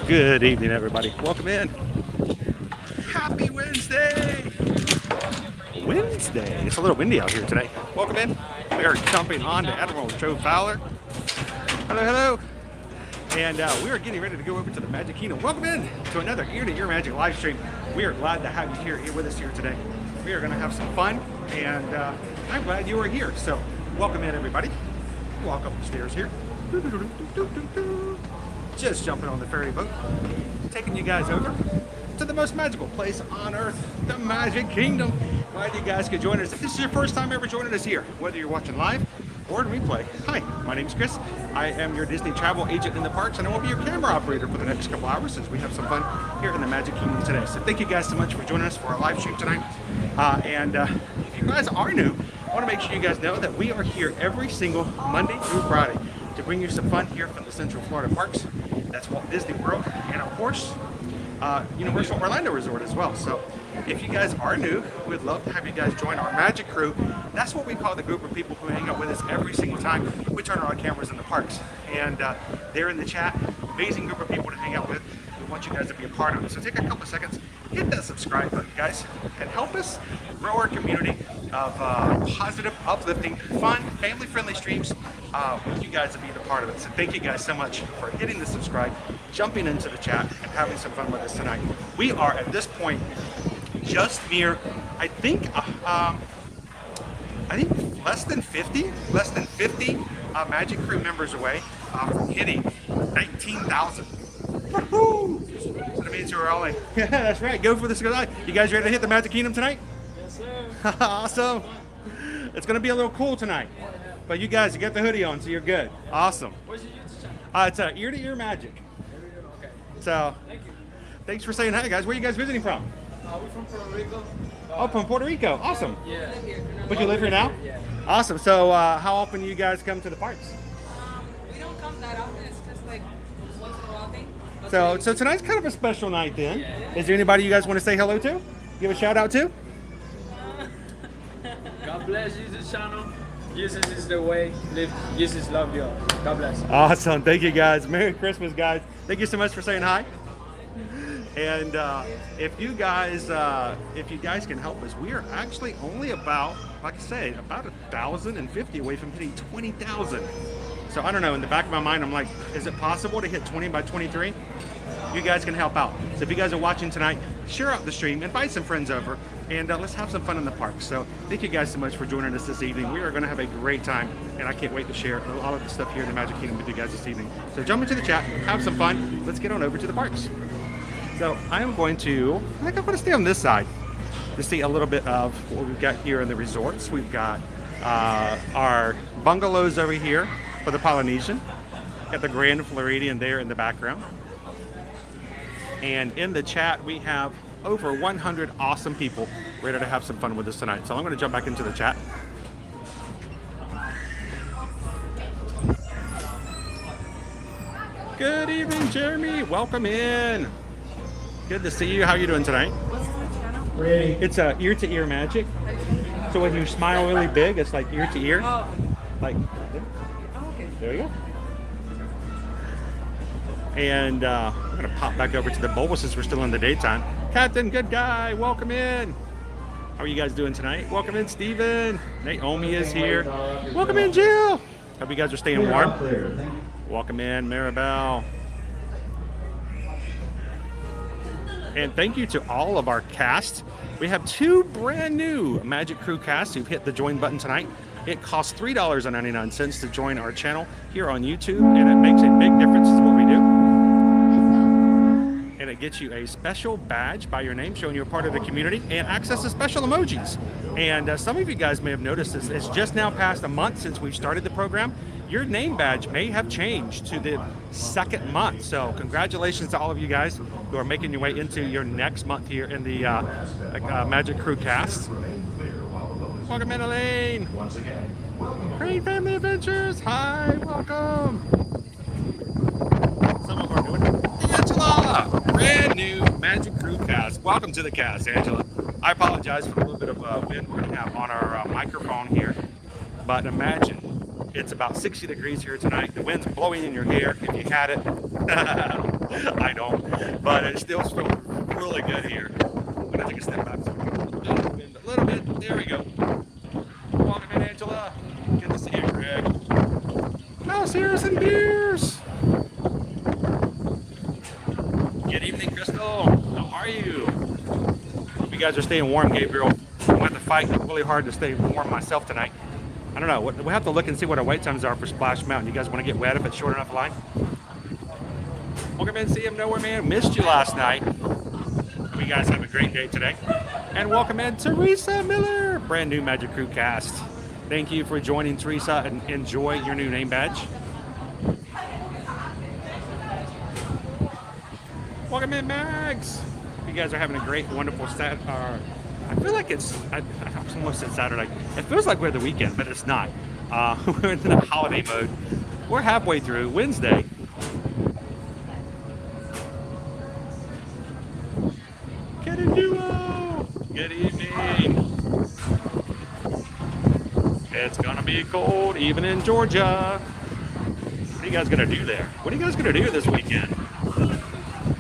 Good evening, everybody. Welcome in. Happy Wednesday. Wednesday. It's a little windy out here today. Welcome in. We are jumping on to Admiral Joe Fowler. Hello, hello. And we are getting ready to go over to the Magic Kingdom. Welcome in to another Ear-to-Ear Magic live stream. We are glad to have you here with us here today. We are going to have some fun, and I'm glad you are here. So welcome in, everybody. Walk up the stairs here. Just jumping on the ferry boat, taking you guys over to the most magical place on earth, the Magic Kingdom. Glad you guys could join us. If this is your first time ever joining us here, whether you're watching live or in replay, hi, my name is Chris. I am your Disney travel agent in the parks, and I will be your camera operator for the next couple hours as we have some fun here in the Magic Kingdom today. So thank you guys so much for joining us for our live stream tonight. If you guys are new, I want to make sure you guys know that we are here every single Monday through Friday to bring you some fun here from the Central Florida parks. That's Walt Disney World, and of course, Universal Orlando Resort as well. So if you guys are new, we'd love to have you guys join our Magic Crew. That's what we call the group of people who hang out with us every single time we turn on our cameras in the parks. And they're in the chat, amazing group of people to hang out with. We want you guys to be a part of it. So take a couple seconds, hit that subscribe button, guys, and help us grow our community of positive, uplifting, fun, family-friendly streams with you guys to be the part of it. So thank you guys so much for hitting the subscribe, jumping into the chat, and having some fun with us tonight. We are at this point just near, I think less than 50 Magic Crew members away from hitting 19,000. Woohoo! So that means we're all like, yeah, that's right. Go for this. You guys ready to hit the Magic Kingdom tonight? Yes, sir. Awesome. It's gonna be a little cool tonight, but you guys, you got the hoodie on, so you're good. Awesome. What's your YouTube channel? It's Ear-to-Ear Magic. Okay. So, Thank you. thanks for saying hi, guys. Where are you guys visiting from? We're from Puerto Rico. Oh, from Puerto Rico. Awesome. Yeah. But you live here now? Yeah. Awesome. So, how often do you guys come to the parks? We don't come that often. It's just like once in a while thing. So tonight's kind of a special night then. Is there anybody you guys want to say hello to? Give a shout out to? God bless Jesus channel. Jesus is the way. Live. Jesus love you. God bless. Awesome. Thank you guys. Merry Christmas, guys. Thank you so much for saying hi. And if you guys can help us, we are actually only about, like I say, about 1,050 away from hitting 20,000. So I don't know, in the back of my mind, I'm like, is it possible to hit 20 by 23? You guys can help out. So if you guys are watching tonight, share out the stream, invite some friends over, and let's have some fun in the park. So thank you guys so much for joining us this evening. We are going to have a great time, and I can't wait to share all of the stuff here in the Magic Kingdom with you guys this evening. So jump into the chat, have some fun. Let's get on over to the parks. So I think I'm going to stay on this side to see a little bit of what we've got here in the resorts. We've got our bungalows over here for the Polynesian. Got the Grand Floridian there in the background. And in the chat, we have over 100 awesome people ready to have some fun with us tonight. So I'm going to jump back into the chat. Good evening, Jeremy. Welcome in. Good to see you. How are you doing tonight? What's the channel? It's Ear-to-Ear Magic. So when you smile really big, it's like ear to ear. Oh, Like, okay. there you go. And I'm going to pop back over to the bowl since we're still in the daytime. Captain, good guy. Welcome in. How are you guys doing tonight? Welcome in, Steven. Naomi is here. Welcome in, Jill. Hope you guys are staying warm. Welcome in, Maribel. And thank you to all of our cast. We have 2 brand new Magic Crew casts who've hit the join button tonight. It costs $3.99 to join our channel here on YouTube, and it makes a big difference to what we do. And it gets you a special badge by your name showing you're part of the community and access to special emojis. And some of you guys may have noticed this. It's just now past a month since we've started the program. Your name badge may have changed to the 2nd month. So congratulations to all of you guys who are making your way into your next month here in the Magic Crew cast. Welcome in, Elaine. Great Family Adventures. Hi, welcome. Some of our doing Angela, brand new Magic Crew cast. Welcome to the cast, Angela. I apologize for a little bit of wind we're gonna have on our microphone here, but imagine it's about 60 degrees here tonight. The wind's blowing in your hair if you had it. I don't, but it still feels really good here. I'm gonna take a step back so we can bend a little bit. There we go. Welcome in, Angela. Good to see you, Greg. House here's and beers. Good evening, Crystal. How are you? Hope you guys are staying warm, Gabriel. I'm going to fight really hard to stay warm myself tonight. I don't know. We'll have to look and see what our wait times are for Splash Mountain. You guys want to get wet if it's short enough line? Welcome in, CM Nowhere Man. Missed you last night. Hope you guys have a great day today. And welcome in, Teresa Miller. Brand new Magic Crew cast. Thank you for joining, Teresa, and enjoy your new name badge. Welcome in, Mags. You guys are having a great, wonderful set. I feel like I almost said Saturday. It feels like we're the weekend, but it's not. We're in the holiday mode. We're halfway through Wednesday. Get a duo. Good evening. It's gonna be cold, even in Georgia. What are you guys gonna do there? What are you guys gonna do this weekend?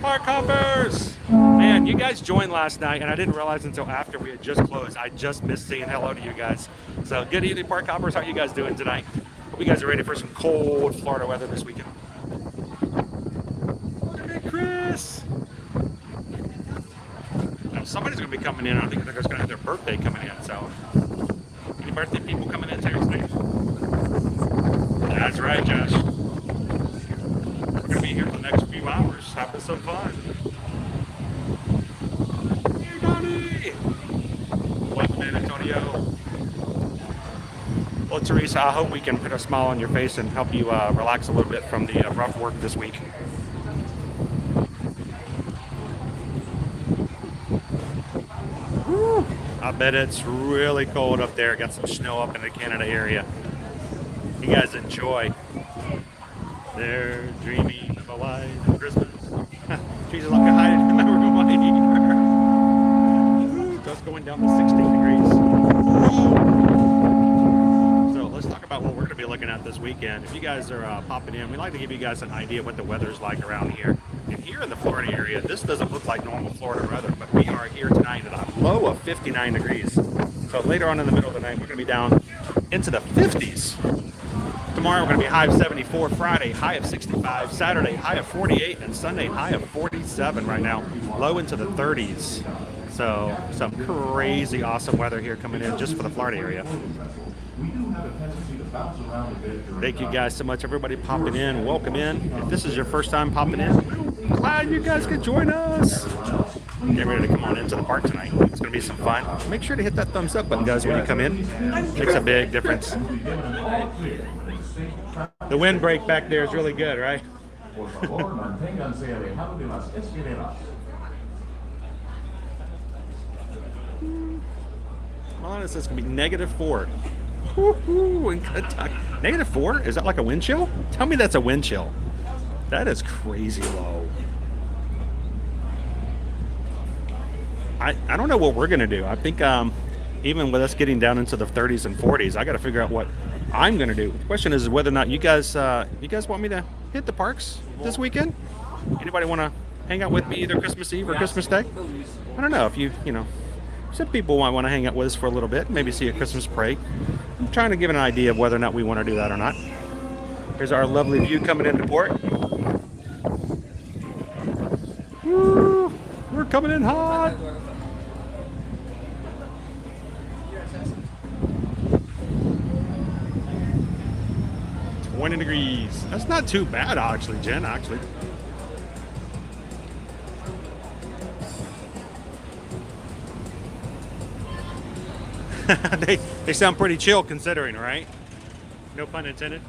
Park hoppers! Man, you guys joined last night, and I didn't realize until after we had just closed. I just missed saying hello to you guys. So, good evening, Park hoppers. How are you guys doing tonight? Hope you guys are ready for some cold Florida weather this weekend. Hey, Chris! Now, somebody's going to be coming in. I think they're going to have their birthday coming in. So, any birthday people coming in tonight? That's right, Josh. We're going to be here for the next few hours. Having some fun. Hey, Donnie! Welcome in, Antonio. Well, Teresa, I hope we can put a smile on your face and help you relax a little bit from the rough work this week. Woo. I bet it's really cold up there. Got some snow up in the Canada area. You guys enjoy. They're dreaming of a white Christmas. She's like a hide in my room right here. Just going down to 16 degrees. So let's talk about what we're going to be looking at this weekend. If you guys are popping in, we'd like to give you guys an idea of what the weather's like around here. And here in the Florida area, this doesn't look like normal Florida weather, but we are here tonight at a low of 59 degrees. So later on in the middle of the night, we're going to be down into the 50s. Tomorrow we're going to be high of 74, Friday high of 65, Saturday high of 48, and Sunday high of 47 right now, low into the 30s. So some crazy awesome weather here coming in just for the Florida area. Thank you guys so much, everybody popping in. Welcome in. If this is your first time popping in, glad you guys could join us. Get ready to come on into the park tonight. It's going to be some fun. Make sure to hit that thumbs up button, guys, when you come in. Makes a big difference. The windbreak back there is really good, right? Well, it says it's going to be -4. Woo-hoo, in Kentucky. -4? Is that like a wind chill? Tell me that's a wind chill. That is crazy low. I don't know what we're going to do. I think even with us getting down into the 30s and 40s, I got to figure out what I'm going to do. The question is whether or not you guys want me to hit the parks this weekend? Anybody want to hang out with me either Christmas Eve or Christmas Day? I don't know if you know, some people might want to hang out with us for a little bit, maybe see a Christmas parade. I'm trying to give an idea of whether or not we want to do that or not. Here's our lovely view coming into port. Woo, we're coming in hot. Degrees. That's not too bad, actually, Jen. Actually, they sound pretty chill considering, right? No pun intended.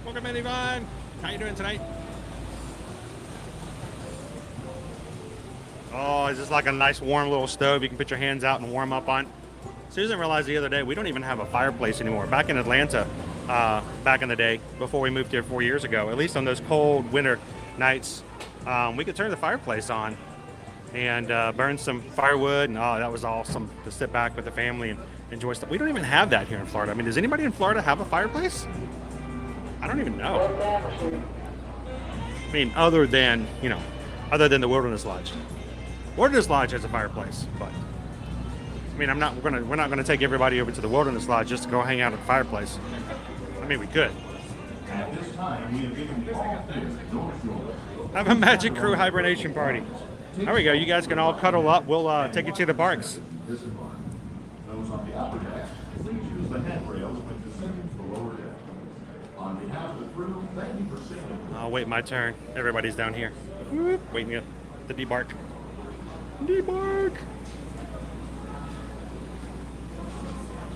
Welcome in, Yvonne. How you doing tonight? Oh, is this like a nice warm little stove you can put your hands out and warm up on? Susan realized the other day we don't even have a fireplace anymore. Back in Atlanta, back in the day, before we moved here 4 years ago, at least on those cold winter nights, we could turn the fireplace on and burn some firewood, and oh, that was awesome to sit back with the family and enjoy stuff. We don't even have that here in Florida. I mean, does anybody in Florida have a fireplace? I don't even know. I mean, other than, you know, other than the Wilderness Lodge. Wilderness Lodge has a fireplace, but I mean, we're not gonna take everybody over to the Wilderness Lodge just to go hang out at the fireplace. I mean, we could. At this time, we have given all players North Shore. Have a Magic Crew hibernation party. There we go. You guys can all cuddle up. We'll take you to the parks. Those on the upper deck, please use the handrails when descending to the lower deck. On behalf of the crew, thank you for singing. I'll wait my turn. Everybody's down here. Whoop, waiting at the debark. Debark!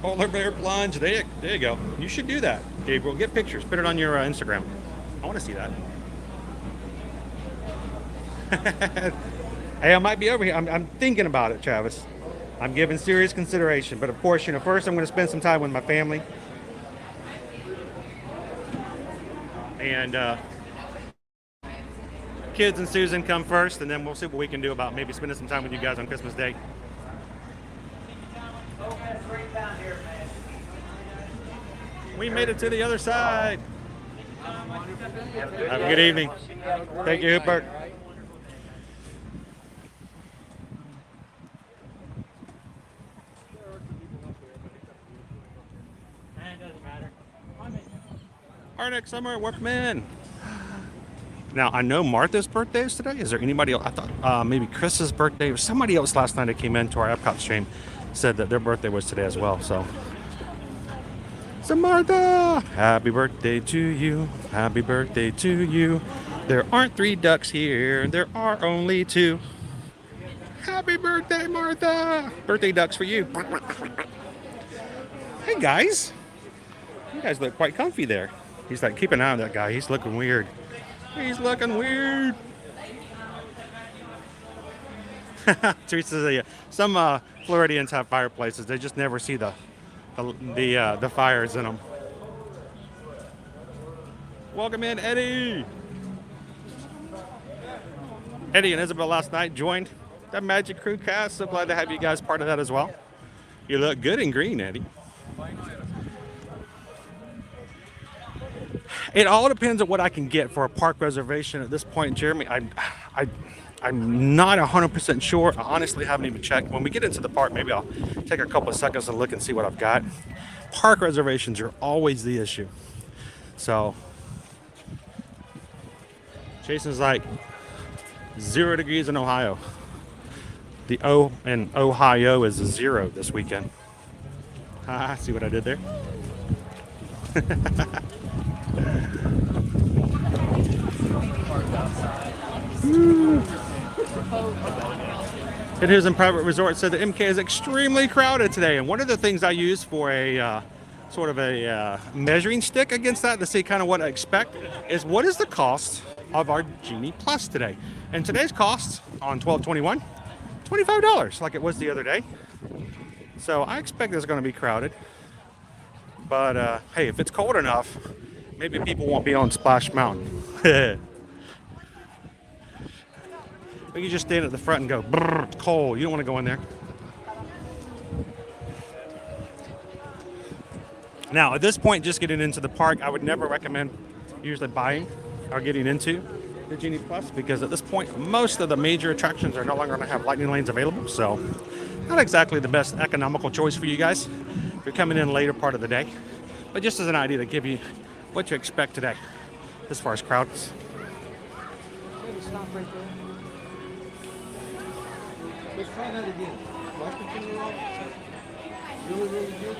Polar bear plunge. There you go. You should do that, Gabriel. Get pictures. Put it on your Instagram. I want to see that. Hey, I might be over here. I'm thinking about it, Travis. I'm giving serious consideration. But of course, you know, first I'm going to spend some time with my family. And kids and Susan come first, and then we'll see what we can do about maybe spending some time with you guys on Christmas Day. We made it to the other side. Have a good evening. Thank you, Hooper. Arctic Summer Workman. Now, I know Martha's birthday is today. Is there anybody else? I thought maybe Chris's birthday or somebody else last night that came into our Epcot stream said that their birthday was today as well. So Martha, happy birthday to you. Happy birthday to you. There aren't 3 ducks here. There are only 2. Happy birthday, Martha. Birthday ducks for you. Hey, guys. You guys look quite comfy there. He's like, keep an eye on that guy. He's looking weird. He's looking weird. Teresa says, some Floridians have fireplaces. They just never see the fires in them. Welcome in, Eddie. Eddie and Isabel last night joined the Magic Crew cast. So glad to have you guys part of that as well. You look good in green, Eddie. It all depends on what I can get for a park reservation at this point, Jeremy. I'm not 100% sure. I honestly haven't even checked. When we get into the park, maybe I'll take a couple of seconds and look and see what I've got. Park reservations are always the issue. So, Jason's like 0 degrees in Ohio. The O in Ohio is 0 this weekend. See what I did there? It is in Private Resort said the MK is extremely crowded today, and one of the things I use for a sort of a measuring stick against that to see kind of what I expect is what is the cost of our Genie Plus today. And today's cost on 12/21, $25 like it was the other day. So I expect it's going to be crowded, but hey, if it's cold enough, maybe people won't be on Splash Mountain. We can just stand at the front and go, brrr, it's cold. You don't want to go in there. Now, at this point, just getting into the park, I would never recommend usually buying or getting into the Genie Plus, because at this point, most of the major attractions are no longer going to have lightning lanes available. So, not exactly the best economical choice for you guys if you're coming in later part of the day. But just as an idea to give you what to expect today as far as crowds. Maybe stop right there. Let's try that again. Watch the finger off. Really, really good.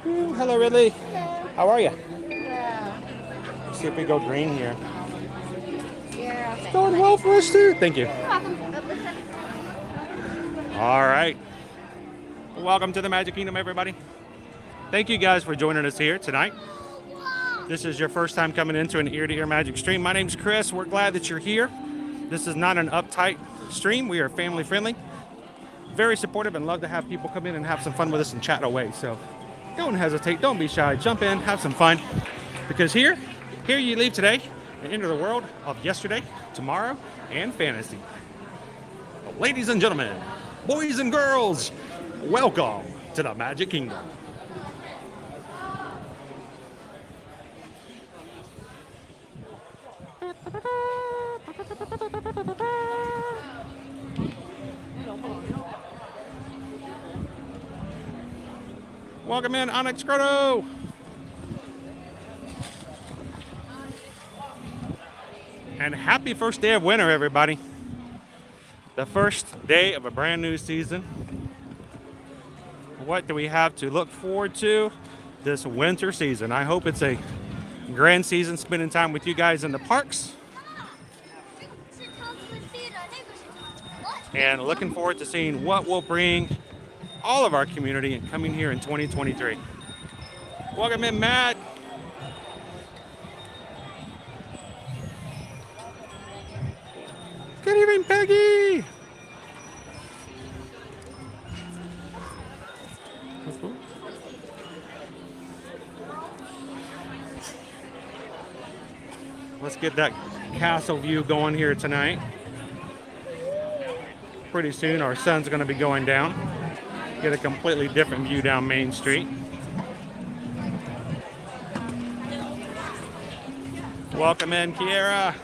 Ooh, hello, Ridley. Hello. How are you? Yeah. See if we go green here. Yeah. It's going well for us too. Thank you. All right. Welcome to the Magic Kingdom, everybody. Thank you guys for joining us here tonight. This is your first time coming into an ear-to-ear magic stream. My name's Chris. We're glad that you're here. This is not an uptight stream. We are family friendly, very supportive, and love to have people come in and have some fun with us and chat away. So don't hesitate, don't be shy, jump in, have some fun, because here you leave today and enter the world of yesterday, tomorrow, and fantasy. Ladies and gentlemen, boys and girls, welcome to the Magic Kingdom. Welcome in, Onyx Grotto. And happy first day of winter, everybody. The first day of a brand new season. What do we have to look forward to this winter season? I hope it's a grand season, spending time with you guys in the parks. And looking forward to seeing what will bring all of our community coming here in 2023. Welcome in, Matt. Good evening, Peggy. Let's get that castle view going here tonight. Pretty soon our sun's going to be going down. Get a completely different view down Main Street. Welcome in, Kiera.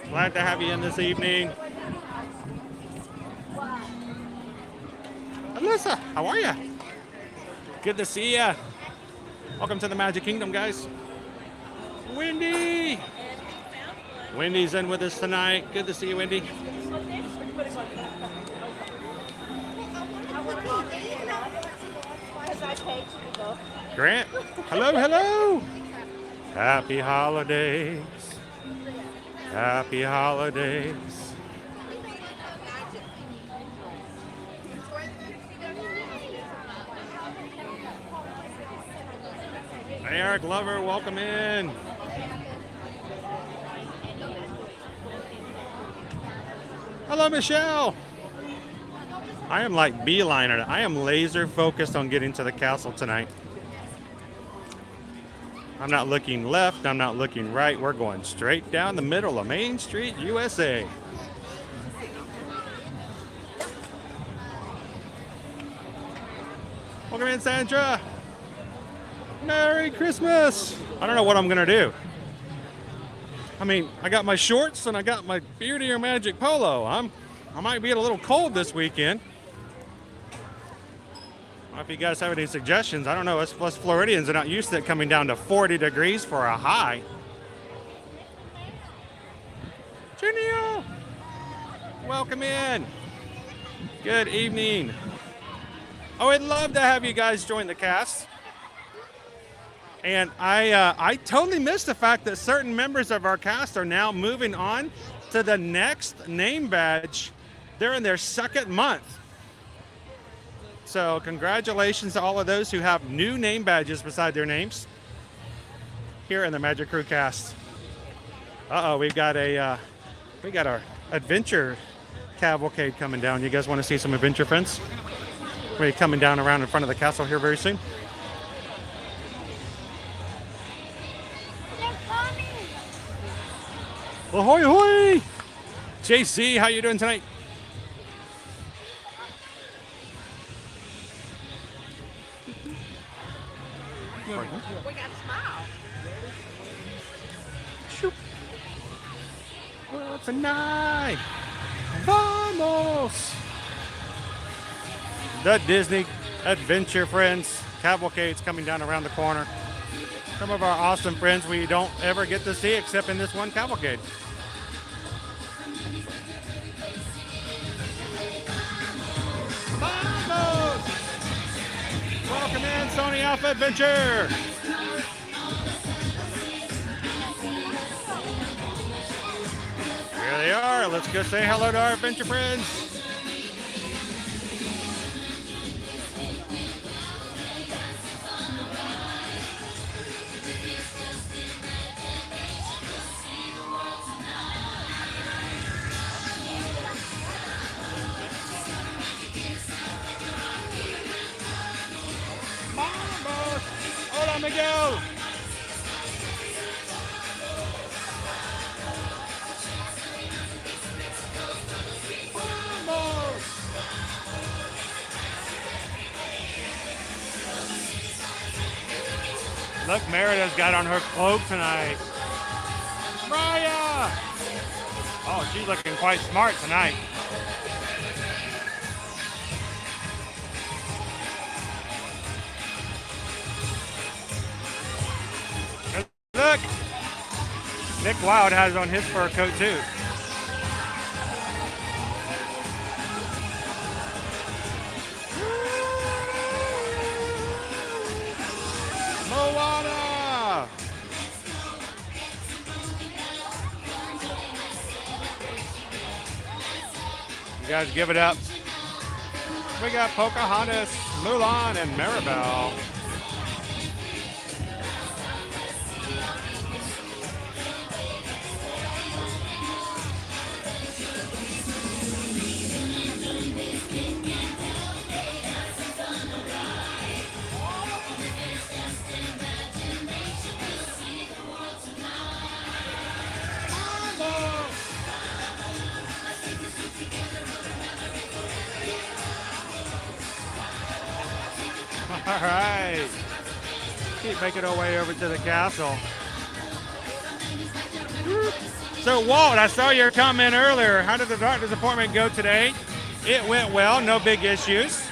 Glad to have you in this evening. Alyssa, how are you? Good to see you. Welcome to the Magic Kingdom, guys. Wendy. Wendy's in with us tonight. Good to see you, Wendy. Grant, hello, hello. Happy holidays. Happy holidays. Hey, Eric Lover, welcome in. Hello, Michelle. I am like beeliner. I am laser focused on getting to the castle tonight. I'm not looking left. I'm not looking right. We're going straight down the middle of Main Street, USA. Welcome in, Sandra. Merry Christmas. I don't know what I'm going to do. I mean, I got my shorts and I got my Beauty or Magic polo. I might be a little cold this weekend. If you guys have any suggestions, I don't know. Us Floridians are not used to it coming down to 40 degrees for a high. Junio, welcome in. Good evening. Oh, I'd love to have you guys join the cast. And I totally missed the fact that certain members of our cast are now moving on to the next name badge. They're in their second month. So congratulations to all of those who have new name badges beside their names here in the Magic Crew cast. Uh-oh, we got our adventure cavalcade coming down. You guys want to see some adventure friends? We're coming down around in front of the castle here very soon. Ahoy, ahoy! JC, how you doing tonight? We got to smile. Shoot. Well, tonight. Vamos! The Disney Adventure Friends cavalcade's coming down around the corner. Some of our awesome friends we don't ever get to see except in this one cavalcade. Vamos! Welcome in, Sony Alpha Adventure. Here they are. Let's go say hello to our adventure friends. Hola, Miguel. Look, Merida's got on her cloak tonight. Raya! Oh, she's looking quite smart tonight. Look, Nick Wild has on his fur coat too. Moana! You guys give it up. We got Pocahontas, Mulan, and Maribel. All right. Keep making our way over to the castle. So, Walt, I saw your comment earlier. How did the doctor's appointment go today? It went well. No big issues.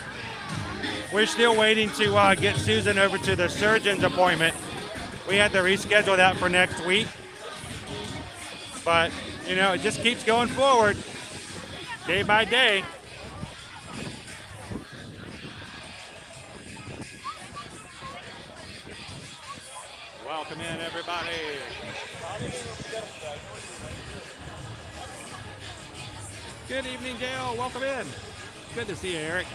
We're still waiting to get Susan over to the surgeon's appointment. We had to reschedule that for next week. But, you know, it just keeps going forward day by day. Welcome in, everybody. Good evening, Gail. Welcome in. Good to see you, Eric.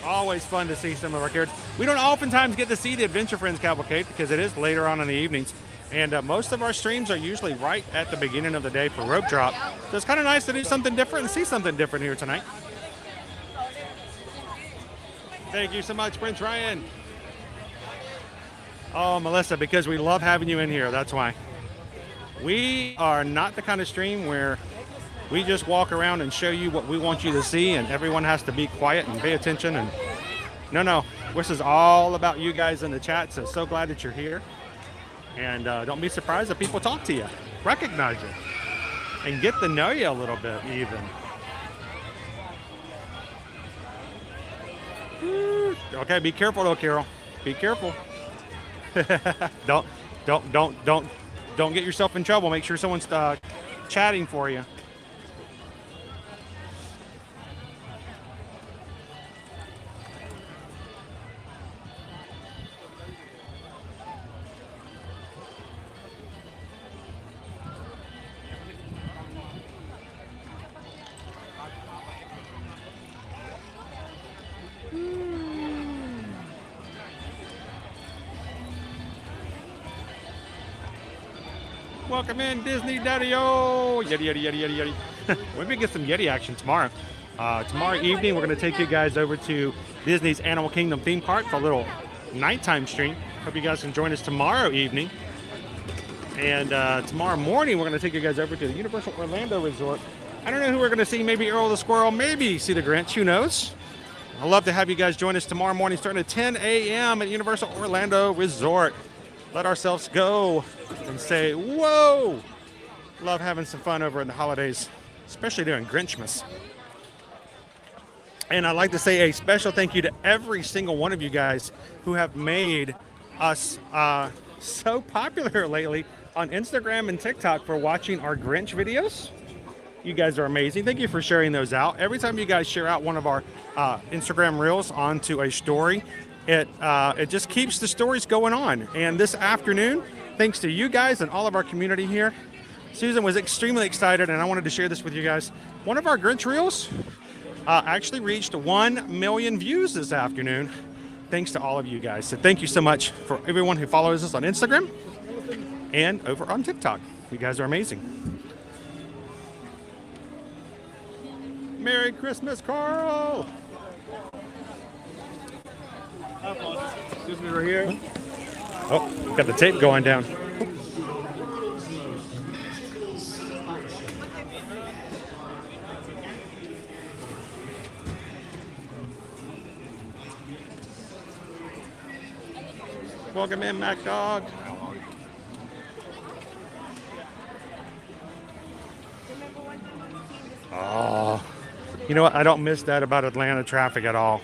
Always fun to see some of our kids. We don't oftentimes get to see the Adventure Friends Cavalcade because it is later on in the evenings. And most of our streams are usually right at the beginning of the day for rope drop. So it's kind of nice to do something different and see something different here tonight. Thank you so much, Prince Ryan. Oh, Melissa, because we love having you in here. That's why. We are not the kind of stream where we just walk around and show you what we want you to see and everyone has to be quiet and pay attention. And no, this is all about you guys in the chat. So glad that you're here. And don't be surprised if people talk to you, recognize you, and get to know you a little bit even. Okay, be careful though, Carol. Be careful. Don't get yourself in trouble. Make sure someone's chatting for you. Welcome in, Disney Daddy-O. Yeti. We're going to get some Yeti action tomorrow. Tomorrow evening, we're going to take you guys over to Disney's Animal Kingdom theme park for a little nighttime stream. Hope you guys can join us tomorrow evening. And tomorrow morning, we're going to take you guys over to the Universal Orlando Resort. I don't know who we're going to see. Maybe Earl the Squirrel. Maybe see the Grinch. Who knows? I'd love to have you guys join us tomorrow morning starting at 10 a.m. at Universal Orlando Resort. Let ourselves go and say, whoa! Love having some fun over in the holidays, especially during Grinchmas. And I'd like to say a special thank you to every single one of you guys who have made us so popular lately on Instagram and TikTok for watching our Grinch videos. You guys are amazing. Thank you for sharing those out. Every time you guys share out one of our Instagram reels onto a story, it just keeps the stories going on. And this afternoon, thanks to you guys and all of our community here, Susan was extremely excited, and I wanted to share this with you guys. One of our Grinch reels actually reached 1 million views this afternoon, thanks to all of you guys. So thank you so much for everyone who follows us on Instagram and over on TikTok. You guys are amazing. Merry Christmas, Carl! Excuse me, right here. Oh, got the tape going down. Welcome in, Mac Dog. Oh, you know what? I don't miss that about Atlanta traffic at all.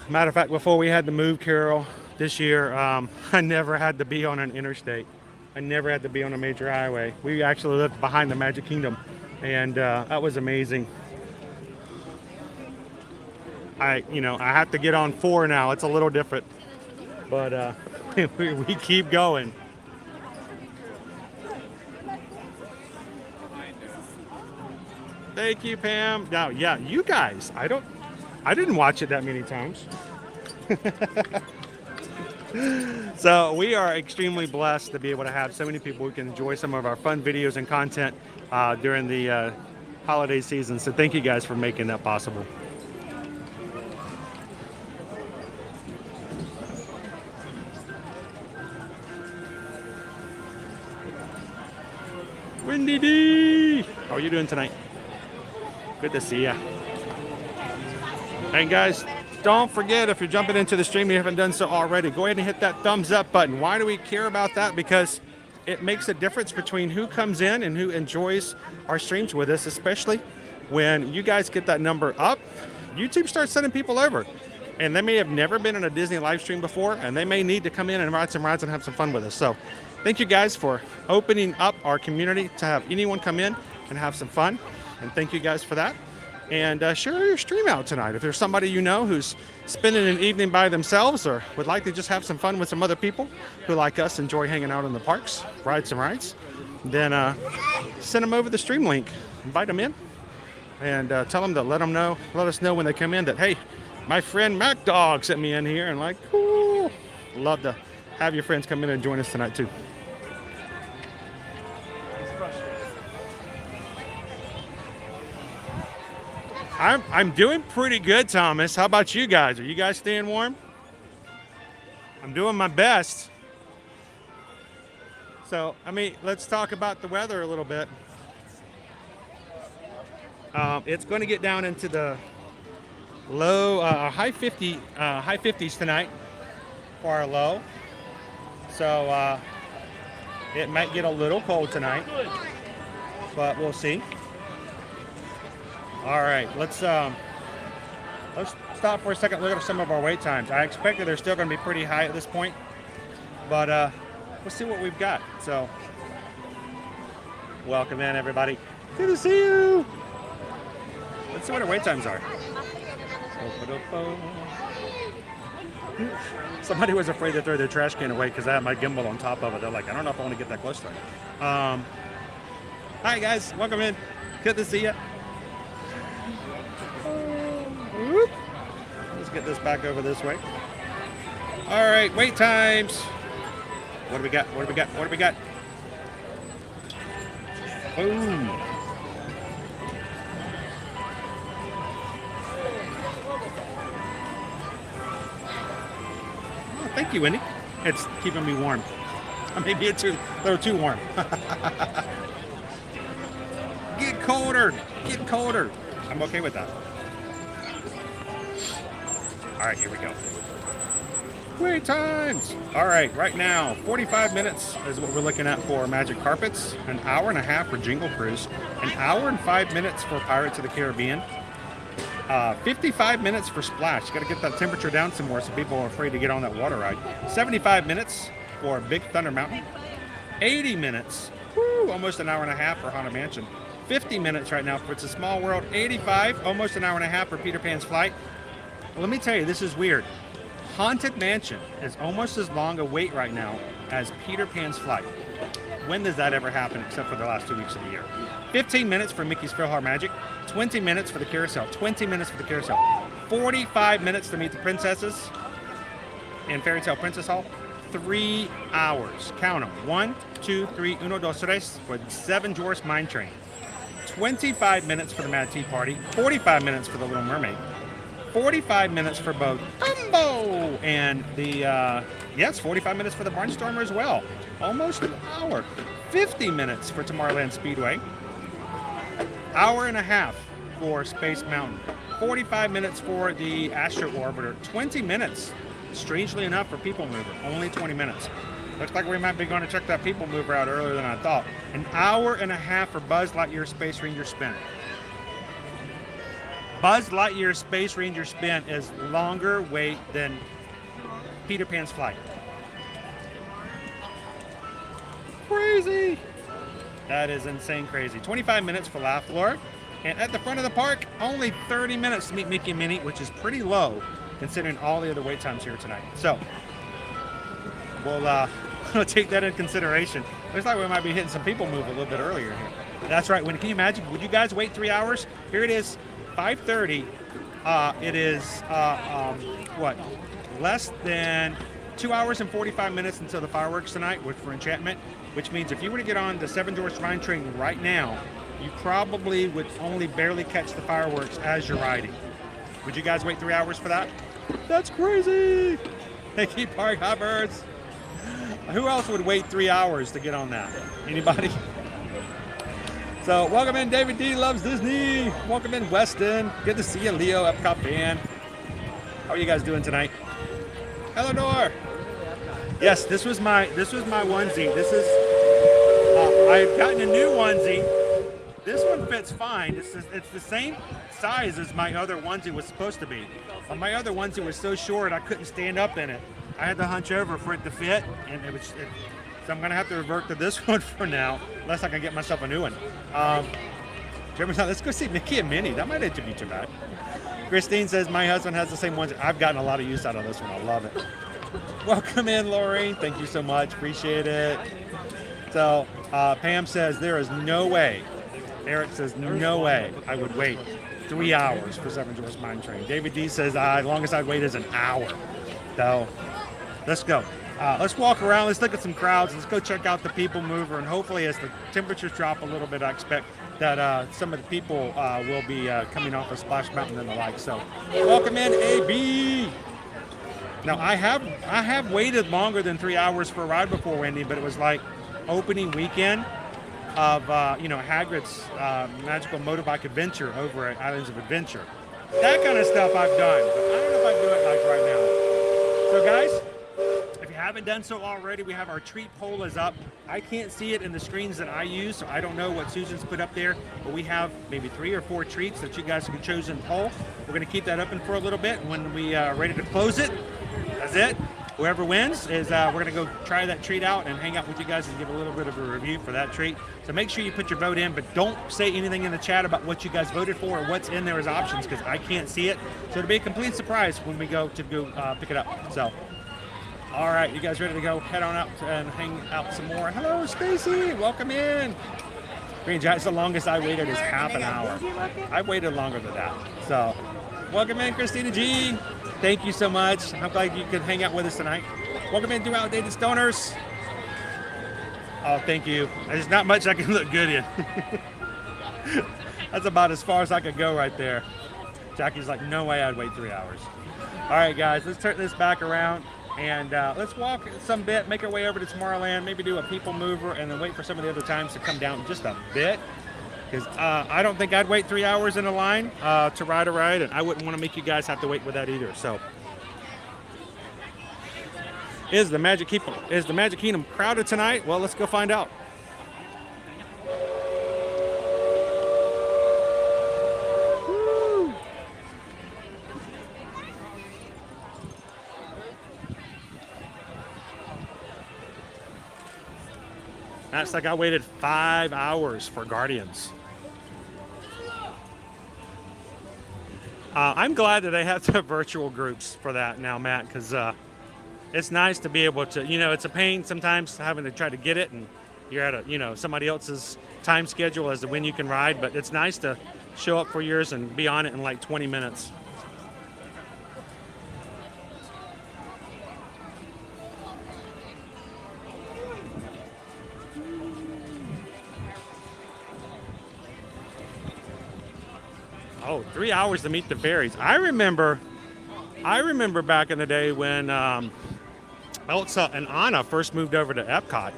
Matter of fact, before we had to move, Carol, this year, I never had to be on an interstate. I never had to be on a major highway. We actually lived behind the Magic Kingdom, and that was amazing. I have to get on 4 now. It's a little different, but we keep going. Thank you, Pam. Now, yeah, you guys, I didn't watch it that many times. So we are extremely blessed to be able to have so many people who can enjoy some of our fun videos and content during the holiday season. So thank you guys for making that possible. Windy D! How are you doing tonight? Good to see ya. And guys, don't forget, if you're jumping into the stream and you haven't done so already, go ahead and hit that thumbs up button. Why do we care about that? Because it makes a difference between who comes in and who enjoys our streams with us, especially when you guys get that number up. YouTube starts sending people over, and they may have never been in a Disney live stream before, and they may need to come in and ride some rides and have some fun with us. So thank you guys for opening up our community to have anyone come in and have some fun. And thank you guys for that. And share your stream out tonight. If there's somebody you know who's spending an evening by themselves or would like to just have some fun with some other people who, like us, enjoy hanging out in the parks, ride some rides, then send them over the stream link, invite them in, and tell them to let us know when they come in that, hey, my friend Mac Dog sent me in here, and like, cool. Love to have your friends come in and join us tonight too. I'm doing pretty good, Thomas. How about you guys? Are you guys staying warm? I'm doing my best. So, let's talk about the weather a little bit. It's going to get down into the low, high 50s tonight for our low. So it might get a little cold tonight, but we'll see. All right, let's stop for a second, look at some of our wait times. I expect that they're still going to be pretty high at this point, but we'll see what we've got. So, welcome in, everybody. Good to see you. Let's see what our wait times are. Somebody was afraid to throw their trash can away because I had my gimbal on top of it. They're like, I don't know if I want to get that close to it. Hi, guys. Welcome in. Good to see you. Let's get this back over this way. All right, wait times. What do we got? What do we got? What do we got? Boom. Oh, thank you, Wendy. It's keeping me warm. Maybe it's a little too warm. Get colder. Get colder. I'm okay with that. All right, here we go. Wait times. All right, right now, 45 minutes is what we're looking at for Magic Carpets, an hour and a half for Jingle Cruise, an hour and 5 minutes for Pirates of the Caribbean, 55 minutes for Splash. You got to get that temperature down some more so people are afraid to get on that water ride. 75 minutes for Big Thunder Mountain, 80 minutes, almost an hour and a half for Haunted Mansion, 50 minutes right now for It's a Small World, 85, almost an hour and a half for Peter Pan's Flight. Well, let me tell you, this is weird. Haunted Mansion is almost as long a wait right now as Peter Pan's Flight. When does that ever happen except for the last 2 weeks of the year? 15 minutes for Mickey's PhilharMagic, 20 minutes for the Carousel, 20 minutes for the Carousel, 45 minutes to meet the princesses in Fairy Tale Princess Hall, 3 hours. Count them. 1, 2, 3, uno, dos, tres, for 7 Dwarfs Mine Train. 25 minutes for the Mad Tea Party, 45 minutes for the Little Mermaid, 45 minutes for both Dumbo and the, yes, 45 minutes for the Barnstormer as well. Almost an hour. 50 minutes for Tomorrowland Speedway. Hour and a half for Space Mountain. 45 minutes for the Astro Orbiter. 20 minutes, strangely enough, for People Mover. Only 20 minutes. Looks like we might be going to check that people mover out earlier than I thought. An hour and a half for Buzz Lightyear Space Ranger Spin. Buzz Lightyear Space Ranger Spin is longer wait than Peter Pan's flight. Crazy. That is insane crazy. 25 minutes for Laugh Floor. And at the front of the park, only 30 minutes to meet Mickey and Minnie, which is pretty low considering all the other wait times here tonight. So we'll take that in consideration. Looks like we might be hitting some people move a little bit earlier here. That's right. Can you imagine? Would you guys wait 3 hours? Here it is, 5:30. It is what? Less than 2 hours and 45 minutes until the fireworks tonight for Enchantment, which means if you were to get on the Seven Dwarfs Ride Train right now, you probably would only barely catch the fireworks as you're riding. Would you guys wait 3 hours for that? That's crazy. Thank you, Park Hoppers. Who else would wait 3 hours to get on that? Anybody? So welcome in, David D. Loves Disney. Welcome in, Weston. Good to see you, Leo, Epcot fan. How are you guys doing tonight? Eleanor. Yes, this was my onesie. This is I've gotten a new onesie. This one fits fine. It's the same size as my other onesie was supposed to be. But my other onesie was so short I couldn't stand up in it. I had to hunch over for it to fit, and so I'm gonna have to revert to this one for now, unless I can get myself a new one. Let's go see Mickey and Minnie. That might not be too bad. Christine says my husband has the same ones. I've gotten a lot of use out of this one. I love it. Welcome in, Lori. Thank you so much. Appreciate it. So Pam says there is no way. Eric says no way I would wait 3 hours for Seven Dwarfs Mine Train. David D says as long as I'd wait is an hour. So let's go. Let's walk around. Let's look at some crowds. Let's go check out the people mover. And hopefully as the temperatures drop a little bit, I expect that some of the people will be coming off of Splash Mountain and the like. So welcome in, AB. Now I have waited longer than 3 hours for a ride before, Wendy, but it was like opening weekend of Hagrid's Magical Motorbike Adventure over at Islands of Adventure. That kind of stuff I've done, but I don't know if I do it like right now. So guys, if you haven't done so already, we have our treat poll is up. I can't see it in the screens that I use, so I don't know what Susan's put up there, but we have maybe 3 or 4 treats that you guys can choose in the poll. We're going to keep that open for a little bit. When we are ready to close it, that's it. Whoever wins is we're going to go try that treat out and hang out with you guys and give a little bit of a review for that treat. So make sure you put your vote in, but don't say anything in the chat about what you guys voted for or what's in there as options, because I can't see it. So it'll be a complete surprise when we go pick it up. So, all right, you guys ready to go head on out and hang out some more? Hello, Stacy. Welcome in. Green Giant, the longest I waited is half an hour. I waited longer than that. So, welcome in, Christina G. Thank you so much. I'm glad you could hang out with us tonight. Welcome in, Outdated Stoners. Oh, thank you. There's not much I can look good in. That's about as far as I could go right there. Jackie's like, no way I'd wait 3 hours. All right, guys, let's turn this back around and let's walk some bit, make our way over to Tomorrowland, maybe do a people mover, and then wait for some of the other times to come down just a bit. Because I don't think I'd wait 3 hours in a line to ride a ride, and I wouldn't want to make you guys have to wait with that either. So, is the Magic Kingdom crowded tonight? Well, let's go find out. Woo. That's like I waited 5 hours for Guardians. I'm glad that they have the virtual groups for that now, Matt, because it's nice to be able to, it's a pain sometimes having to try to get it, and you're at somebody else's time schedule as to when you can ride, but it's nice to show up for yours and be on it in like 20 minutes. Oh, 3 hours to meet the fairies. I remember back in the day when Elsa and Anna first moved over to Epcot.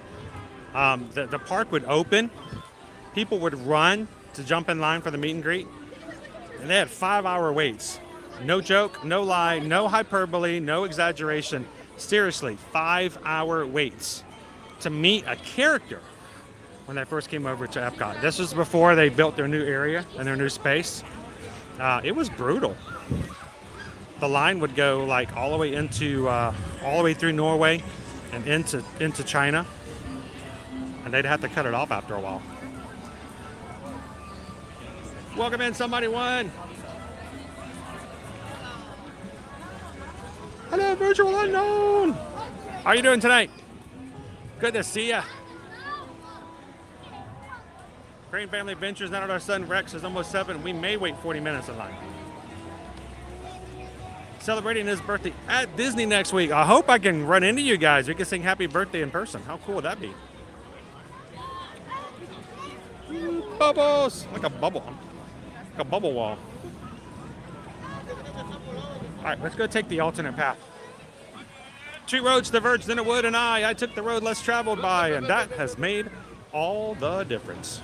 The park would open. People would run to jump in line for the meet and greet. And they had 5 hour waits. No joke, no lie, no hyperbole, no exaggeration. Seriously, 5 hour waits to meet a character when I first came over to Epcot. This was before they built their new area and their new space. It was brutal. The line would go like all the way into, all the way through Norway and into China, and they'd have to cut it off after a while. Welcome in, somebody one. Hello, virtual unknown. How are you doing tonight? Good to see ya. Crane Family Adventures. Now that our son Rex is almost 7, we may wait 40 minutes in line. Celebrating his birthday at Disney next week. I hope I can run into you guys. We can sing happy birthday in person. How cool would that be? Bubbles! Like a bubble. Like a bubble wall. All right, let's go take the alternate path. 2 roads diverged in a wood, and I took the road less traveled by, and that has made all the difference.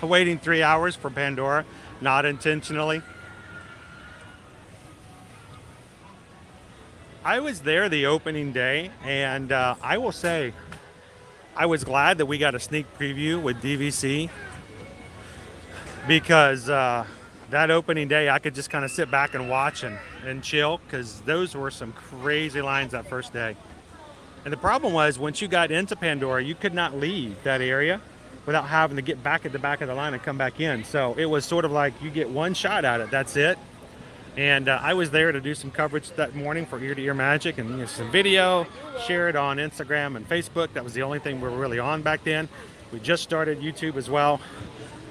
Waiting 3 hours for Pandora, not intentionally. I was there the opening day, and I will say I was glad that we got a sneak preview with DVC, because that opening day I could just kind of sit back and watch and chill, because those were some crazy lines that first day. And the problem was, once you got into Pandora, you could not leave that area without having to get back at the back of the line and come back in. So it was sort of like you get one shot at it, that's it. And I was there to do some coverage that morning for Ear to Ear Magic, and some video, share it on Instagram and Facebook. That was the only thing we were really on back then. We just started YouTube as well.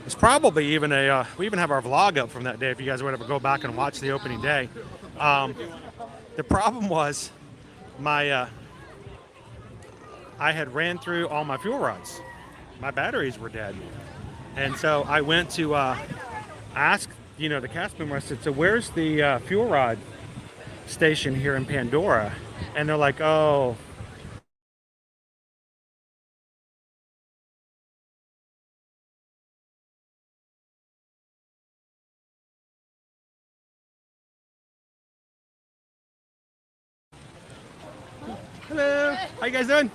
It's probably even we even have our vlog up from that day if you guys want to go back and watch the opening day. The problem was I had ran through all my fuel rods. My batteries were dead. And so I went to ask, the cast member, I said, so where's the fuel rod station here in Pandora? And they're like, oh. Hello, how you guys doing?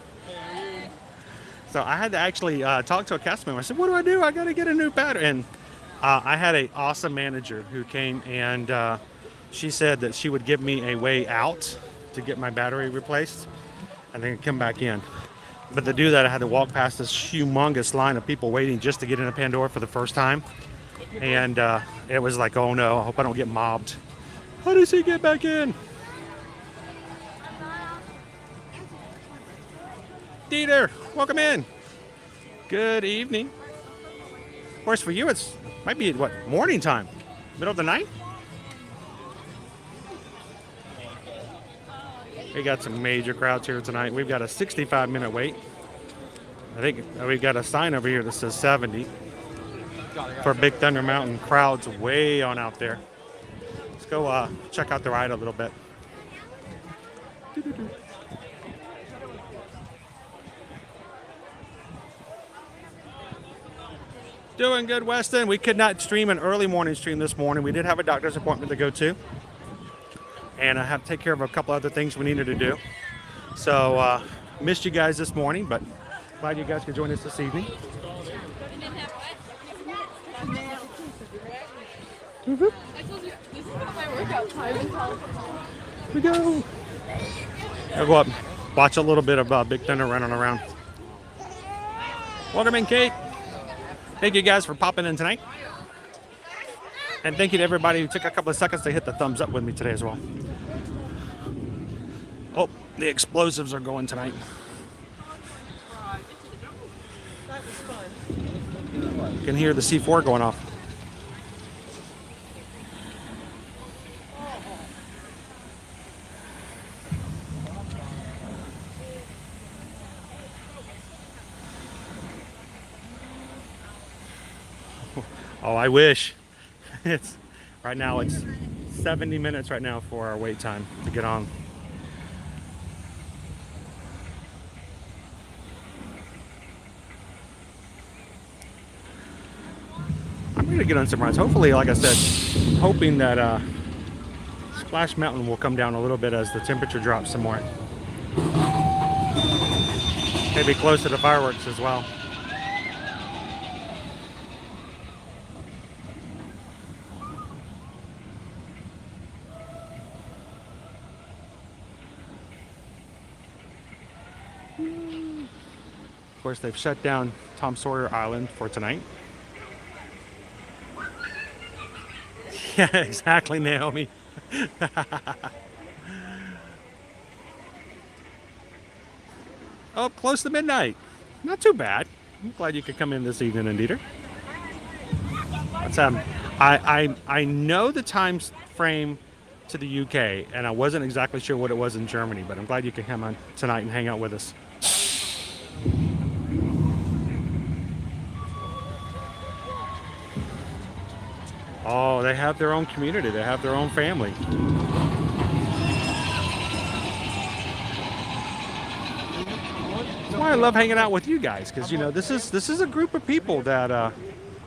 So I had to actually talk to a cast member. I said, what do I do? I got to get a new battery. And I had an awesome manager who came, and she said that she would give me a way out to get my battery replaced and then come back in. But to do that, I had to walk past this humongous line of people waiting just to get into Pandora for the first time. And it was like, oh no, I hope I don't get mobbed. How does he get back in? Dieter, welcome in. Good evening. Of course, for you, it's might be what, morning time, middle of the night. We got some major crowds here tonight. We've got a 65-minute wait. I think we've got a sign over here that says 70 for Big Thunder Mountain. Crowds way on out there. Let's go check out the ride a little bit. Doing good, Weston. We could not stream an early morning stream this morning. We did have a doctor's appointment to go to, and I have to take care of a couple other things we needed to do. So missed you guys this morning, but glad you guys could join us this evening. Mm-hmm. This is not my workout time. Here we go. I'll go up, watch a little bit of Big Thunder running around. Welcome in, Kate. Thank you guys for popping in tonight. And thank you to everybody who took a couple of seconds to hit the thumbs up with me today as well. Oh, the explosives are going tonight. That was fun. You can hear the C4 going off. Oh, I wish. It's right now it's 70 minutes right now for our wait time to get on. I'm gonna get on some rides. Hopefully, like I said, hoping that Splash Mountain will come down a little bit as the temperature drops some more. Maybe close to the fireworks as well. Of course, they've shut down Tom Sawyer Island for tonight. Yeah, exactly, Naomi. Oh, close to midnight. Not too bad. I'm glad you could come in this evening, Indeeder. Let's I know the time frame to the UK, and I wasn't exactly sure what it was in Germany, but I'm glad you could come on tonight and hang out with us. Oh, they have their own community. They have their own family. That's why I love hanging out with you guys, because you know this is a group of people that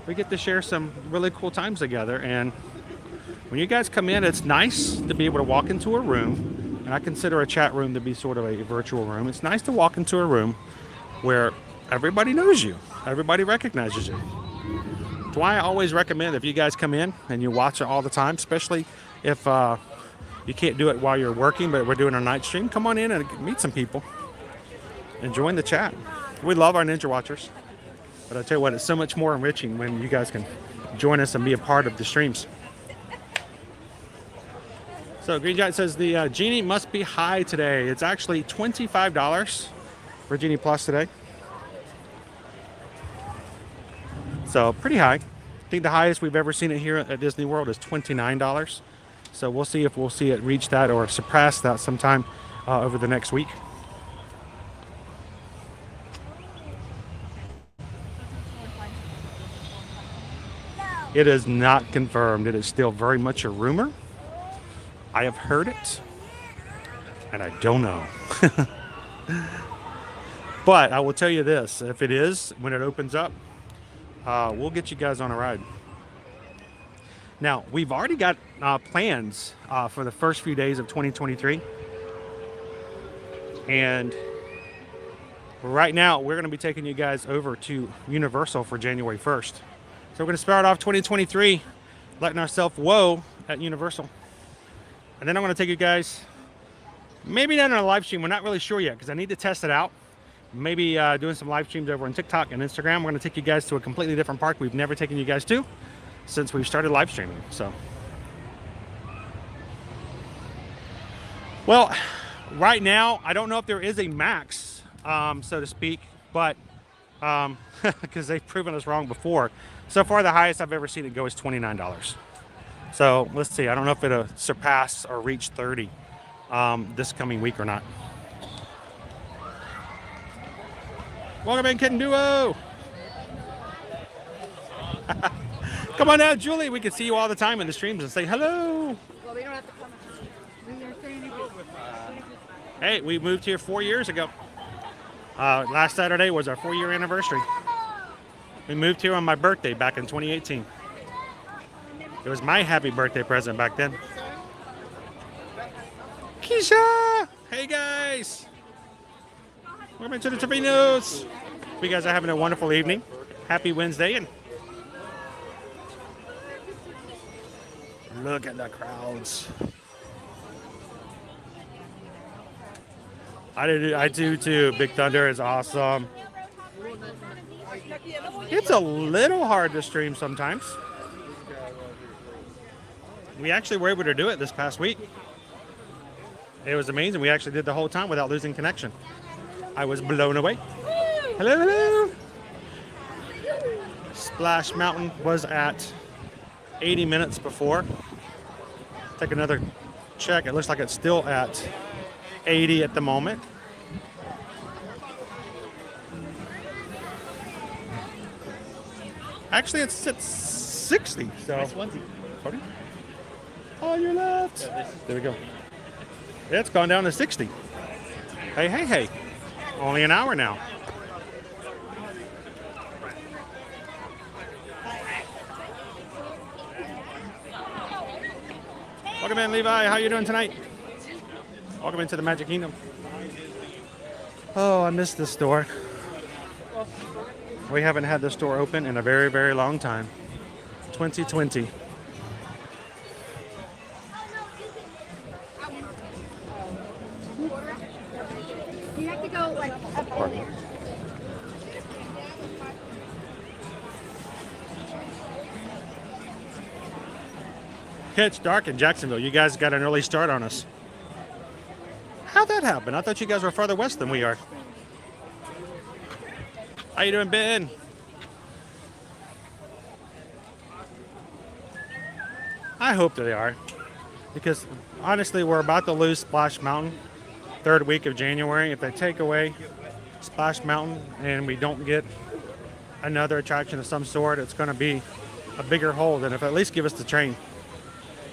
we get to share some really cool times together. And when you guys come in, it's nice to be able to walk into a room, and I consider a chat room to be sort of a virtual room. It's nice to walk into a room where everybody knows you, everybody recognizes you. That's why I always recommend if you guys come in and you watch it all the time, especially if you can't do it while you're working, but we're doing our night stream, come on in and meet some people and join the chat. We love our Ninja Watchers, but I tell you what, it's so much more enriching when you guys can join us and be a part of the streams. So Green Giant says the Genie must be high today. It's actually $25 for Genie Plus today. So pretty high. I think the highest we've ever seen it here at Disney World is $29. So we'll see if we'll see it reach that or surpass that sometime over the next week. It is not confirmed. It is still very much a rumor. I have heard it, and I don't know. But I will tell you this, if it is, when it opens up, we'll get you guys on a ride. Now, we've already got plans for the first few days of 2023. And right now, we're going to be taking you guys over to Universal for January 1st. So we're going to start off 2023 letting ourselves whoa at Universal. And then I'm going to take you guys, maybe not on a live stream. We're not really sure yet because I need to test it out. Maybe doing some live streams over on TikTok and Instagram. We're going to take you guys to a completely different park we've never taken you guys to since we've started live streaming. So, well, right now, I don't know if there is a max, so to speak, but because they've proven us wrong before. So far, the highest I've ever seen it go is $29. So let's see. I don't know if it'll surpass or reach 30 this coming week or not. Welcome in, Kitten Duo. Come on out, Julie. We can see you all the time in the streams and say hello. Well, we don't have to come. Hey, we moved here 4 years ago. Last Saturday was our 4-year anniversary. We moved here on my birthday back in 2018. It was my happy birthday present back then. Keisha! Hey guys! Welcome to the Tavinos! Hope you guys are having a wonderful evening. Happy Wednesday, and look at the crowds. I do too. Big Thunder is awesome. It's a little hard to stream sometimes. We actually were able to do it this past week. It was amazing. We actually did the whole time without losing connection. I was blown away. Hello, hello. Splash Mountain was at 80 minutes before. Take another check. It looks like it's still at 80 at the moment. Actually, it's 60. So. Nice onesie. Pardon? On your left. There we go. It's gone down to 60. Hey, hey, hey. Only an hour now. Welcome in, Levi. How you doing tonight? Welcome into the Magic Kingdom. Oh, I missed this store. We haven't had this store open in a very, very long time. 2020. You have to go like up there. It's dark in Jacksonville. You guys got an early start on us. How'd that happen? I thought you guys were farther west than we are. How you doing, Ben? I hope that they are. Because honestly, we're about to lose Splash Mountain. Third week of January. If they take away Splash Mountain and we don't get another attraction of some sort, it's going to be a bigger hole than if at least give us the train.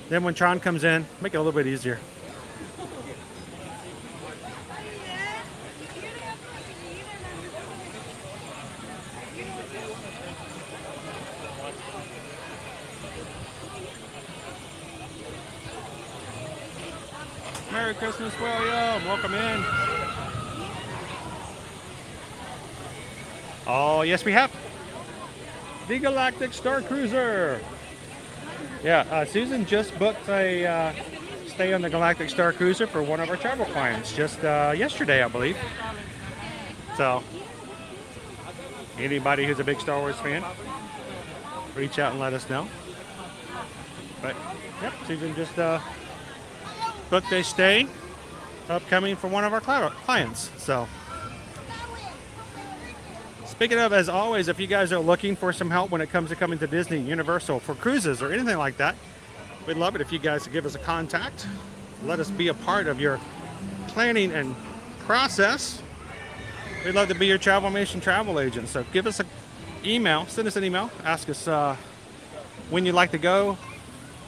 Then when Tron comes in, make it a little bit easier. Merry Christmas, William. Welcome in. Oh, yes, we have. The Galactic Star Cruiser. Yeah, Susan just booked a stay on the Galactic Star Cruiser for one of our travel clients just yesterday, I believe. So, anybody who's a big Star Wars fan, reach out and let us know. But, yep, Susan just booked a stay upcoming for one of our clients. So, speaking of, as always, if you guys are looking for some help when it comes to coming to Disney, Universal, for cruises or anything like that, we'd love it if you guys would give us a contact. Let us be a part of your planning and process. We'd love to be your Travelmation travel agent. So give us an email, send us an email, ask us when you'd like to go,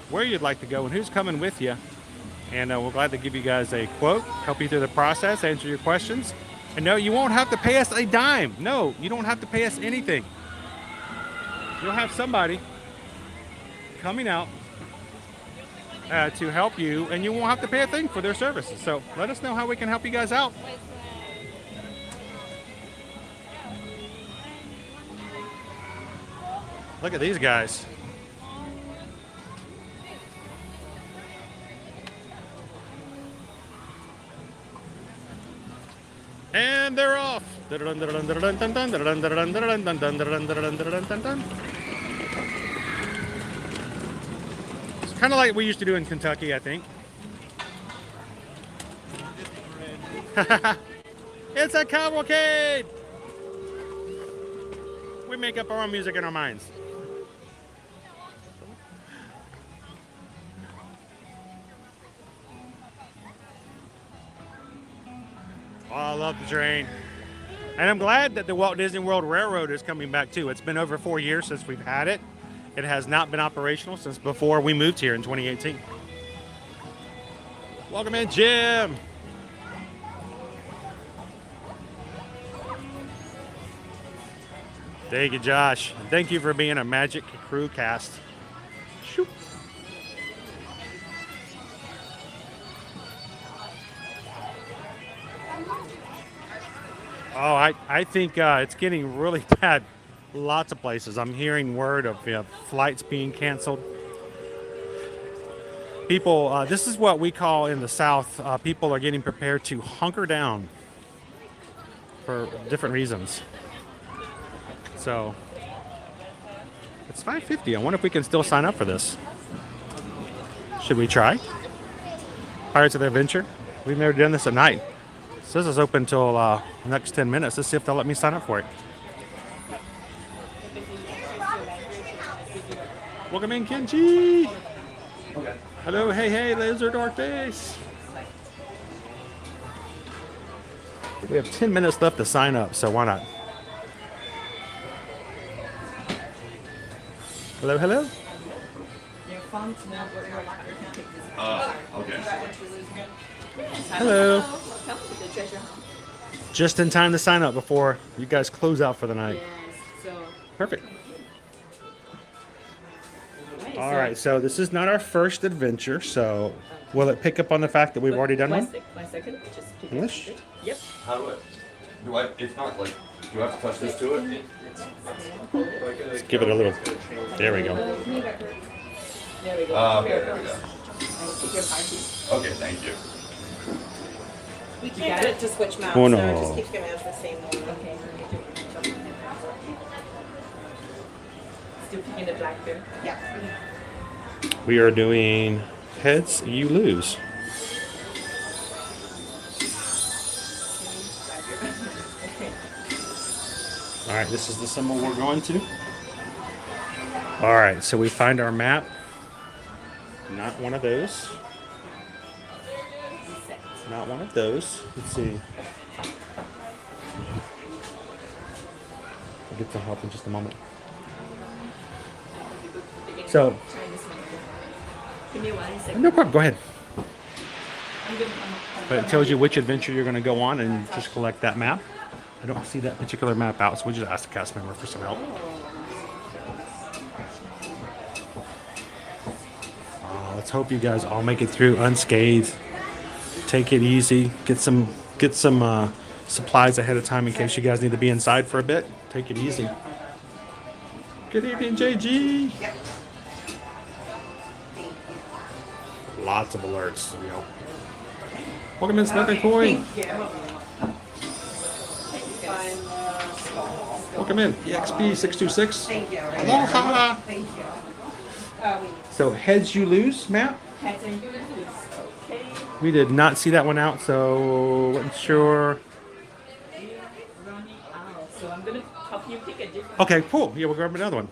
where you'd like to go, and who's coming with you. And we're glad to give you guys a quote, help you through the process, answer your questions. And no, you won't have to pay us a dime. No, you don't have to pay us anything. You'll have somebody coming out to help you, and you won't have to pay a thing for their services. So let us know how we can help you guys out. Look at these guys. And they're off. It's kind of like we used to do in Kentucky, I think. It's a cavalcade. We make up our own music in our minds. Oh, I love the train. And I'm glad that the Walt Disney World Railroad is coming back too. It's been over 4 years since we've had it. It has not been operational since before we moved here in 2018. Welcome in, Jim. Thank you, Josh. Thank you for being a Magic Crew cast. Shoot. Oh, I think it's getting really bad. Lots of places. I'm hearing word of flights being canceled. People, this is what we call in the South, people are getting prepared to hunker down for different reasons. So, it's $5.50. I wonder if we can still sign up for this. Should we try? Pirates of the Adventure? We've never done this at night. So this is open until the next 10 minutes. Let's see if they'll let me sign up for it. Welcome in, Kenji. Okay. Hello, hey, Lizard Dark Face. We have 10 minutes left to sign up, so why not? Hello, hello. Your phone's not working. Okay. Hello. Come to the treasure hunt. Just in time to sign up before you guys close out for the night. Yes. So. Perfect. Right, All right, so this is not our first adventure, so will it pick up on the fact that we've already done one? 1 second. Just keep it. English? Yep. How do I, it's not like, do I have to touch this to it? Let's give it a little. There we go. There we go. Okay, there we go. Take your card, please. Okay, thank you. We can't get it to switch maps, Oh, so no. it just keeps giving us the same one. Okay. Still picking the black bear. Yeah. We are doing heads, you lose. All right, this is the symbol we're going to. All right, so we find our map. Not one of those. Not one of those. Let's see. I'll get to help in just a moment. So, Give me 1 second. no problem. Go ahead. I'm gonna- But it tells you which adventure you're going to go on and just collect that map. I don't see that particular map out, so we just asked the cast member for some help. Let's hope you guys all make it through unscathed. Take it easy. Get some supplies ahead of time in case you guys need to be inside for a bit. Take it easy. Good evening, JG. Lots of alerts. You know. Welcome in, Snuffy Coin. Welcome in, EXP626. Thank you. Aloha. Thank you. So heads you lose, map. Heads and yours. Okay. We did not see that one out, so wasn't sure. Running out. So I'm gonna help you pick a different. Okay, cool. Yeah, we'll grab another one.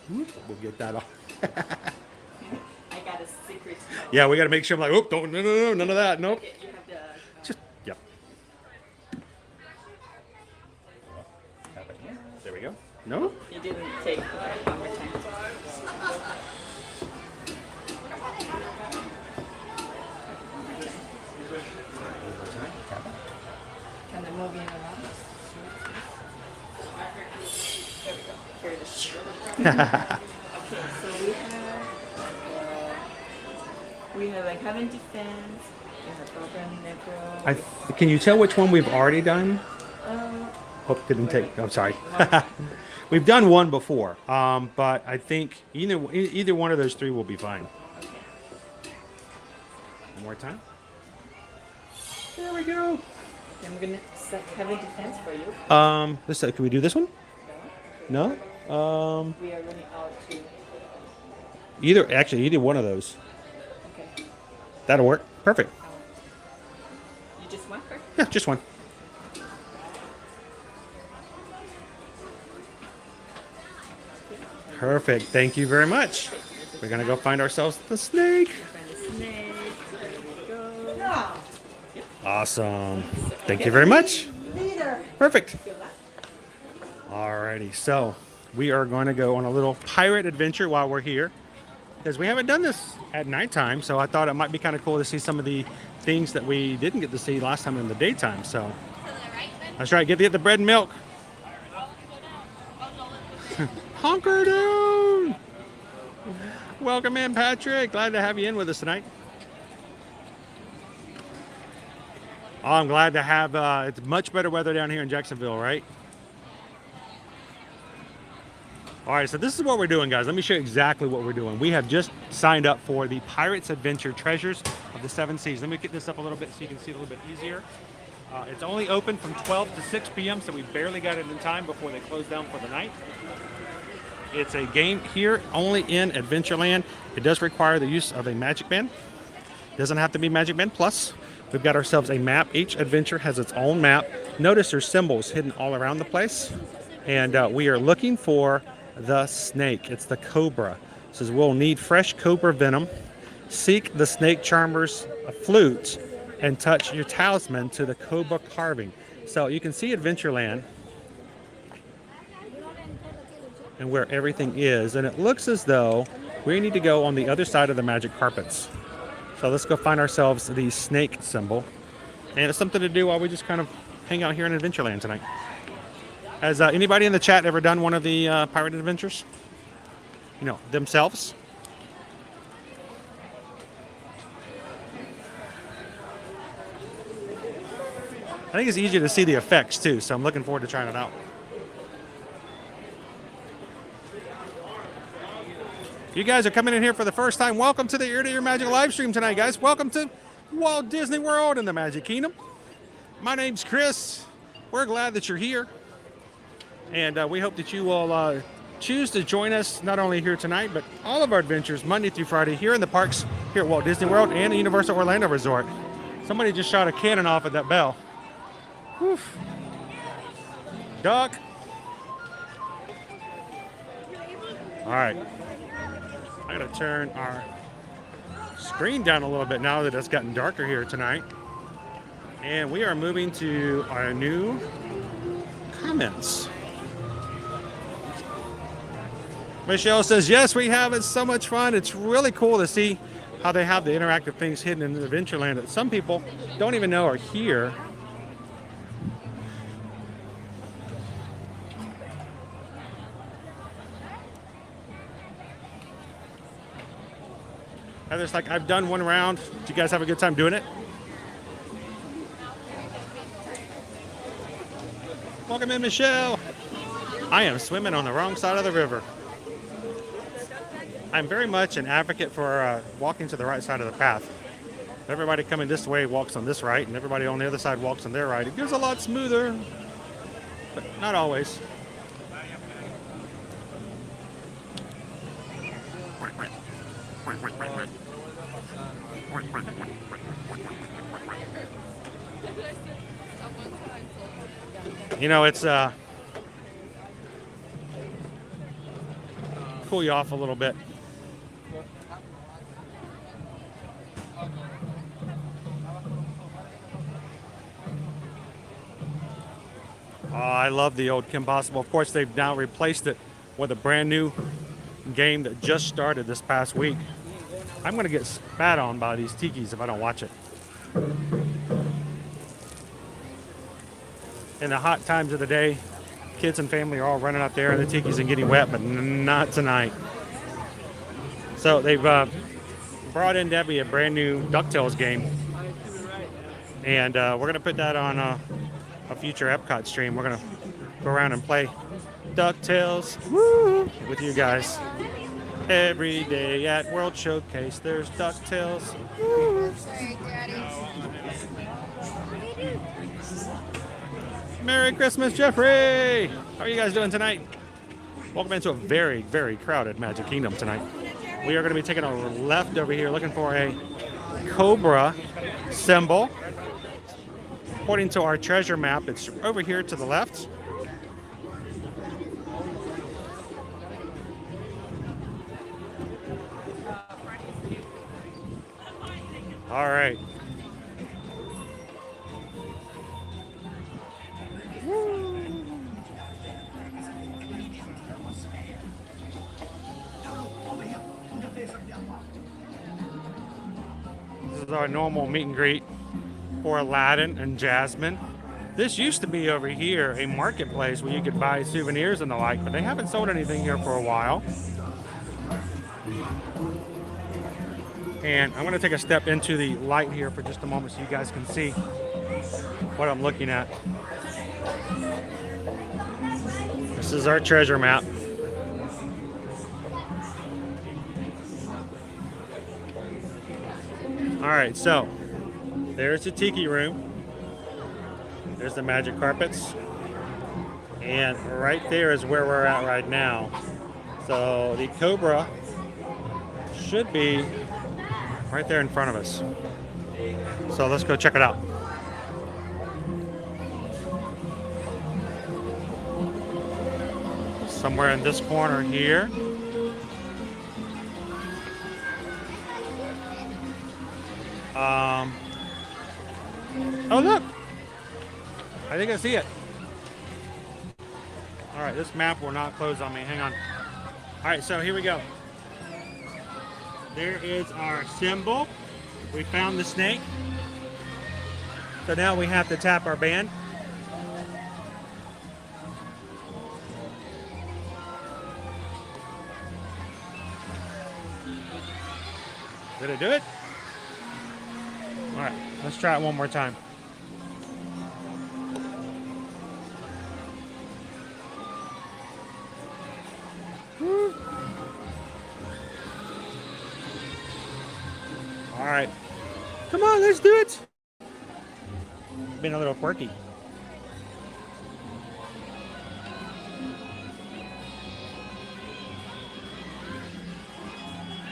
Whoop, we'll get that off. I got a secret. Yeah, we got to make sure. I'm like, oh, don't, no, none of that. Nope. Okay, you have the. Just, yep. There we go. No? You didn't take one more time. Can I move in around? There we go. Here it is. Okay, so we have like Heaven Defense, we have Program Necro. Can you tell which one we've already done? Uh, Hope didn't take. I'm sorry. We've done one before, but I think either one of those three will be fine. One more time. There we go. I'm gonna set Heaven Defense for you. Can we do this one? No. We are running out to. Either one of those. Okay. That'll work. Perfect. You just want her? Yeah, just one. Perfect. Thank you very much. We're gonna go find ourselves the snake. Find the snake. There we go. Awesome. Thank you very much. Perfect. Alrighty, so we are going to go on a little pirate adventure while we're here, because we haven't done this at nighttime, so I thought it might be kind of cool to see some of the things that we didn't get to see last time in the daytime. So that's right, get the bread and milk. Hunker down. Welcome in, Patrick. Glad to have you in with us tonight. Oh, I'm glad to have, it's much better weather down here in Jacksonville, right? All right, so this is what we're doing, guys. Let me show you exactly what we're doing. We have just signed up for the Pirates Adventure Treasures of the Seven Seas. Let me get this up a little bit so you can see it a little bit easier. It's only open from 12 to 6 p.m., so we barely got it in time before they close down for the night. It's a game here only in Adventureland. It does require the use of a Magic Band. It doesn't have to be Magic Band Plus. We've got ourselves a map. Each adventure has its own map. Notice there's symbols hidden all around the place. And we are looking for the snake. It's the cobra. It says we'll need fresh cobra venom. Seek the snake charmer's flute and touch your talisman to the cobra carving. So you can see Adventureland and where everything is. And it looks as though we need to go on the other side of the magic carpets. So let's go find ourselves the snake symbol. And it's something to do while we just kind of hang out here in Adventureland tonight. Has anybody in the chat ever done one of the pirate adventures? You know, themselves? I think it's easier to see the effects too, so I'm looking forward to trying it out. You guys are coming in here for the first time. Welcome to the Ear to Ear Magic live stream tonight, guys. Welcome to Walt Disney World in the Magic Kingdom. My name's Chris. We're glad that you're here. And we hope that you will choose to join us not only here tonight, but all of our adventures Monday through Friday here in the parks here at Walt Disney World and the Universal Orlando Resort. Somebody just shot a cannon off at that bell. Whew. Duck. All right. I gotta turn our screen down a little bit now that it's gotten darker here tonight. And we are moving to our new comments. Michelle says, yes, we have. It's so much fun. It's really cool to see how they have the interactive things hidden in Adventureland that some people don't even know are here. Heather's like, I've done one round. Did you guys have a good time doing it? Welcome in, Michelle. I am swimming on the wrong side of the river. I'm very much an advocate for walking to the right side of the path. Everybody coming this way walks on this right, and everybody on the other side walks on their right. It goes a lot smoother, but not always. You know, it's cool you off a little bit. I love the old Kim Possible. Of course, they've now replaced it with a brand new game that just started this past week. I'm going to get spat on by these tikis if I don't watch it. In the hot times of the day, kids and family are all running out there in the tikis and getting wet, but not tonight. So they've brought in Debbie a brand new DuckTales game. And we're going to put that on a future Epcot stream. We're going to go around and play DuckTales with you guys. Every day at World Showcase, there's DuckTales. Sorry, Daddy. Merry Christmas, Jeffrey! How are you guys doing tonight? Welcome into a very, very crowded Magic Kingdom tonight. We are going to be taking a left over here looking for a Cobra symbol. According to our treasure map, it's over here to the left. All right. This is our normal meet and greet for Aladdin and Jasmine. This used to be over here a marketplace where you could buy souvenirs and the like, but they haven't sold anything here for a while. And I'm going to take a step into the light here for just a moment so you guys can see what I'm looking at. This is our treasure map. All right, so there's the Tiki Room. There's the magic carpets. And right there is where we're at right now. So the Cobra should be right there in front of us. So let's go check it out. Somewhere in this corner here. Oh look! I think I see it. All right, this map will not close on me. Hang on. All right, so here we go. There is our symbol. We found the snake. So now we have to tap our band. Did it do it? All right, let's try it one more time. Woo. All right, come on, let's do it. Been a little quirky.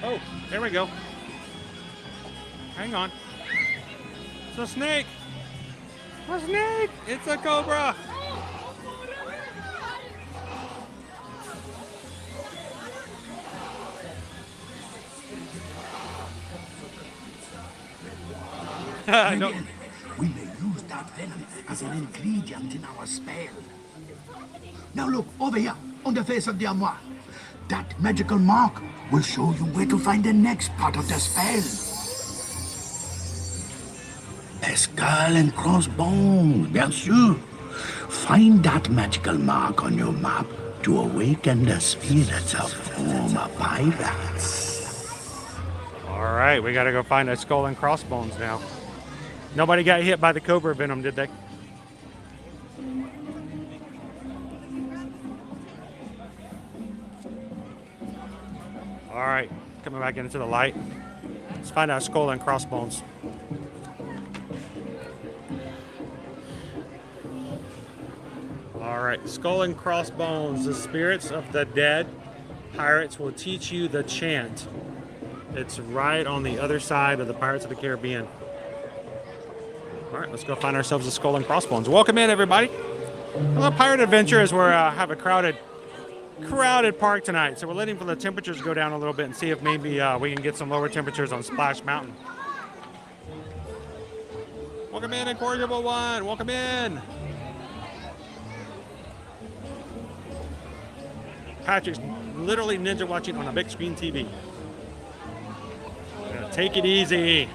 Oh, there we go. Hang on. It's a snake. A snake. It's a cobra. No. We may use that venom as an ingredient in our spell. Now look, over here, on the face of the armoire. That magical mark will show you where to find the next part of the spell. A skull and crossbones, bien sûr. Find that magical mark on your map to awaken the spirits of former pirates. All right, we got to go find a skull and crossbones now. Nobody got hit by the cobra venom, did they? All right, coming back into the light. Let's find out skull and crossbones. All right, skull and crossbones. The spirits of the dead pirates will teach you the chant. It's right on the other side of the Pirates of the Caribbean. All right, let's go find ourselves a skull and crossbones. Welcome in, everybody. Well, Pirate Adventure is where have a crowded park tonight. So we're letting for the temperatures go down a little bit and see if maybe we can get some lower temperatures on Splash Mountain. Welcome in, Incorrigible One. Welcome in. Patrick's literally ninja watching on a big screen TV. Take it easy.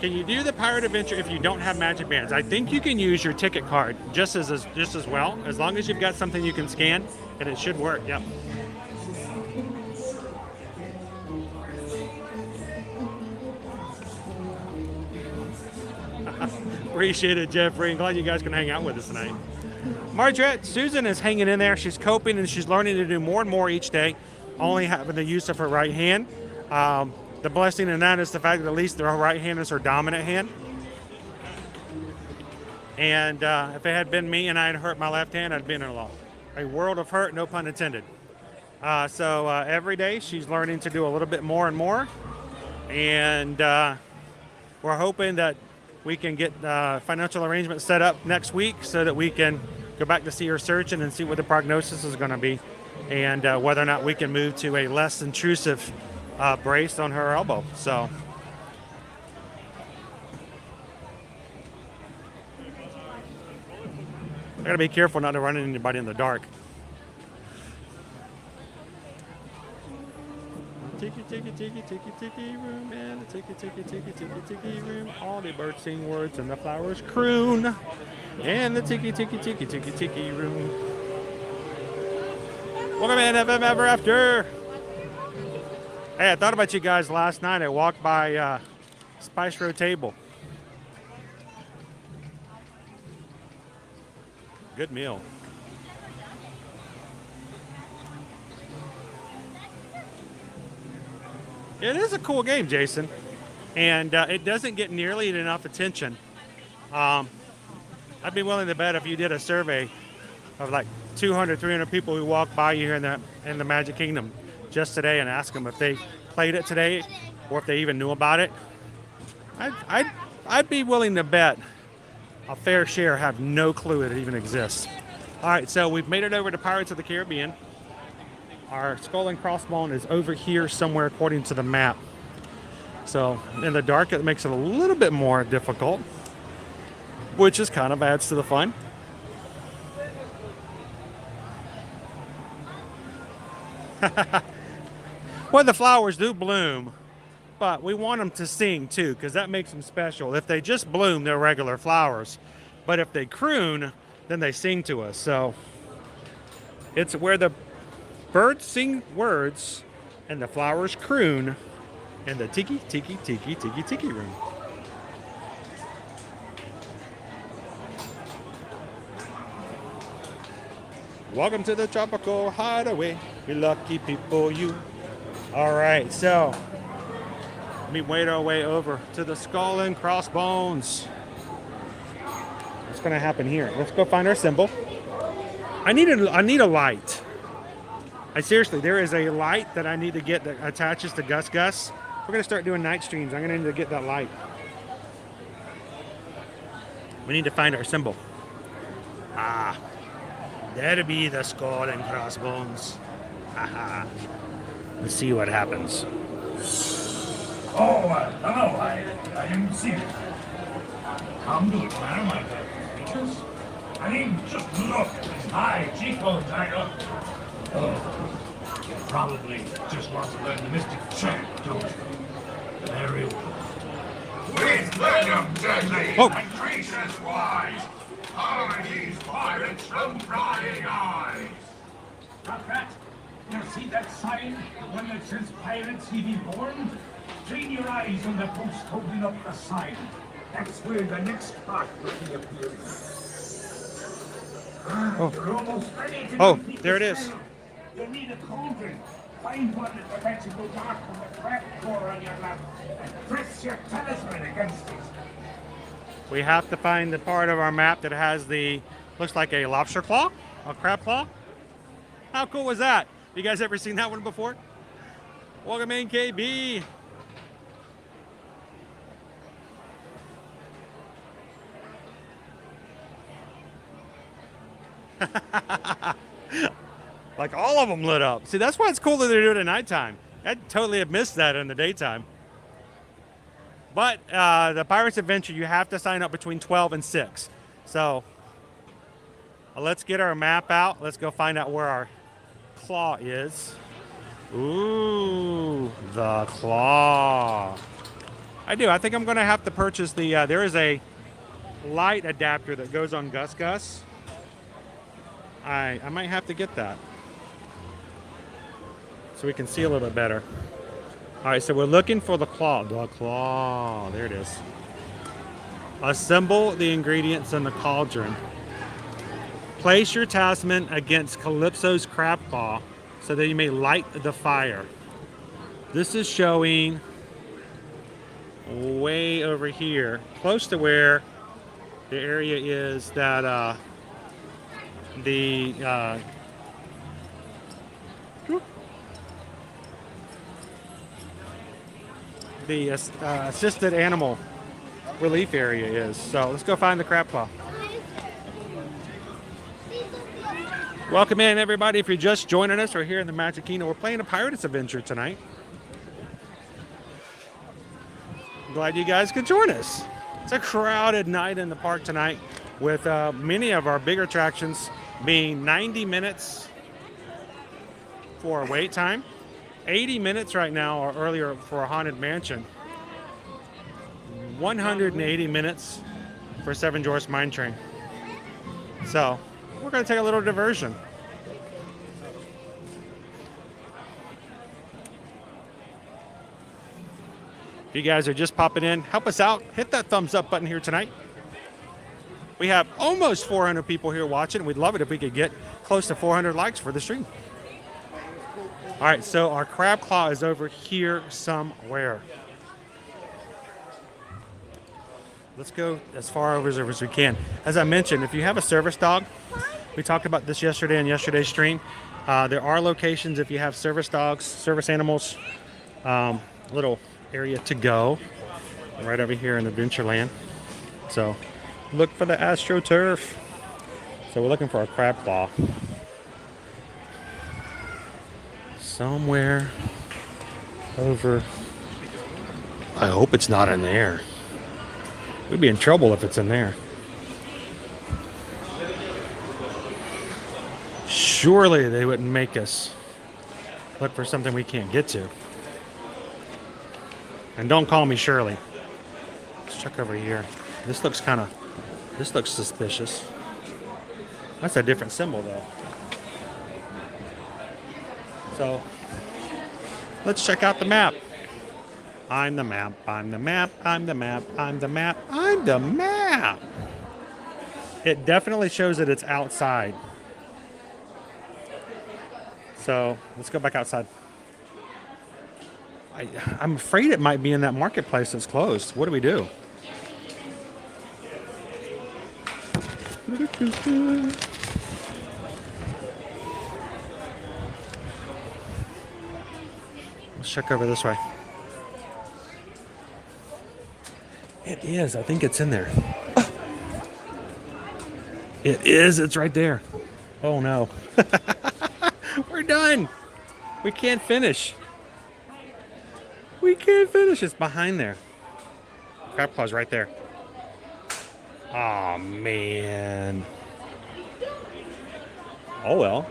Can you do the Pirate Adventure if you don't have magic bands? I think you can use your ticket card just as well, as long as you've got something you can scan, and it should work. Yep. Appreciate it, Jeffrey. Glad you guys can hang out with us tonight. Margaret, Susan is hanging in there. She's coping and she's learning to do more and more each day, only having the use of her right hand. The blessing in that is the fact that at least her right hand is her dominant hand. And if it had been me and I had hurt my left hand, I'd been in a world of hurt, no pun intended. So every day she's learning to do a little bit more and more. And we're hoping that we can get financial arrangements set up next week so that we can go back to see her surgeon and see what the prognosis is going to be, and whether or not we can move to a less intrusive brace on her elbow. So I gotta be careful not to run into anybody in the dark. Tiki room, and the tiki room. All the birds sing words and the flowers croon. And the tiki room. Welcome in, FM Ever After. Hey, I thought about you guys last night. I walked by Spice Road Table. Good meal. It is a cool game, Jason, and it doesn't get nearly enough attention. I'd be willing to bet if you did a survey of like 200, 300 people who walk by you here in the Magic Kingdom just today and ask them if they played it today or if they even knew about it, I'd be willing to bet a fair share have no clue it even exists. All right, so we've made it over to Pirates of the Caribbean. Our skull and crossbone is over here somewhere according to the map. So in the dark, it makes it a little bit more difficult. which is kind of adds to the fun. Well, the flowers do bloom, but we want them to sing too, because that makes them special. If they just bloom, they're regular flowers, but if they croon, then they sing to us. So it's where the birds sing words and the flowers croon in the tiki tiki tiki tiki tiki room. Welcome to the tropical hideaway. You lucky people, you. All right, so let me wade our way over to the skull and crossbones. What's gonna happen here? Let's go find our symbol. I need a light. Seriously, there is a light that I need to get that attaches to Gus Gus. We're gonna start doing night streams. I'm gonna need to get that light. We need to find our symbol. Ah, that'll be the skull and crossbones. Haha. Let's see what happens. Oh, hello, I didn't see it. Come to it, madam, I got pictures. I mean, just look at his high cheekbones, Oh, probably just wants to learn the mystic chant, don't you? Very well. Wisdom deadly, Oh. and gracious wise, are these pirates from prying eyes? Rat, you see that sign? The one that says pirates he be born? Train your eyes on the post holding up the sign. That's where the next part will be appearing. You're almost ready to complete there it the is. spell. You'll need a cauldron. Find one at the magical mark on the craft door on your lap and press your talisman against it. We have to find the part of our map that has the, looks like a lobster claw, a crab claw. How cool was that? You guys ever seen that one before? Welcome in, KB. Like all of them lit up. See, that's why it's cool that they do it at nighttime. I'd totally have missed that in the daytime. But the Pirates Adventure, you have to sign up between 12 and 6. So let's get our map out. Let's go find out where our claw is. Ooh, the claw. I think I'm going to have to purchase the, there is a light adapter that goes on Gus Gus. I might have to get that so we can see a little bit better. All right, so we're looking for the claw. The claw, there it is. Assemble the ingredients in the cauldron. Place your talisman against Calypso's crab claw so that you may light the fire. This is showing way over here, close to where the area is that the assisted animal relief area is. So let's go find the crab claw. Welcome in, everybody. If you're just joining us, we're here in the Magic Kingdom. We're playing a Pirates Adventure tonight. I'm glad you guys could join us. It's a crowded night in the park tonight with many of our bigger attractions being 90 minutes for wait time, 80 minutes right now or earlier for a Haunted Mansion, 180 minutes for Seven Dwarfs Mine Train. So we're going to take a little diversion. If you guys are just popping in, help us out. Hit that thumbs up button here tonight. We have almost 400 people here watching. We'd love it if we could get close to 400 likes for the stream. All right, so our crab claw is over here somewhere. Let's go as far over as we can. As I mentioned, if you have a service dog, we talked about this yesterday in yesterday's stream. There are locations if you have service dogs, service animals, little area to go right over here in Adventureland. So look for the AstroTurf. So we're looking for a crab claw. Somewhere over. I hope it's not in there. We'd be in trouble if it's in there. Surely they wouldn't make us look for something we can't get to. And don't call me Shirley. Let's check over here. This looks suspicious. That's a different symbol though. So let's check out the map. I'm the map, I'm the map, I'm the map, I'm the map, I'm the map. It definitely shows that it's outside. So let's go back outside. I'm afraid it might be in that marketplace that's closed. What do we do? Let's check over this way. It is. I think it's in there. It is. It's right there. Oh no. We're done. We can't finish. We can't finish. It's behind there. Crab claw's right there. Oh man. Oh well.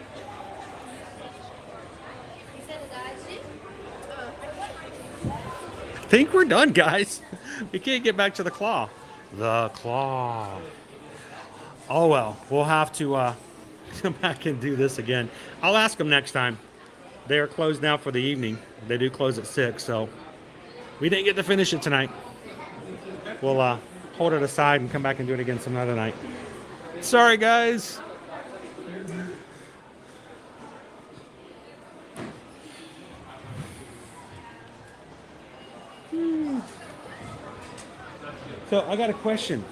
I think we're done, guys. We can't get back to the claw. The claw. Oh well. We'll have to come back and do this again. I'll ask them next time. They are closed now for the evening. They do close at 6, so we didn't get to finish it tonight. We'll hold it aside and come back and do it again some other night. Sorry, guys. So I got a question.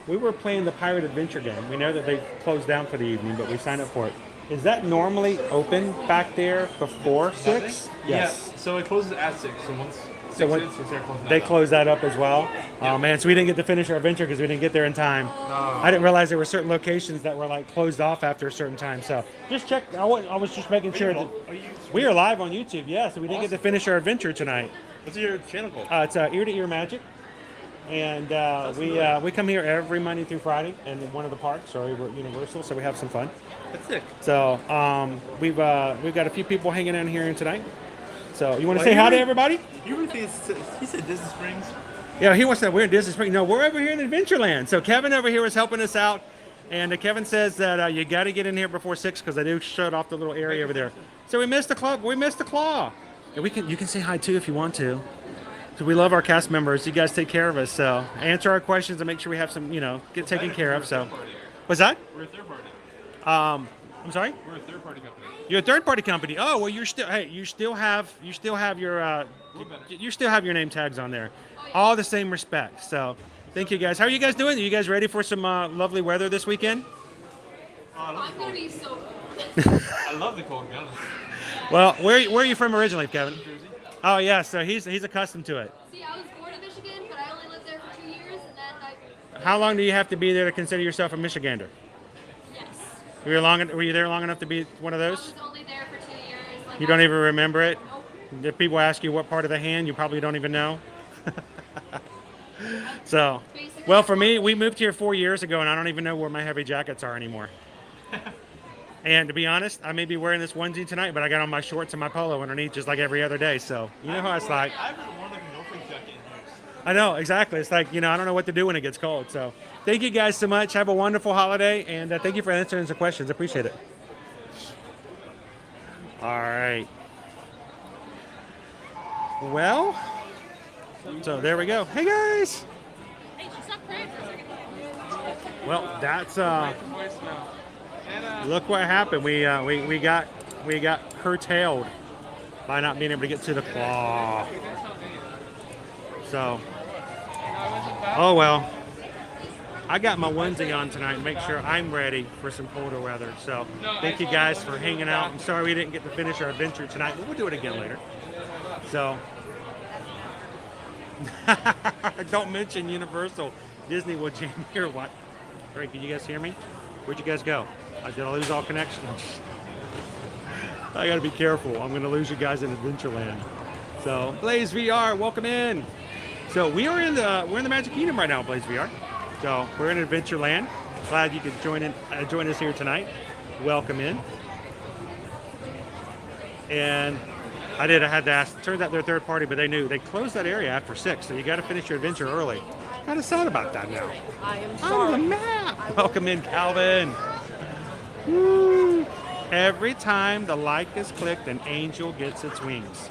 We were playing the Pirate Adventure game. We know that they closed down for the evening, but we signed up for it. Is that normally open back there before 6? Yes. Yeah, so it closes at 6. So once 6 hits, they're closing they that close that up as well. Oh man, so we didn't get to finish our adventure because we didn't get there in time. I didn't realize there were certain locations that were like closed off after a certain time. So just check. I was just making sure that we are live on YouTube. Yeah, so we didn't get to finish our adventure tonight. What's your channel called? It's Ear to Ear Magic. And we come here every Monday through Friday in one of the parks or Universal, so we have some fun. That's sick. So we've got a few people hanging out here tonight. So you want to say hi to everybody? You really think he said Disney Springs? Yeah, he wants that we're in Disney Springs. No, we're over here in Adventureland. So Kevin over here is helping us out, and Kevin says that you got to get in here before 6 because they do shut off the little area over there. So we missed the club. We missed the claw. And you can say hi too if you want to. So we love our cast members. You guys take care of us. So answer our questions and make sure we have some, get taken care of. So, what's that? We're a third party. I'm sorry. We're a third party company. You're a third party company. Oh well, you still have your you still have your name tags on there. All the same respect. So thank you guys. How are you guys doing? Are you guys ready for some lovely weather this weekend? I'm gonna be so cold. I love the cold, to be honest. Well, where are you from originally, Kevin? Jersey. Oh yeah, so he's accustomed to it. See, I was born in Michigan, but I only lived there for 2 years, and then How long do you have to be there to consider yourself a Michigander? yes. Were you there long enough to be one of I those? was only there for 2 years. Like, You don't even remember it? Nope. If people ask you what part of the hand, you probably don't even know. So, well, for me, we moved here 4 years ago, and I don't even know where my heavy jackets are anymore. And to be honest, I may be wearing this onesie tonight, but I got on my shorts and my polo underneath just like every other day. So, you know how it's like. I haven't worn like a no-fake jacket in years. I know, exactly. It's like, I don't know what to do when it gets cold. So, thank you guys so much. Have a wonderful holiday, and thank you for answering some questions. Appreciate it. All right. Well, so there we go. Hey, guys. Hey, just stop praying for a second. Well, that's look what happened. We got curtailed by not being able to get to the claw. So, oh well. I got my onesie on tonight to make sure I'm ready for some colder weather. So, thank you guys for hanging out. I'm sorry we didn't get to finish our adventure tonight, but we'll do it again later. So, don't mention Universal. Disney will jam here. What? Great, can you guys hear me? Where'd you guys go? Did I lose all connection? I gotta be careful. I'm gonna lose you guys in Adventureland. So, Blaze VR, welcome in. So we're in the Magic Kingdom right now, Blaze VR. So we're in Adventureland. Glad you could join us here tonight. Welcome in. And I had to ask. Turns out they're third party, but they knew they closed that area after 6, so you got to finish your adventure early. Kind of sad about that now. I am On sorry. the map. Welcome in, Calvin. Woo. Every time the like is clicked, an angel gets its wings.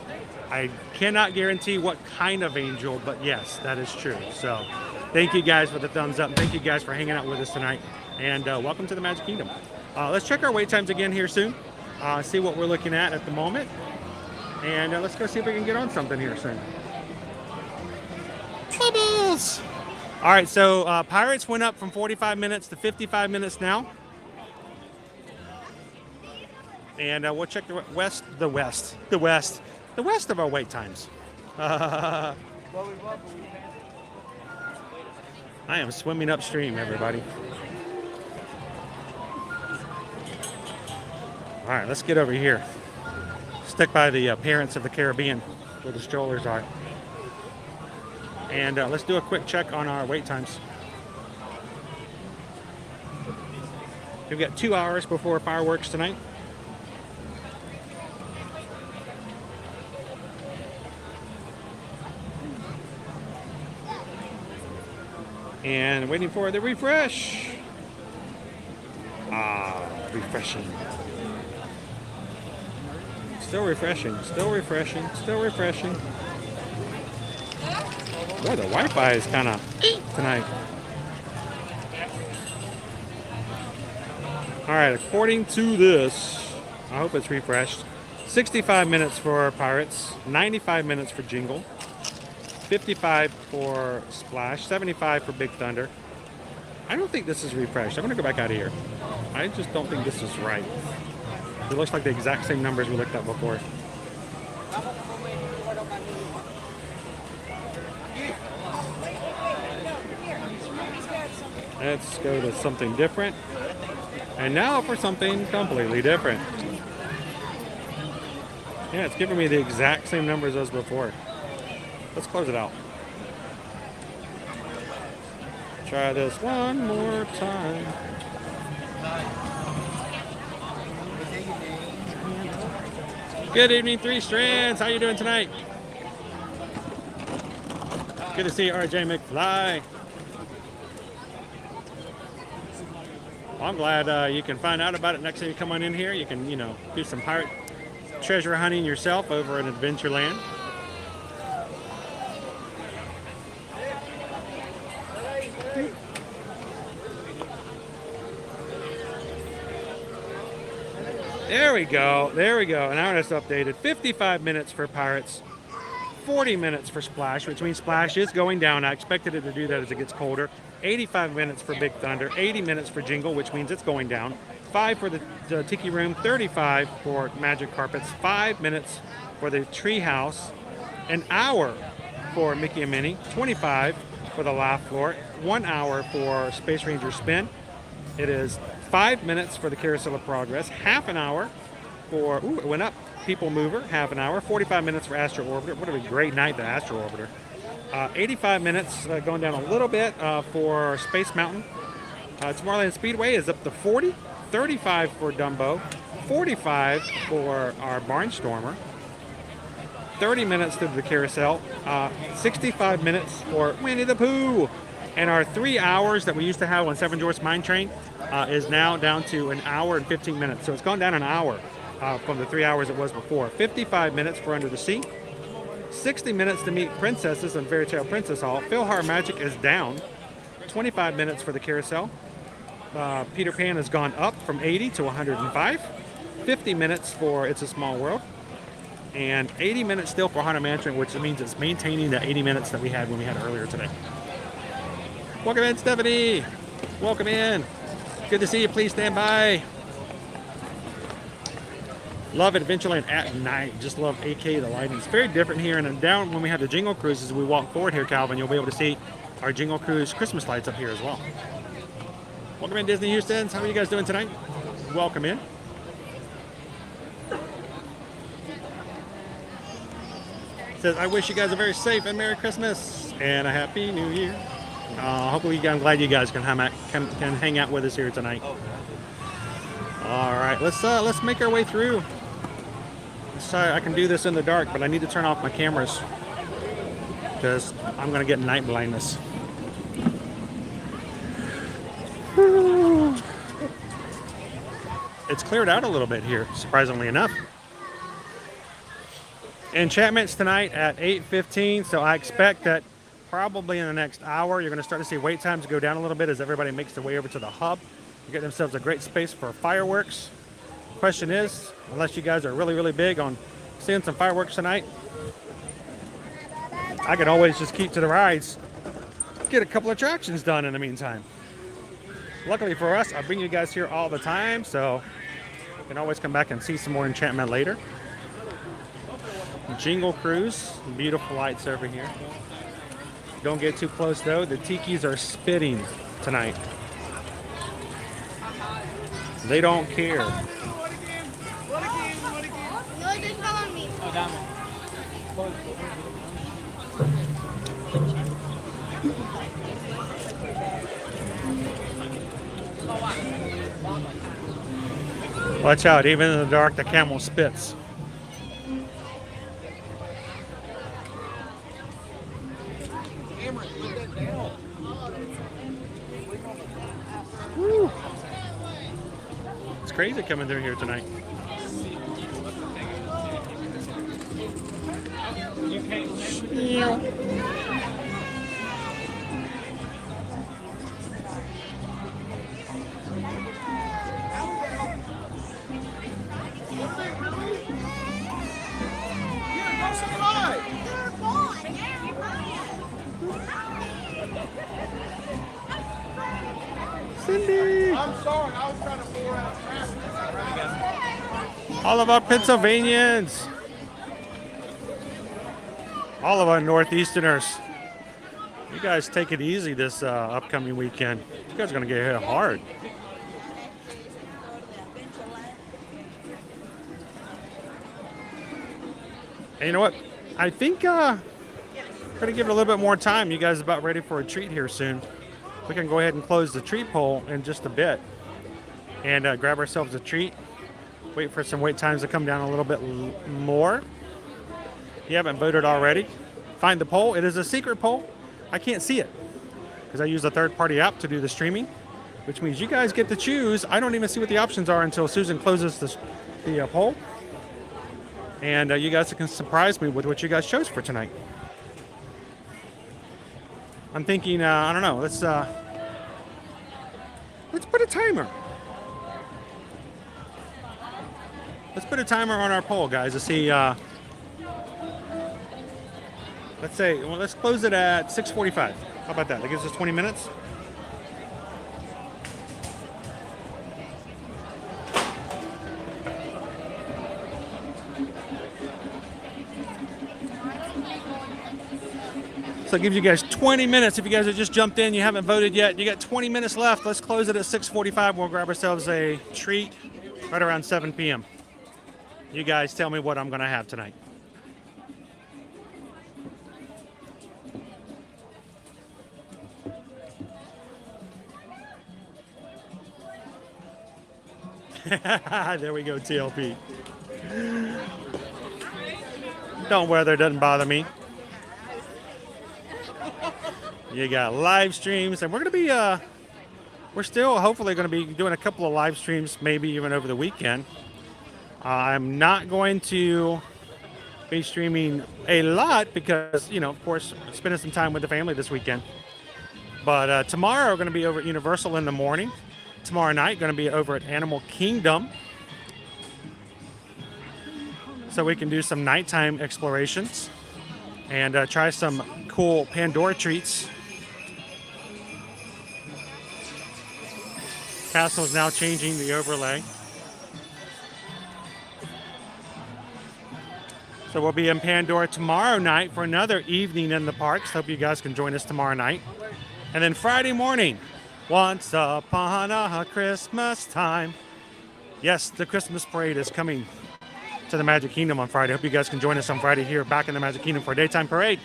I cannot guarantee what kind of angel, but yes, that is true. So thank you guys for the thumbs up. And thank you guys for hanging out with us tonight. And welcome to the Magic Kingdom. Let's check our wait times again here soon. See what we're looking at the moment. And let's go see if we can get on something here soon. Bubbles! All right, so Pirates went up from 45 minutes to 55 minutes now. And we'll check the west of our wait times. I am swimming upstream, everybody. All right, let's get over here. Stick by the Parents of the Caribbean, where the strollers are. And let's do a quick check on our wait times. We've got 2 hours before fireworks tonight. And waiting for the refresh. Refreshing. Still refreshing, still refreshing, still refreshing. Boy, the Wi-Fi is kind of tonight. All right, according to this, I hope it's refreshed. 65 minutes for Pirates, 95 minutes for Jingle, 55 for Splash, 75 for Big Thunder. I don't think this is refreshed. I'm going to go back out of here. I just don't think this is right. It looks like the exact same numbers we looked at before. Let's go to something different. And now for something completely different. Yeah, it's giving me the exact same numbers as before. Let's close it out. Try this one more time. Good evening, Three Strands. How you doing tonight? Good to see you, RJ McFly. Well, I'm glad you can find out about it next time you come on in here. You can, do some pirate treasure hunting yourself over at Adventureland. There we go. There we go. And now it's updated. 55 minutes for Pirates, 40 minutes for Splash, which means Splash is going down. I expected it to do that as it gets colder. 85 minutes for Big Thunder, 80 minutes for Jingle, which means it's going down. 5 for the Tiki Room, 35 for Magic Carpets, 5 minutes for the Treehouse, an hour for Mickey and Minnie, 25 for the Laugh Floor, 1 hour for Space Ranger Spin. It is 5 minutes for the Carousel of Progress, half an hour for, it went up, People Mover, half an hour, 45 minutes for Astro Orbiter. What a great night, the Astro Orbiter. 85 minutes, going down a little bit for Space Mountain. Tomorrowland Speedway is up to 40, 35 for Dumbo, 45 for our Barnstormer, 30 minutes through the Carousel, 65 minutes for Winnie the Pooh. And our 3 hours that we used to have on Seven Dwarfs Mine Train is now down to 1 hour and 15 minutes. So it's gone down an hour from the 3 hours it was before. 55 minutes for Under the Sea. 60 minutes to meet princesses in Fairy Tale Princess Hall. PhilharMagic is down. 25 minutes for the Carousel. Peter Pan has gone up from 80 to 105. 50 minutes for It's a Small World. And 80 minutes still for Haunted Mansion, which means it's maintaining the 80 minutes that we had when we had earlier today. Welcome in, Stephanie. Welcome in. Good to see you. Please stand by. Love Adventureland at night. Just love AK the lighting. It's very different here. And down when we have the Jingle Cruises, we walk forward here, Calvin, you'll be able to see our Jingle Cruise Christmas lights up here as well. Welcome in, Disney Houstons. How are you guys doing tonight? Welcome in. Says, I wish you guys a very safe and Merry Christmas and a Happy New Year. Hopefully, I'm glad you guys can hang out with us here tonight. All right, let's make our way through. So I can do this in the dark, but I need to turn off my cameras because I'm going to get night blindness. It's cleared out a little bit here, surprisingly enough. Enchantments tonight at 8:15, so I expect that probably in the next hour you're going to start to see wait times go down a little bit as everybody makes their way over to the hub to get themselves a great space for fireworks. Question is, unless you guys are really, really big on seeing some fireworks tonight, I can always just keep to the rides, get a couple attractions done in the meantime. Luckily for us, I bring you guys here all the time, so you can always come back and see some more enchantment later. Jingle Cruise, beautiful lights over here. Don't get too close though, the tikis are spitting tonight. They don't care. No, they fell on me. Watch out, even in the dark, the camel spits. Woo. It's crazy coming through here tonight. Cindy! I'm sorry, I was trying to pour out traffic. All of our Pennsylvanians, all of our Northeasterners, you guys take it easy this upcoming weekend. You guys are going to get hit hard. And you know what? I think we're going to give it a little bit more time. You guys are about ready for a treat here soon. We can go ahead and close the treat poll in just a bit and grab ourselves a treat. Wait for some wait times to come down a little bit more. If you haven't voted already, find the poll. It is a secret poll. I can't see it because I use a third-party app to do the streaming, which means you guys get to choose. I don't even see what the options are until Susan closes the poll. And you guys can surprise me with what you guys chose for tonight. I'm thinking, I don't know, let's put a timer. Let's put a timer on our poll, guys, to see, let's say, well, let's close it at 6:45. How about that? That gives us 20 minutes. So it gives you guys 20 minutes. If you guys have just jumped in, you haven't voted yet, you got 20 minutes left. Let's close it at 6:45. We'll grab ourselves a treat right around 7 p.m. You guys tell me what I'm going to have tonight. There we go, TLP. Don't weather, doesn't bother me. You got live streams, and we're going to be, we're still hopefully going to be doing a couple of live streams, maybe even over the weekend. I'm not going to be streaming a lot because, you know, of course, spending some time with the family this weekend. But tomorrow we're going to be over at Universal in the morning. Tomorrow night going to be over at Animal Kingdom. So we can do some nighttime explorations and try some cool Pandora treats. Castle is now changing the overlay. So we'll be in Pandora tomorrow night for another evening in the parks. Hope you guys can join us tomorrow night. And then Friday morning, once upon a Christmas time. Yes, the Christmas parade is coming to the Magic Kingdom on Friday. Hope you guys can join us on Friday here back in the Magic Kingdom for a daytime parade.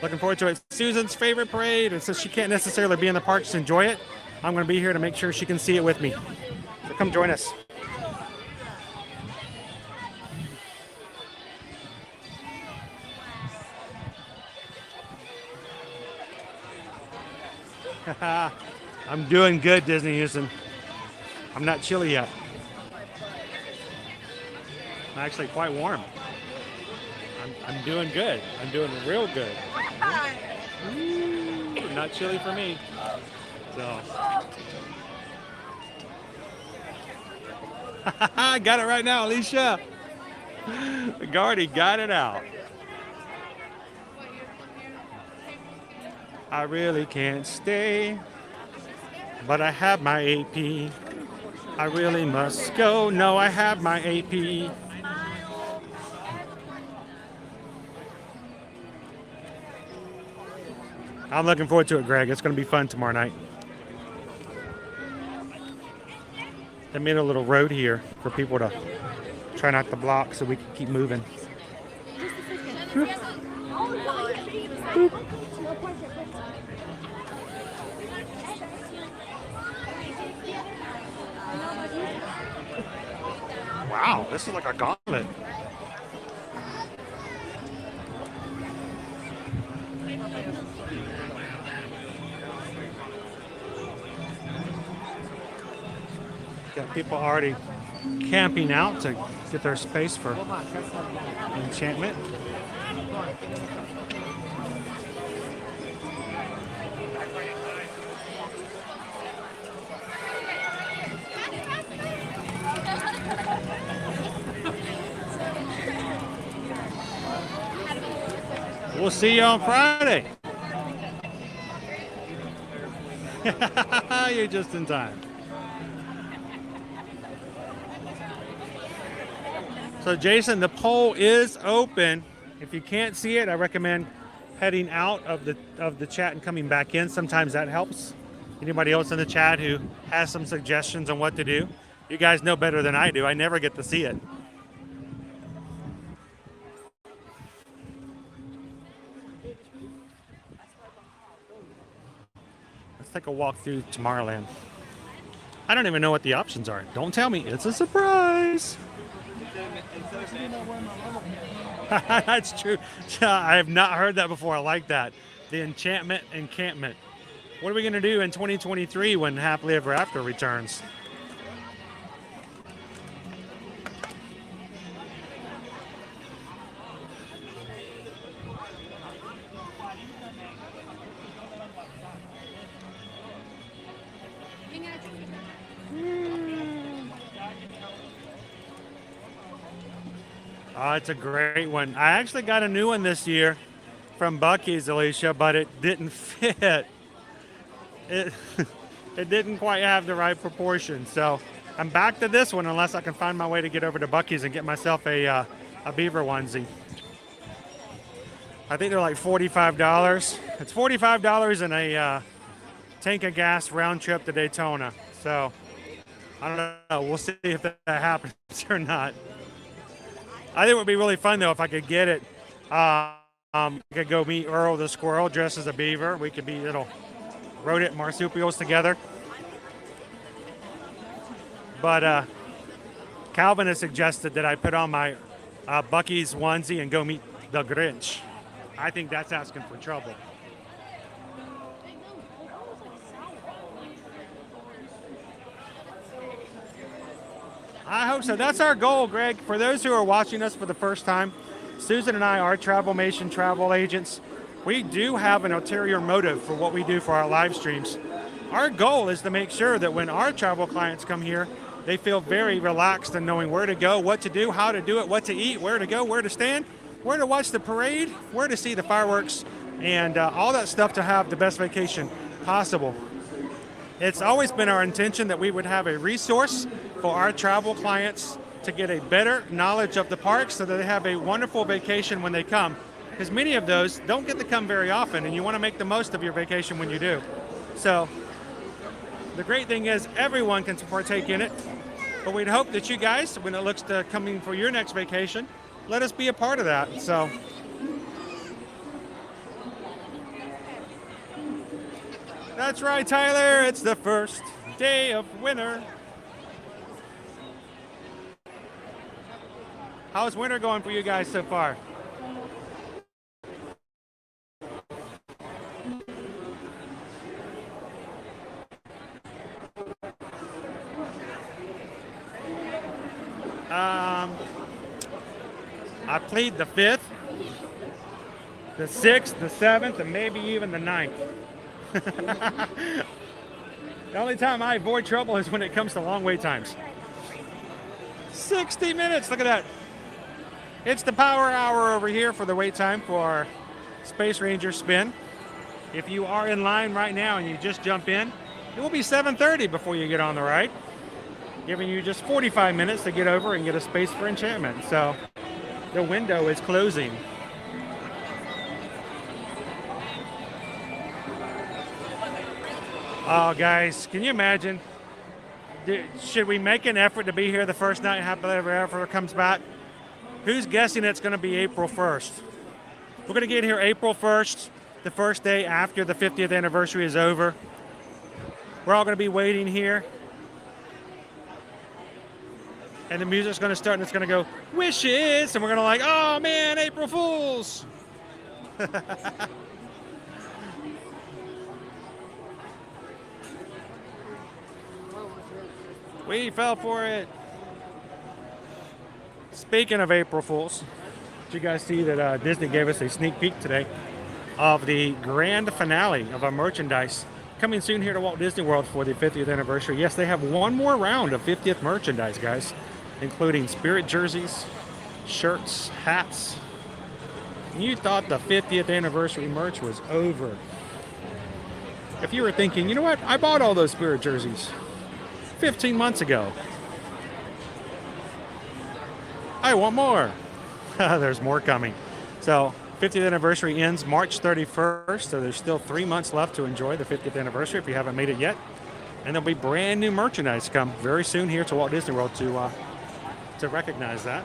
Looking forward to it. Susan's favorite parade. And since she can't necessarily be in the parks to enjoy it, I'm going to be here to make sure she can see it with me. So come join us. I'm doing good, Disney Houston. I'm not chilly yet. I'm actually quite warm. I'm doing good. I'm doing real good. Ooh, not chilly for me. So. I got it right now, Alicia. Gardy got it out. I really can't stay, but I have my AP. I really must go. No, I have my AP. I'm looking forward to it, Greg. It's going to be fun tomorrow night. They made a little road here for people to try not to block so we can keep moving. Wow, this is like a gauntlet. Got people already camping out to get their space for enchantment. We'll see you on Friday. You're just in time. So Jason, the poll is open. If you can't see it, I recommend heading out of the chat and coming back in. Sometimes that helps. Anybody else in the chat who has some suggestions on what to do? You guys know better than I do. I never get to see it. Let's take a walk through Tomorrowland. I don't even know what the options are. Don't tell me. It's a surprise. That's true. I have not heard that before. I like that. The enchantment encampment. What are we going to do in 2023 when Happily Ever After returns? Oh, it's a great one. I actually got a new one this year from Buc-ee's, Alicia, but it didn't fit. It didn't quite have the right proportion. So I'm back to this one unless I can find my way to get over to Buc-ee's and get myself a beaver onesie. I think they're like $45. It's $45 and a tank of gas round trip to Daytona. So I don't know. We'll see if that happens or not. I think it would be really fun, though, if I could get it. I could go meet Earl the squirrel dressed as a beaver. We could be little rodent marsupials together. But Calvin has suggested that I put on my Buc-ee's onesie and go meet the Grinch. I think that's asking for trouble. I hope so. That's our goal, Greg. For those who are watching us for the first time, Susan and I are Travelmation travel agents. We do have an ulterior motive for what we do for our live streams. Our goal is to make sure that when our travel clients come here, they feel very relaxed in knowing where to go, what to do, how to do it, what to eat, where to go, where to stand, where to watch the parade, where to see the fireworks, and all that stuff to have the best vacation possible. It's always been our intention that we would have a resource for our travel clients to get a better knowledge of the park so that they have a wonderful vacation when they come. Because many of those don't get to come very often, and you want to make the most of your vacation when you do. So the great thing is everyone can partake in it, but we'd hope that you guys, when it looks to coming for your next vacation, let us be a part of that. So that's right, Tyler. It's the first day of winter. How's winter going for you guys so far? I plead the 5th, the 6th, the 7th, and maybe even the 9th. The only time I avoid trouble is when it comes to long wait times. 60 minutes, look at that. It's the power hour over here for the wait time for our Space Ranger spin. If you are in line right now and you just jump in, it will be 7:30 before you get on the ride, giving you just 45 minutes to get over and get a space for enchantment. So the window is closing. Oh, guys, can you imagine? Should we make an effort to be here the first night Happily Ever After comes back? Who's guessing it's going to be April 1st? We're going to get here April 1st, the first day after the 50th anniversary is over. We're all going to be waiting here. And the music's going to start and it's going to go, wishes! And we're going to like, oh man, April Fools! We fell for it. Speaking of April Fools, did you guys see that Disney gave us a sneak peek today of the grand finale of our merchandise coming soon here to Walt Disney World for the 50th anniversary. Yes, they have one more round of 50th merchandise, guys, including Spirit jerseys, shirts, hats. You thought the 50th anniversary merch was over. If you were thinking, you know what, I bought all those Spirit jerseys 15 months ago. I want more. There's more coming. So 50th anniversary ends March 31st, so there's still 3 months left to enjoy the 50th anniversary if you haven't made it yet. And there'll be brand new merchandise come very soon here to Walt Disney World to recognize that.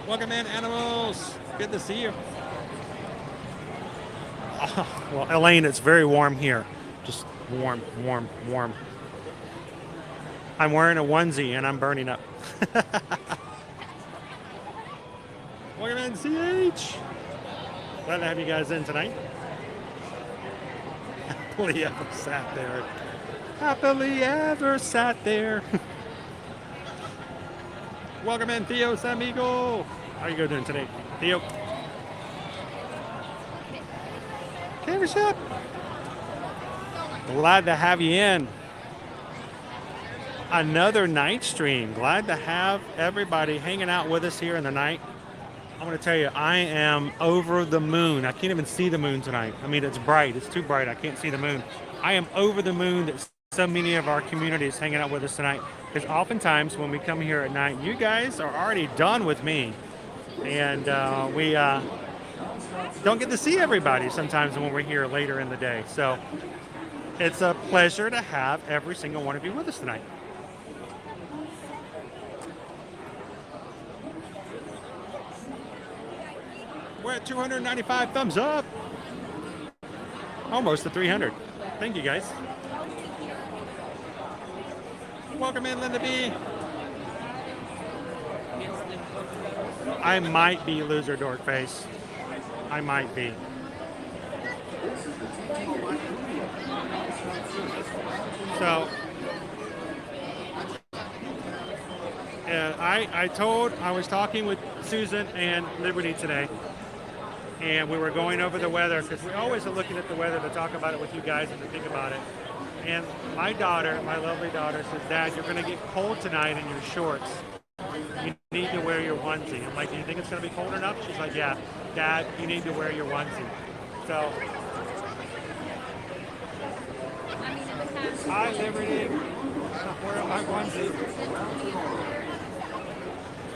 Welcome in, animals. Good to see you. Oh, well, Elaine, it's very warm here. Just warm, warm, warm. I'm wearing a onesie and I'm burning up. Welcome in, CH. Glad to have you guys in tonight. Happily ever sat there. Happily ever sat there. Welcome in, Theo Samigo. How are you doing today, Theo? Okay, what's up? Glad to have you in. Another night stream. Glad to have everybody hanging out with us here in the night. I'm going to tell you, I am over the moon. I can't even see the moon tonight. I mean, it's bright. It's too bright. I can't see the moon. I am over the moon that so many of our community is hanging out with us tonight. Because oftentimes when we come here at night, you guys are already done with me. And we don't get to see everybody sometimes when we're here later in the day. So it's a pleasure to have every single one of you with us tonight. We're at 295 thumbs up. Almost to 300. Thank you, guys. Welcome in, Linda B. I might be loser dork face. I might be. So, I was talking with Susan and Liberty today, and we were going over the weather because we always are looking at the weather to talk about it with you guys and to think about it. And my daughter, my lovely daughter, says, Dad, you're going to get cold tonight in your shorts. You need to wear your onesie. I'm like, do you think it's going to be cold enough? She's like, yeah. Dad, you need to wear your onesie. So, hi, Liberty. I'm wearing my onesie.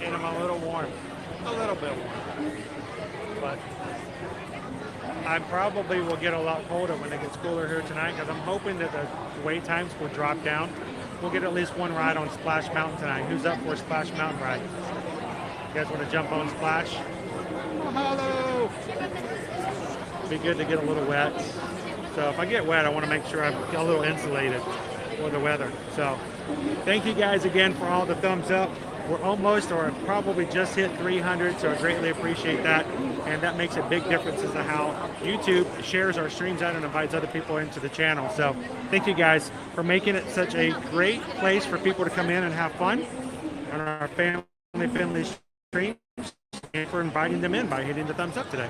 And I'm a little warm. A little bit warm. But I probably will get a lot colder when it gets cooler here tonight because I'm hoping that the wait times will drop down. We'll get at least one ride on Splash Mountain tonight. Who's up for a Splash Mountain ride? You guys want to jump on Splash? Oh, hello! Be good to get a little wet. So if I get wet, I want to make sure I'm a little insulated for the weather. So thank you guys again for all the thumbs up. We're almost or probably just hit 300, so I greatly appreciate that. And that makes a big difference as to how YouTube shares our streams out and invites other people into the channel. So thank you guys for making it such a great place for people to come in and have fun. on our family-friendly streams, and for inviting them in by hitting the thumbs up today.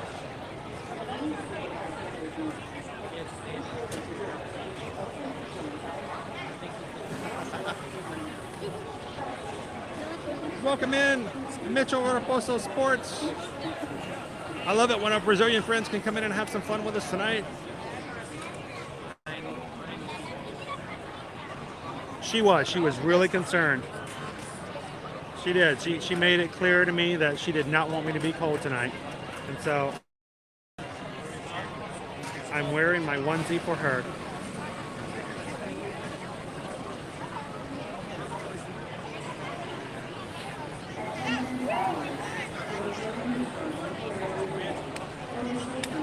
Welcome in, Mitchell Raposo Sports. I love it when our Brazilian friends can come in and have some fun with us tonight. She was really concerned. She did. She made it clear to me that she did not want me to be cold tonight. And so I'm wearing my onesie for her.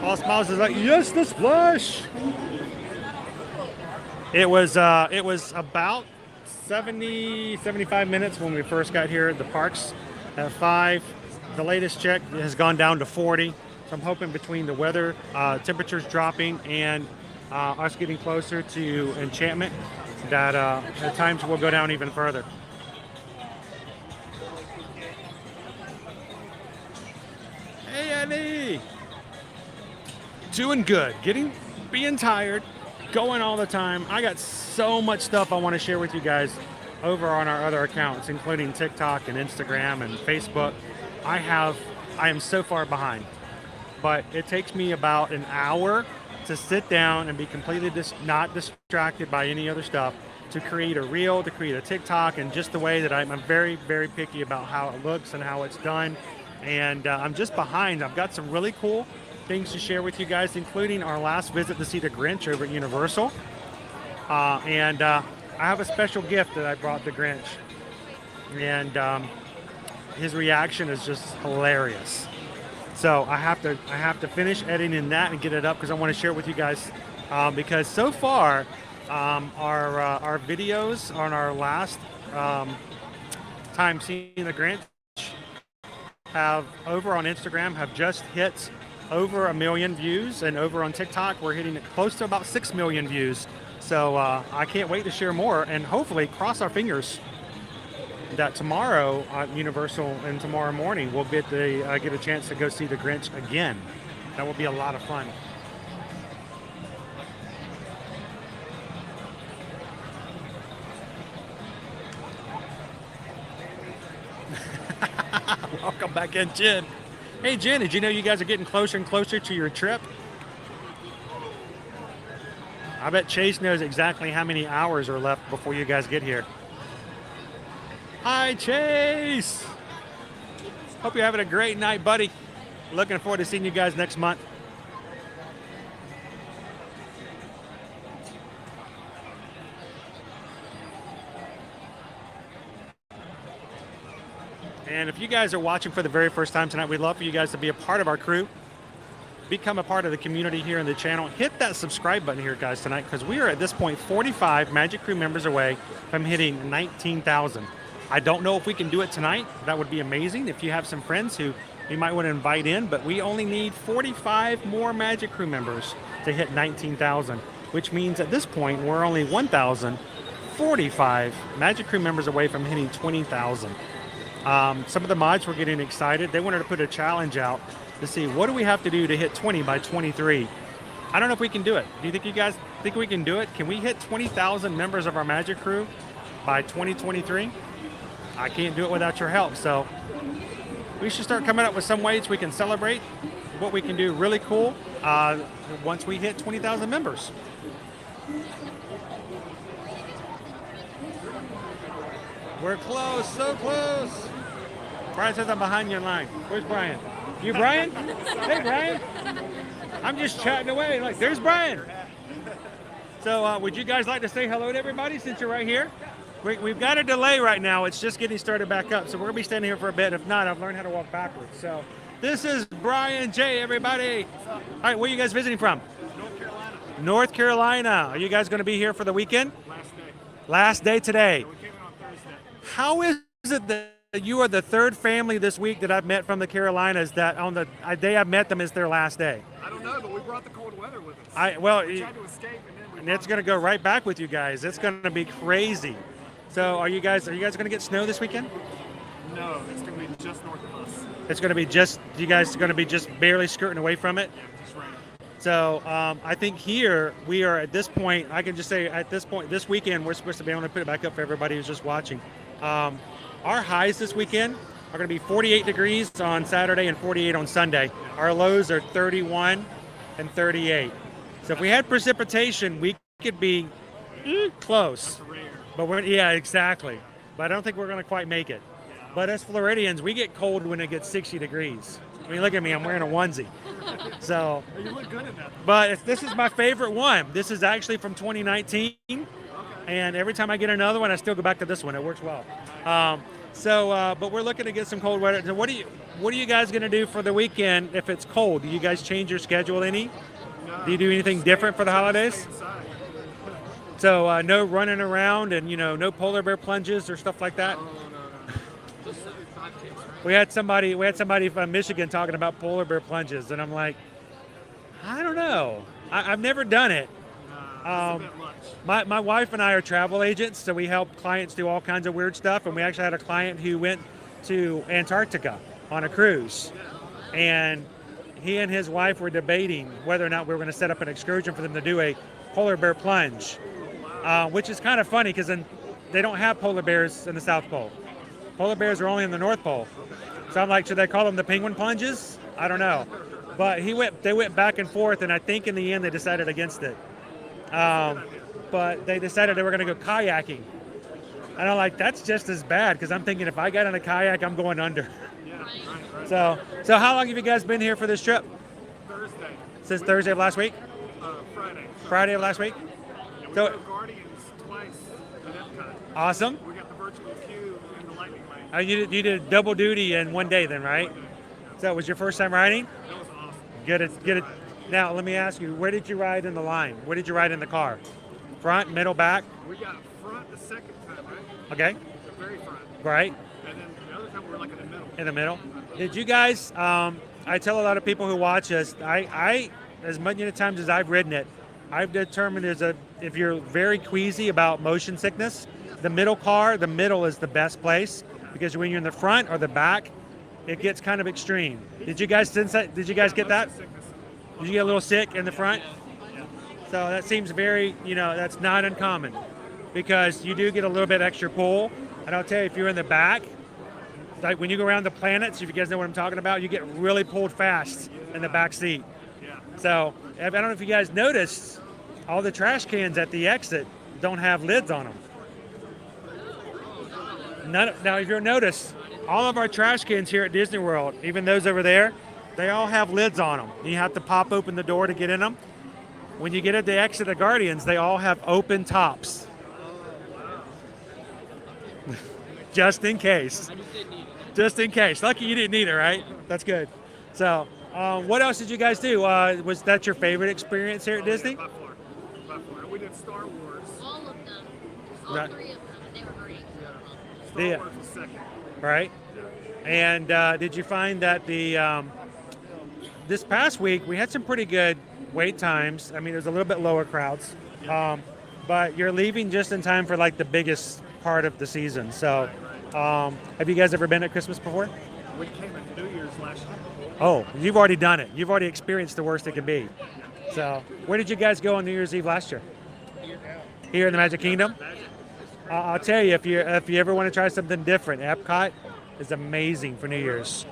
All Smiles is like, yes, the splash. It was about 75 minutes when we first got here at the parks at 5. The latest check has gone down to 40. So I'm hoping between the weather, temperatures dropping, and us getting closer to enchantment, that the times will go down even further. Hey, Annie! Doing good. Being tired. Going all the time. I got so much stuff I want to share with you guys over on our other accounts, including TikTok and Instagram and Facebook. I am so far behind, but it takes me about an hour to sit down and be completely not distracted by any other stuff, to create a reel, to create a TikTok, and just the way that I'm very, very picky about how it looks and how it's done. And I'm just behind. I've got some really cool things to share with you guys, including our last visit to see the Grinch over at Universal. And I have a special gift that I brought the Grinch. And his reaction is just hilarious. So I have to finish editing that and get it up because I want to share it with you guys. Because so far, our videos on our last time seeing the Grinch have, over on Instagram, have just hit over 1 million views, and over on TikTok we're hitting close to about 6 million views. So I can't wait to share more, and hopefully, cross our fingers, that tomorrow at Universal and tomorrow morning we'll get a chance to go see the Grinch again. That will be a lot of fun. Welcome back in, Jen. Hey, Jen, did you know you guys are getting closer and closer to your trip? I bet Chase knows exactly how many hours are left before you guys get here. Hi, Chase. Hope you're having a great night, buddy. Looking forward to seeing you guys next month. And if you guys are watching for the very first time tonight, we'd love for you guys to be a part of our crew. Become a part of the community here in the channel. Hit that subscribe button here, guys, tonight, because we are at this point 45 Magic Crew members away from hitting 19,000. I don't know if we can do it tonight. That would be amazing if you have some friends who you might want to invite in, but we only need 45 more Magic Crew members to hit 19,000, which means at this point we're only 1,045 Magic Crew members away from hitting 20,000. Some of the mods were getting excited. They wanted to put a challenge out to see what do we have to do to hit 20 by 23. I don't know if we can do it. Do you think you guys think we can do it? Can we hit 20,000 members of our Magic Crew by 2023? I can't do it without your help. So we should start coming up with some ways we can celebrate what we can do really cool once we hit 20,000 members. We're close, so close. Brian says I'm behind you in line. Where's Brian? You Brian? Hey, Brian. I'm just chatting away. Like, there's Brian. So would you guys like to say hello to everybody since you're right here? We've got a delay right now. It's just getting started back up. So we're going to be standing here for a bit. If not, I've learned how to walk backwards. So this is Brian J, everybody. All right, where are you guys visiting from? North Carolina. North Carolina. Are you guys going to be here for the weekend? Last day. Last day today. Yeah, we came in on Thursday. How is it that you are the third family this week that I've met from the Carolinas that on the day I've met them is their last day? I don't know, but we brought the cold weather with us. Well, we tried to escape, and then it's going to go right back with you guys. It's going to be crazy. So are you guys going to get snow this weekend? No, it's going to be just north of us. It's going to be just, you guys are going to be just barely skirting away from it? Yeah, just right. So I think here we are at this point, I can just say at this point, this weekend, we're supposed to be able to put it back up for everybody who's just watching. Our highs this weekend are going to be 48 degrees on Saturday and 48 on Sunday. Our lows are 31 and 38. So if we had precipitation, we could be close. That's rare. But yeah, exactly. But I don't think we're going to quite make it. But as Floridians, we get cold when it gets 60 degrees. I mean, look at me, I'm wearing a onesie. So, You look good in that. but this is my favorite one. This is actually from 2019. And every time I get another one, I still go back to this one. It works well. But we're looking to get some cold weather. So what are you guys going to do for the weekend if it's cold? Do you guys change your schedule any? No, Do you do anything different for the holidays? stay inside. So no running around and, no polar bear plunges or stuff like that? We had somebody from Michigan talking about polar bear plunges, and I'm like, I don't know. I've never done it. It's a bit much. My wife and I are travel agents, so we help clients do all kinds of weird stuff, and we actually had a client who went to Antarctica on a cruise, and he and his wife were debating whether or not we were going to set up an excursion for them to do a polar bear plunge, which is kind of funny because they don't have polar bears in the South Pole. Polar bears are only in the North Pole. So I'm like, should they call them the penguin plunges? I don't know. But they went back and forth, and I think in the end they decided against it. But they decided they were going to go kayaking. And I'm like, that's just as bad, because I'm thinking if I got in a kayak, I'm going under. Yeah, right. So how long have you guys been here for this trip? Thursday. Since Thursday of last week? Friday. Friday of last week? Yeah, we So- drove Guardians twice at Epcot. Awesome. We got the virtual queue and the lightning lane. You did double duty in one day then, right? So it was your first time riding? That was awesome. Get it. Now, let me ask you, where did you ride in the line? Where did you ride in the car? Front, middle, back? We got front the second time, right? Okay, The very front. right, And then the other time we were like in the middle. in the middle. Did you guys, I tell a lot of people who watch us, I as many times as I've ridden it, I've determined if you're very queasy about motion sickness, the middle is the best place, because when you're in the front or the back, it gets kind of extreme. Did you guys sense that? Did you guys get that? Did you get a little sick in the front? So that seems very, that's not uncommon, because you do get a little bit extra pull. And I'll tell you, if you're in the back, like when you go around the planets, if you guys know what I'm talking about, you get really pulled fast in the back seat. So I don't know if you guys noticed, all the trash cans at the exit don't have lids on them. Now, if you'll notice, all of our trash cans here at Disney World, even those over there, they all have lids on them. You have to pop open the door to get in them. When you get at the exit of Guardians, they all have open tops. Just in case. Just in case. Lucky you didn't need it, right? That's good. So, what else did you guys do? Was that your favorite experience here at Disney? By far. We did Star Wars. All of them. All Right. 3 of them. And they were great. Star Yeah. Wars was second. Right? And did you find that this past week we had some pretty good wait times? I mean, there's a little bit lower crowds, but you're leaving just in time for like the biggest part of the season. So, have you guys ever been at Christmas before? We came at New Year's last year. Oh, you've already done it. You've already experienced the worst it can be. So, where did you guys go on New Year's Eve last year? Here in the Magic Kingdom. I'll tell you, if you ever want to try something different, Epcot is amazing for New Year's.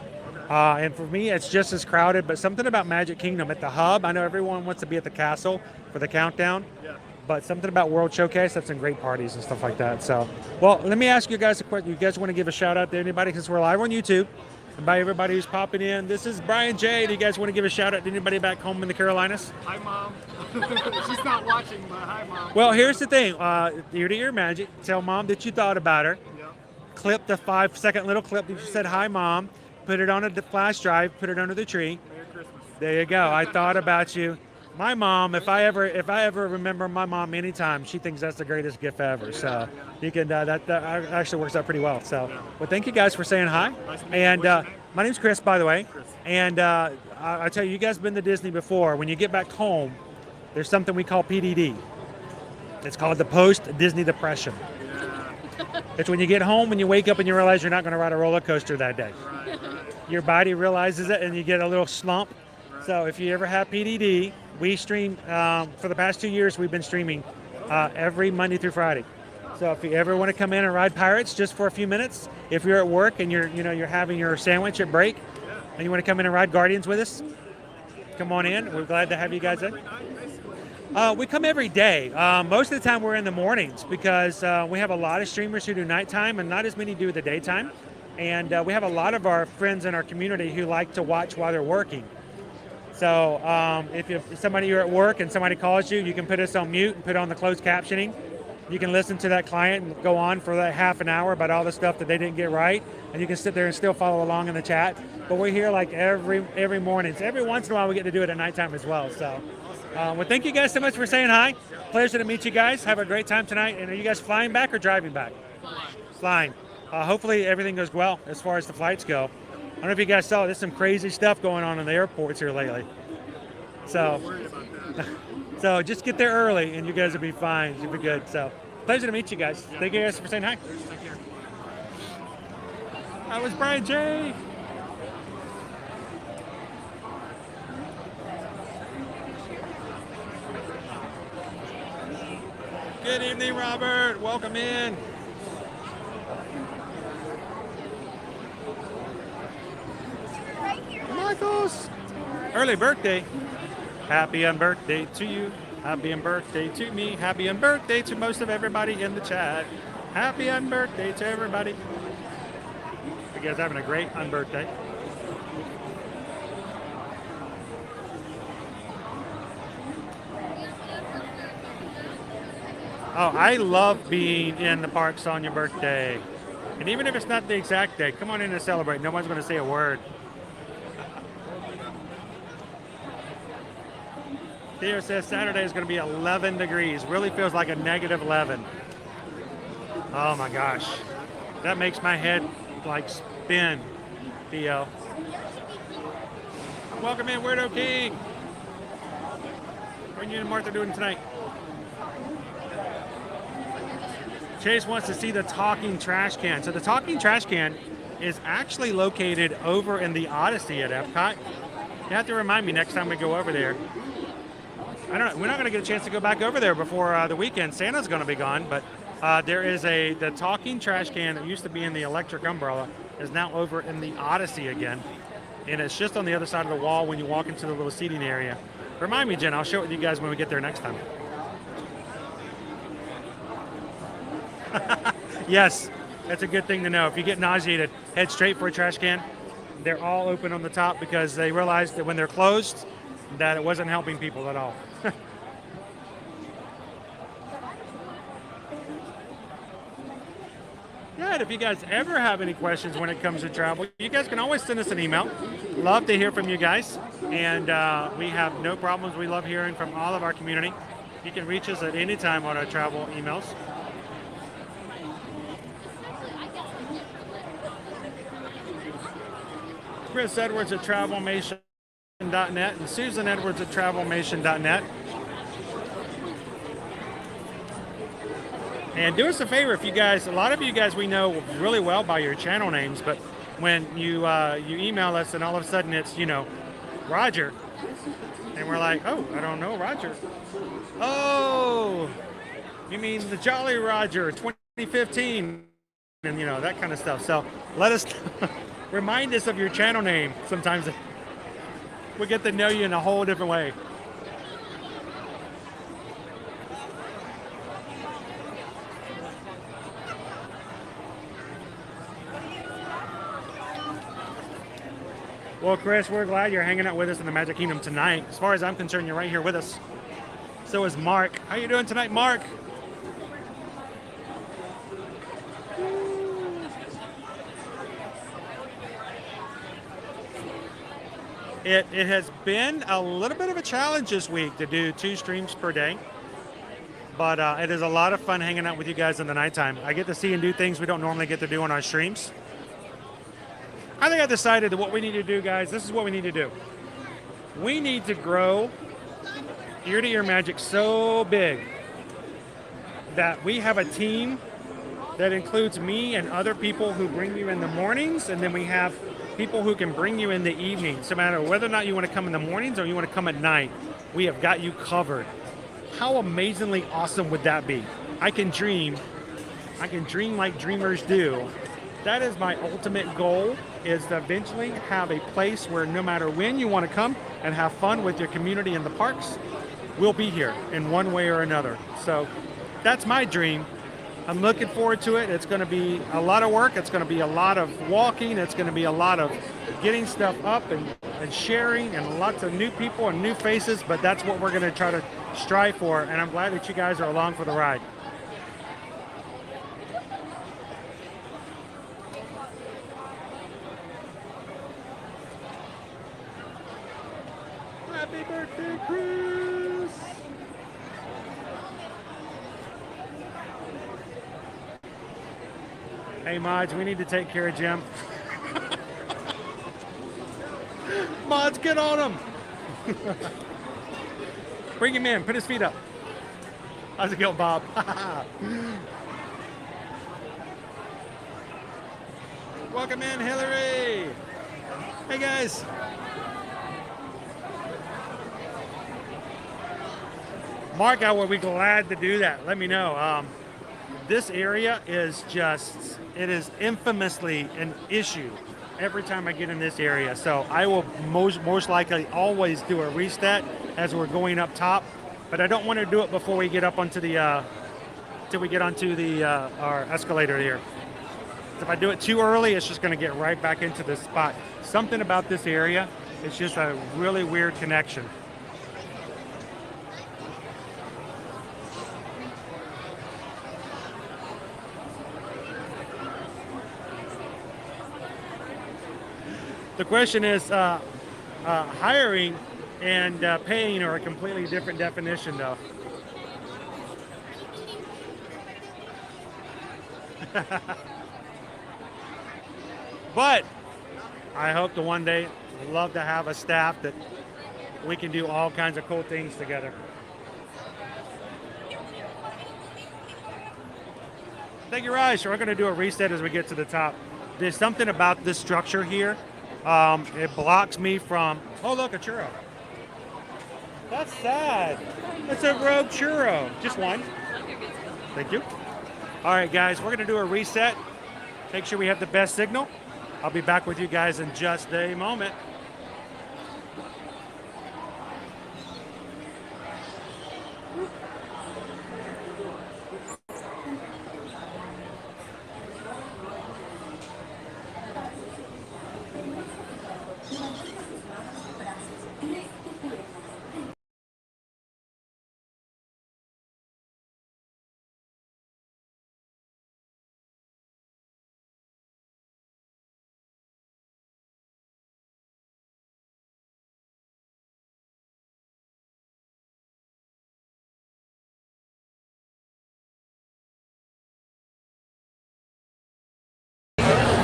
And for me, it's just as crowded, but something about Magic Kingdom at the hub. I know everyone wants to be at the castle for the countdown, but something about World Showcase, that's some great parties and stuff like that. So, well, let me ask you guys a question. You guys want to give a shout out to anybody, because we're live on YouTube? And by everybody who's popping in, this is Brian J. Do you guys want to give a shout out to anybody back home in the Carolinas? Hi, Mom. She's not watching, but hi, Mom. Well, here's the thing. Ear to ear magic. Tell Mom that you thought about her. Yep. Clip the 5-second little clip that you said, hi, Mom. Put it on a flash drive. Put it under the tree. Merry Christmas. There you go. I thought about you. My mom, if I ever remember my mom anytime, she thinks that's the greatest gift ever. So you can that actually works out pretty well. So, well, thank you guys for saying hi. And my name's Chris, by the way. And I tell you, you guys been to Disney before. When you get back home, there's something we call PDD. It's called the post-Disney depression. It's when you get home and you wake up and you realize you're not going to ride a roller coaster that day. Your body realizes it and you get a little slump. So if you ever have PDD, we stream, for the past 2 years, we've been streaming every Monday through Friday. So if you ever want to come in and ride Pirates just for a few minutes, if you're at work and you're having your sandwich at break and you want to come in and ride Guardians with us, come on in. We're glad to have you guys in. We come every day. Most of the time we're in the mornings because we have a lot of streamers who do nighttime and not as many do the daytime. And we have a lot of our friends in our community who like to watch while they're working. So if somebody you're at work and somebody calls you, you can put us on mute and put on the closed captioning. You can listen to that client and go on for that half an hour about all the stuff that they didn't get right. And you can sit there and still follow along in the chat. But we're here like every morning. So every once in a while we get to do it at nighttime as well. So well, thank you guys so much for saying hi. Pleasure to meet you guys. Have a great time tonight. And are you guys flying back or driving back? Flying. Hopefully everything goes well as far as the flights go. I don't know if you guys saw, there's some crazy stuff going on in the airports here lately. So, so just get there early and you guys will be fine. You'll be good. So pleasure to meet you guys. Thank you guys for saying hi. That was Brian J. Good evening, Robert. Welcome in. Michaels. Early birthday. Happy unbirthday to you. Happy unbirthday to me. Happy unbirthday to most of everybody in the chat. Happy unbirthday to everybody. You guys having a great unbirthday. Oh, I love being in the parks on your birthday. And even if it's not the exact day, come on in and celebrate. No one's going to say a word. Theo says Saturday is going to be 11 degrees. Really feels like a negative 11. Oh my gosh. That makes my head like spin, Theo. Welcome in, Weirdo King. What are you and Martha doing tonight? Chase wants to see the talking trash can. So the talking trash can is actually located over in the Odyssey at Epcot. You have to remind me next time we go over there. I don't know. We're not going to get a chance to go back over there before the weekend. Santa's going to be gone, but there is the talking trash can that used to be in the electric umbrella is now over in the Odyssey again. And it's just on the other side of the wall when you walk into the little seating area. Remind me, Jen. I'll show it to you guys when we get there next time. Yes, that's a good thing to know. If you get nauseated, head straight for a trash can. They're all open on the top because they realized that when they're closed, that it wasn't helping people at all. Good. If you guys ever have any questions when it comes to travel, you guys can always send us an email. Love to hear from you guys. And we have no problems. We love hearing from all of our community. You can reach us at any time on our travel emails. Chris Edwards at TravelMation.net and Susan Edwards at TravelMation.net. And do us a favor, if you guys, a lot of you guys we know really well by your channel names, but when you email us and all of a sudden it's, Roger, and we're like, oh, I don't know Roger. Oh, you mean the Jolly Roger 2015, and that kind of stuff. So let us remind us of your channel name. Sometimes we get to know you in a whole different way. Well, Chris, we're glad you're hanging out with us in the Magic Kingdom tonight. As far as I'm concerned, you're right here with us. So is Mark. How you doing tonight, Mark? It has been a little bit of a challenge this week to do 2 streams per day. But it is a lot of fun hanging out with you guys in the nighttime. I get to see and do things we don't normally get to do on our streams. I think I decided that what we need to do, guys, this is what we need to do. We need to grow ear-to-ear magic so big that we have a team that includes me and other people who bring you in the mornings, and then we have people who can bring you in the evenings. No matter whether or not you want to come in the mornings or you want to come at night, we have got you covered. How amazingly awesome would that be? I can dream like dreamers do. That is my ultimate goal, is to eventually have a place where no matter when you want to come and have fun with your community in the parks, we'll be here in one way or another. So that's my dream. I'm looking forward to it. It's going to be a lot of work. It's going to be a lot of walking. It's going to be a lot of getting stuff up and sharing, and lots of new people and new faces, but that's what we're going to try to strive for, and I'm glad that you guys are along for the ride. Happy birthday, Chris! Hey, Mods, we need to take care of Jim. Mods, get on him! Bring him in, put his feet up. How's it going, Bob? Welcome in, Hillary! Hey, guys! Mark, I would be glad to do that. Let me know. This area is just, it is infamously an issue every time I get in this area. So I will most likely always do a reset as we're going up top, but I don't want to do it before we get up onto the, till we get onto the, our escalator here. If I do it too early, it's just going to get right back into this spot. Something about this area, it's just a really weird connection. The question is, hiring and paying are a completely different definition, though. But I hope to one day love to have a staff that we can do all kinds of cool things together. Thank you, Raj. We're going to do a reset as we get to the top. There's something about this structure here. It blocks me from... Oh, look, a churro. That's sad. It's a rogue churro. Just one. Thank you. All right, guys, we're going to do a reset. Make sure we have the best signal. I'll be back with you guys in just a moment.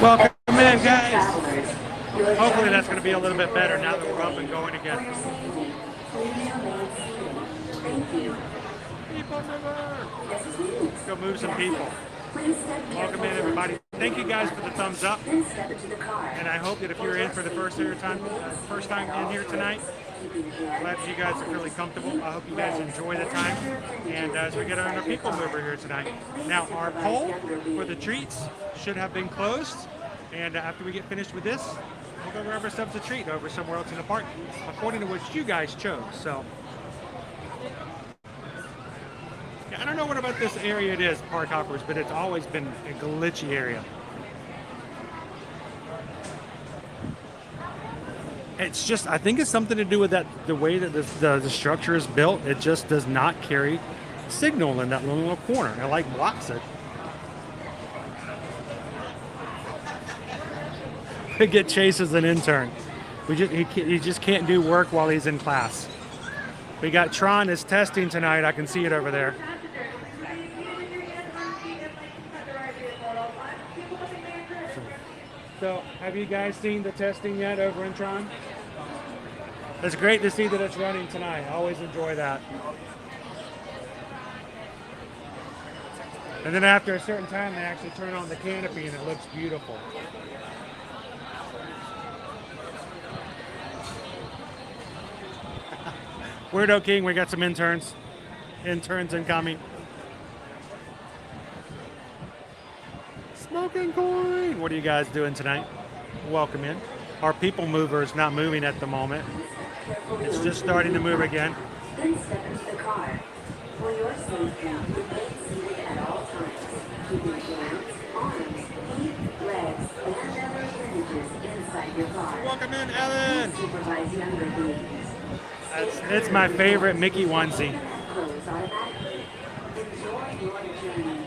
Welcome in, guys. Hopefully that's going to be a little bit better now that we're up and going again. People mover. Let's go move some people. Welcome in, everybody. Thank you guys for the thumbs up. And I hope that if you're in for the first time in here tonight, glad that you guys are really comfortable. I hope you guys enjoy the time. And as we get on our people mover here tonight. Now, our poll for the treats should have been closed. And after we get finished with this, we'll go grab ourselves a treat over somewhere else in the park, according to what you guys chose. So, yeah, I don't know what about this area it is, Park Hoppers, but it's always been a glitchy area. It's just, I think it's something to do with that, the way that the structure is built. It just does not carry signal in that little corner. It like blocks it. Get Chase as an intern. He just can't do work while he's in class. We got Tron is testing tonight. I can see it over there. So, have you guys seen the testing yet over in Tron? It's great to see that it's running tonight. I always enjoy that. And then after a certain time, they actually turn on the canopy and it looks beautiful. Weirdo King, we got some interns. Interns incoming. Smoking coin. What are you guys doing tonight? Welcome in. Our people mover is not moving at the moment. It's just starting to move again. Then step into the car. For your safety, remain seated at all times. Keep your hands, arms, feet, legs, and other appendages inside your car. Welcome in, Ellen. Supervise younger beings. It's my favorite Mickey onesie. Close automatically. Enjoy your journey.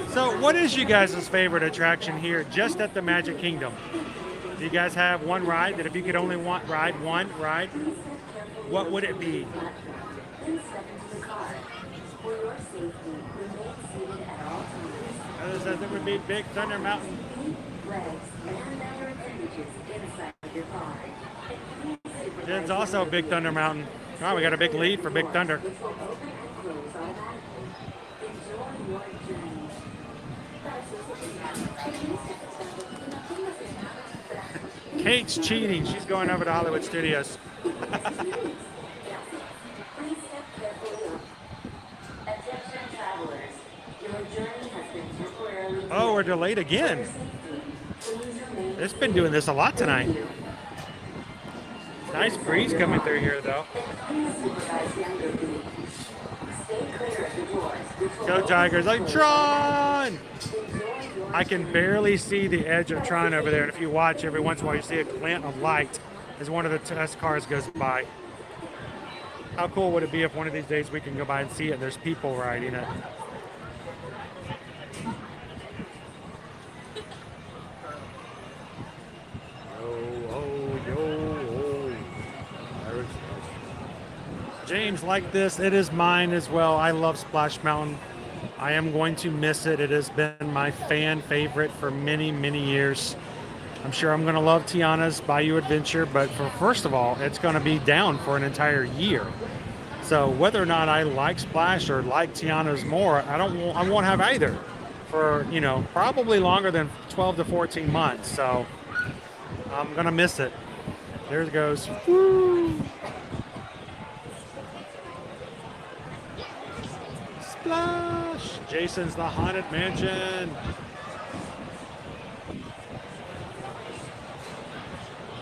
So what is you guys' favorite attraction here just at the Magic Kingdom? Do you guys have one ride that if you could only ride one ride, what would it be? Others says it would be Big Thunder Mountain. It's also Big Thunder Mountain. Oh, we got a big lead for Big Thunder. Kate's cheating. She's going over to Hollywood Studios. Oh, we're delayed again. It's been doing this a lot tonight. Nice breeze coming through here, though. Go Tigers, like Tron! I can barely see the edge of Tron over there, and if you watch, every once in a while you see a glint of light as one of the test cars goes by. How cool would it be if one of these days we can go by and see it and there's people riding it? James, like this, it is mine as well. I love Splash Mountain. I am going to miss it. It has been my fan favorite for many, many years. I'm sure I'm going to love Tiana's Bayou Adventure, but first of all, it's going to be down for an entire year. So whether or not I like Splash or like Tiana's more, I won't have either for, you know, probably longer than 12 to 14 months. So I'm going to miss it. There it goes. Woo! Splash! Jason's the Haunted Mansion.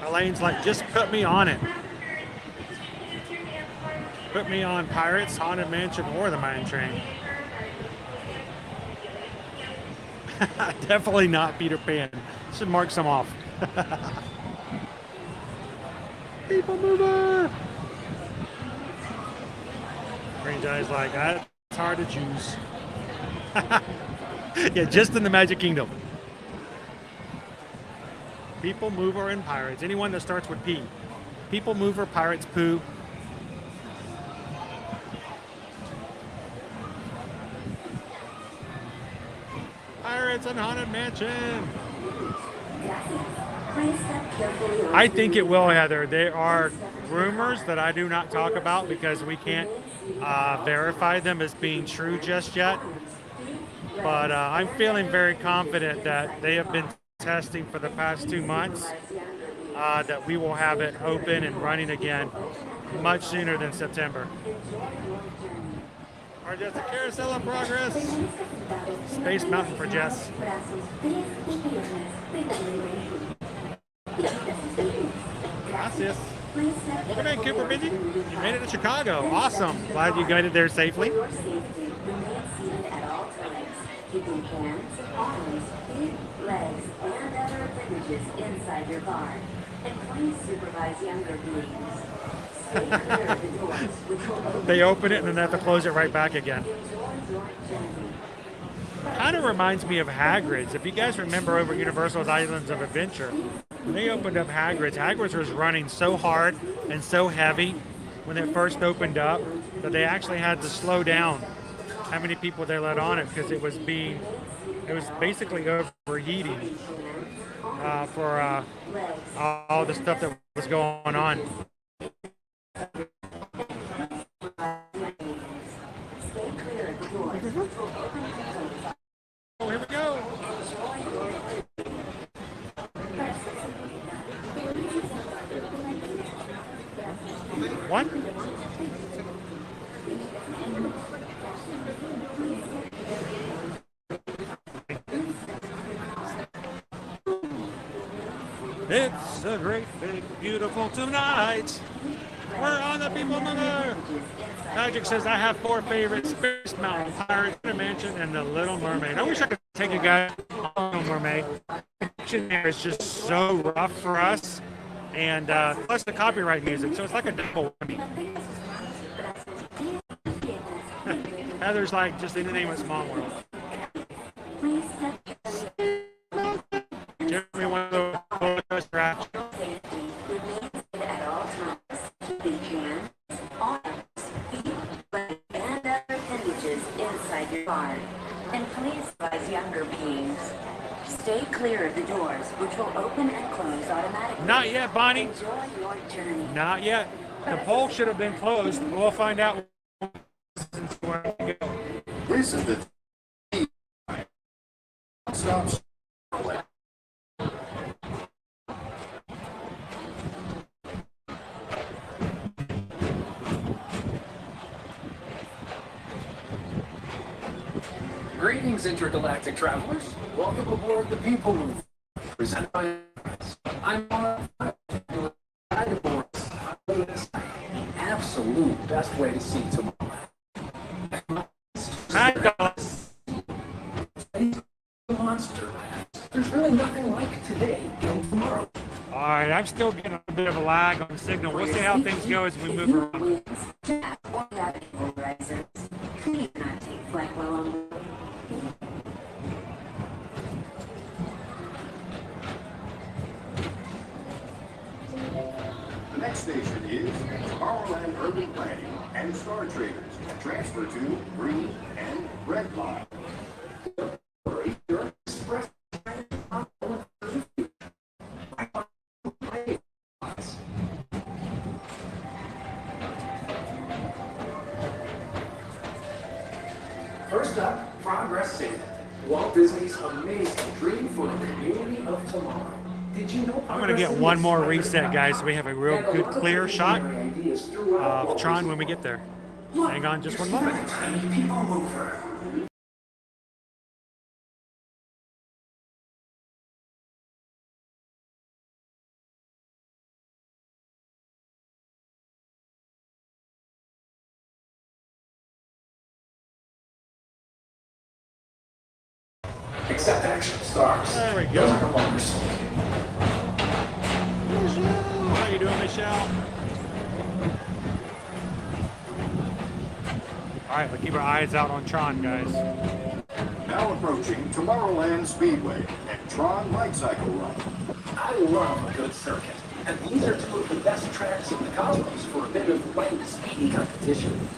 Elaine's like, just put me on it. Put me on Pirates, Haunted Mansion, or the Mine Train. Definitely not Peter Pan. Should mark some off. People mover! Green Giant's like, that's hard to choose. Yeah, just in the Magic Kingdom. People Mover and Pirates. Anyone that starts with P. People Mover, Pirates, Pooh. Pirates and Haunted Mansion. I think it will, Heather. There are rumors that I do not talk about because we can't verify them as being true just yet. But I'm feeling very confident that they have been testing for the past 2 months, that we will have it open and running again much sooner than September. Or just a carousel in progress. Space Mountain for Jess. Gracias. Welcome in, Cooper Busy. You made it to Chicago. Awesome. Glad you got it there safely. Keeping hands, arms, feet, legs, and other appendages inside your car. And please supervise younger beings. Stay clear of the doors, which will open. They open it and then they have to close it right back again. Kind of reminds me of Hagrid's. If you guys remember over Universal's Islands of Adventure, when they opened up Hagrid's was running so hard and so heavy when it first opened up that they actually had to slow down how many people they let on it because it was basically overheating for all the stuff that was going on. Stay clear of the One. It's a great, big, beautiful tonight. We're on the people mover. Magic says I have 4 favorites: Space Mountain, Pirates, the Mansion, and The Little Mermaid. I wish I could take you guys on The Little Mermaid. The action there is just so rough for us, and plus the copyright music, so it's like a double whammy. Heather's like just in the name of Small World. Jeremy, one of those photos for action. Inside your bar, and please advise younger beings. Stay clear of the doors, which will open and close automatically. Not yet, Bonnie. Enjoy your journey. Not yet. The poll should have been closed. We'll find out. This is the stop. Greetings, intergalactic travelers. Welcome aboard the People Mover, presented by I'm on the absolute best way to see tomorrow. Monster. There's really nothing like today and tomorrow. All right, I'm still getting a bit of a lag on the signal. We'll see how things go as we move around. The next station is Tomorrowland Urban Planning and Star Traders. Transfer to green and red line. First up, Progress City. Walt Disney's amazing dream for a community of tomorrow. Did you know? I'm gonna get one more reset, guys, so we have a real good clear shot of Tron when we get there. Hang on just one moment. People Mover. Accept action stars. There we go. Those are numbers. How you doing, Michelle? All right, we'll keep our eyes out on Tron, guys. Now approaching Tomorrowland Speedway and Tron Light Cycle Run. I love a good circuit, and these are 2 of the best tracks in the cosmos for a bit of light speedy competition.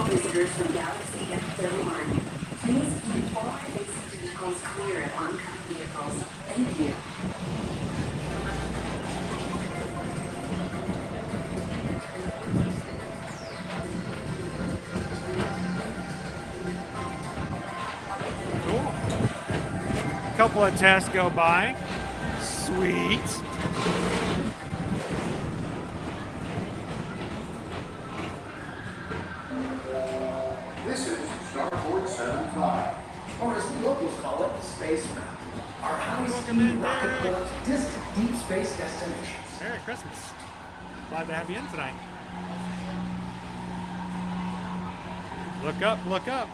Visitors from Galaxy F31. Please keep all exit vehicles clear of oncoming vehicles. Thank you. Cool. Couple of tests go by. Sweet. This is Starport 75. Or as the locals call it, Space Mountain. Our high-speed rocket-built distant deep space destinations. Merry Christmas. Glad to have you in tonight. Look up, look up.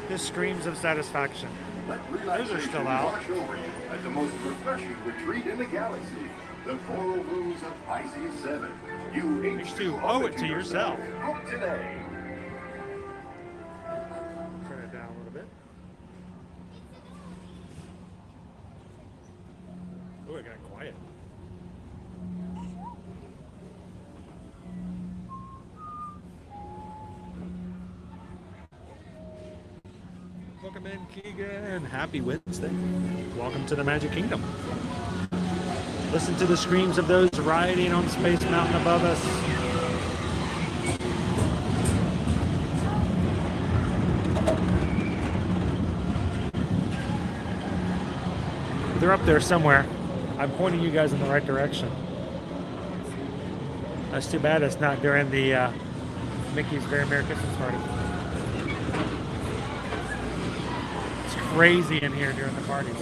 This screams of satisfaction. Those are still out. Wash over you at the most refreshing retreat in the galaxy. The coral rooms of Pisces 7. You H2, owe it to yourself. Book today. Turn it down a little bit. Oh, it got quiet. Welcome in, Keegan. Happy Wednesday. Welcome to the Magic Kingdom. Listen to the screams of those riding on Space Mountain above us. They're up there somewhere. I'm pointing you guys in the right direction. That's too bad it's not during the Mickey's Very Merry Christmas Party. It's crazy in here during the parties.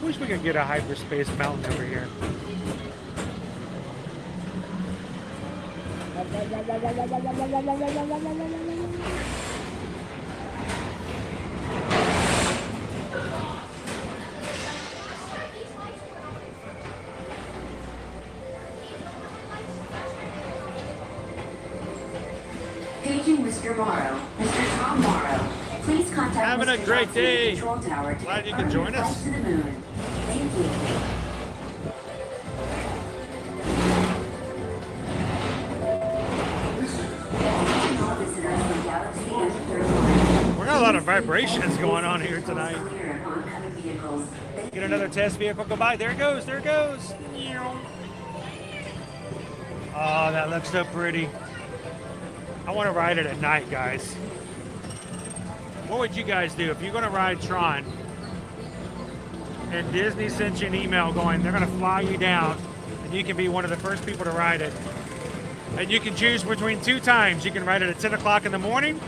Wish we could get a hyperspace mountain over here. Paging Mr. Morrow. Mr. Tom Morrow. Please contact Having a Mr. great Johnson day. Control Tower to Glad you confirm could join your us. flight to the moon. Thank you. All visitors from Galaxy M31. We got a lot of vibrations going on here tonight. Clear of oncoming vehicles. Get another test vehicle go by. There it goes. There it goes. Oh, that looks so pretty. I want to ride it at night, guys. What would you guys do if you're going to ride Tron and Disney sent you an email going, they're going to fly you down and you can be one of the first people to ride it. And you can choose between two times. You can ride it at 10 o'clock in the morning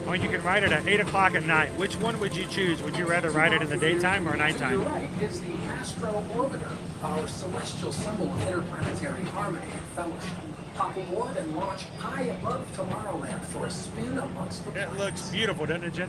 or you can ride it at 8 o'clock at night. Which one would you choose? Would you rather ride it in the daytime or nighttime? You're right. It's the Astro Orbiter, our celestial symbol of interplanetary harmony and fellowship. Hop aboard and launch high above Tomorrowland for a spin amongst the It looks beautiful, doesn't it, Jen?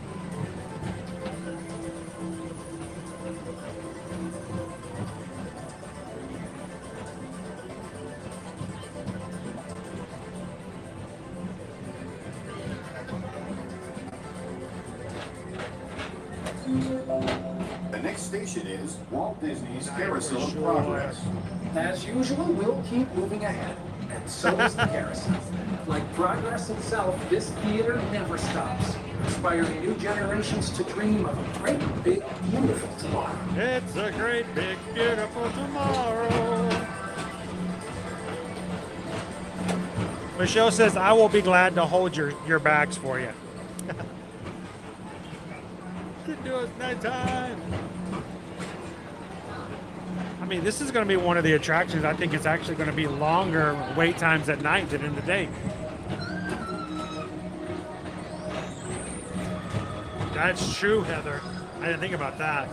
The next station is Walt Disney's Carousel of Progress. As usual, we'll keep moving ahead. And so is the carousel. Like progress itself, this theater never stops, inspiring new generations to dream of a great, big, beautiful tomorrow. It's a great, big, beautiful tomorrow. Michelle says, I will be glad to hold your bags for you. Could do it nighttime. I mean, this is going to be one of the attractions. I think it's actually going to be longer wait times at night than in the day. That's true, Heather. I didn't think about that.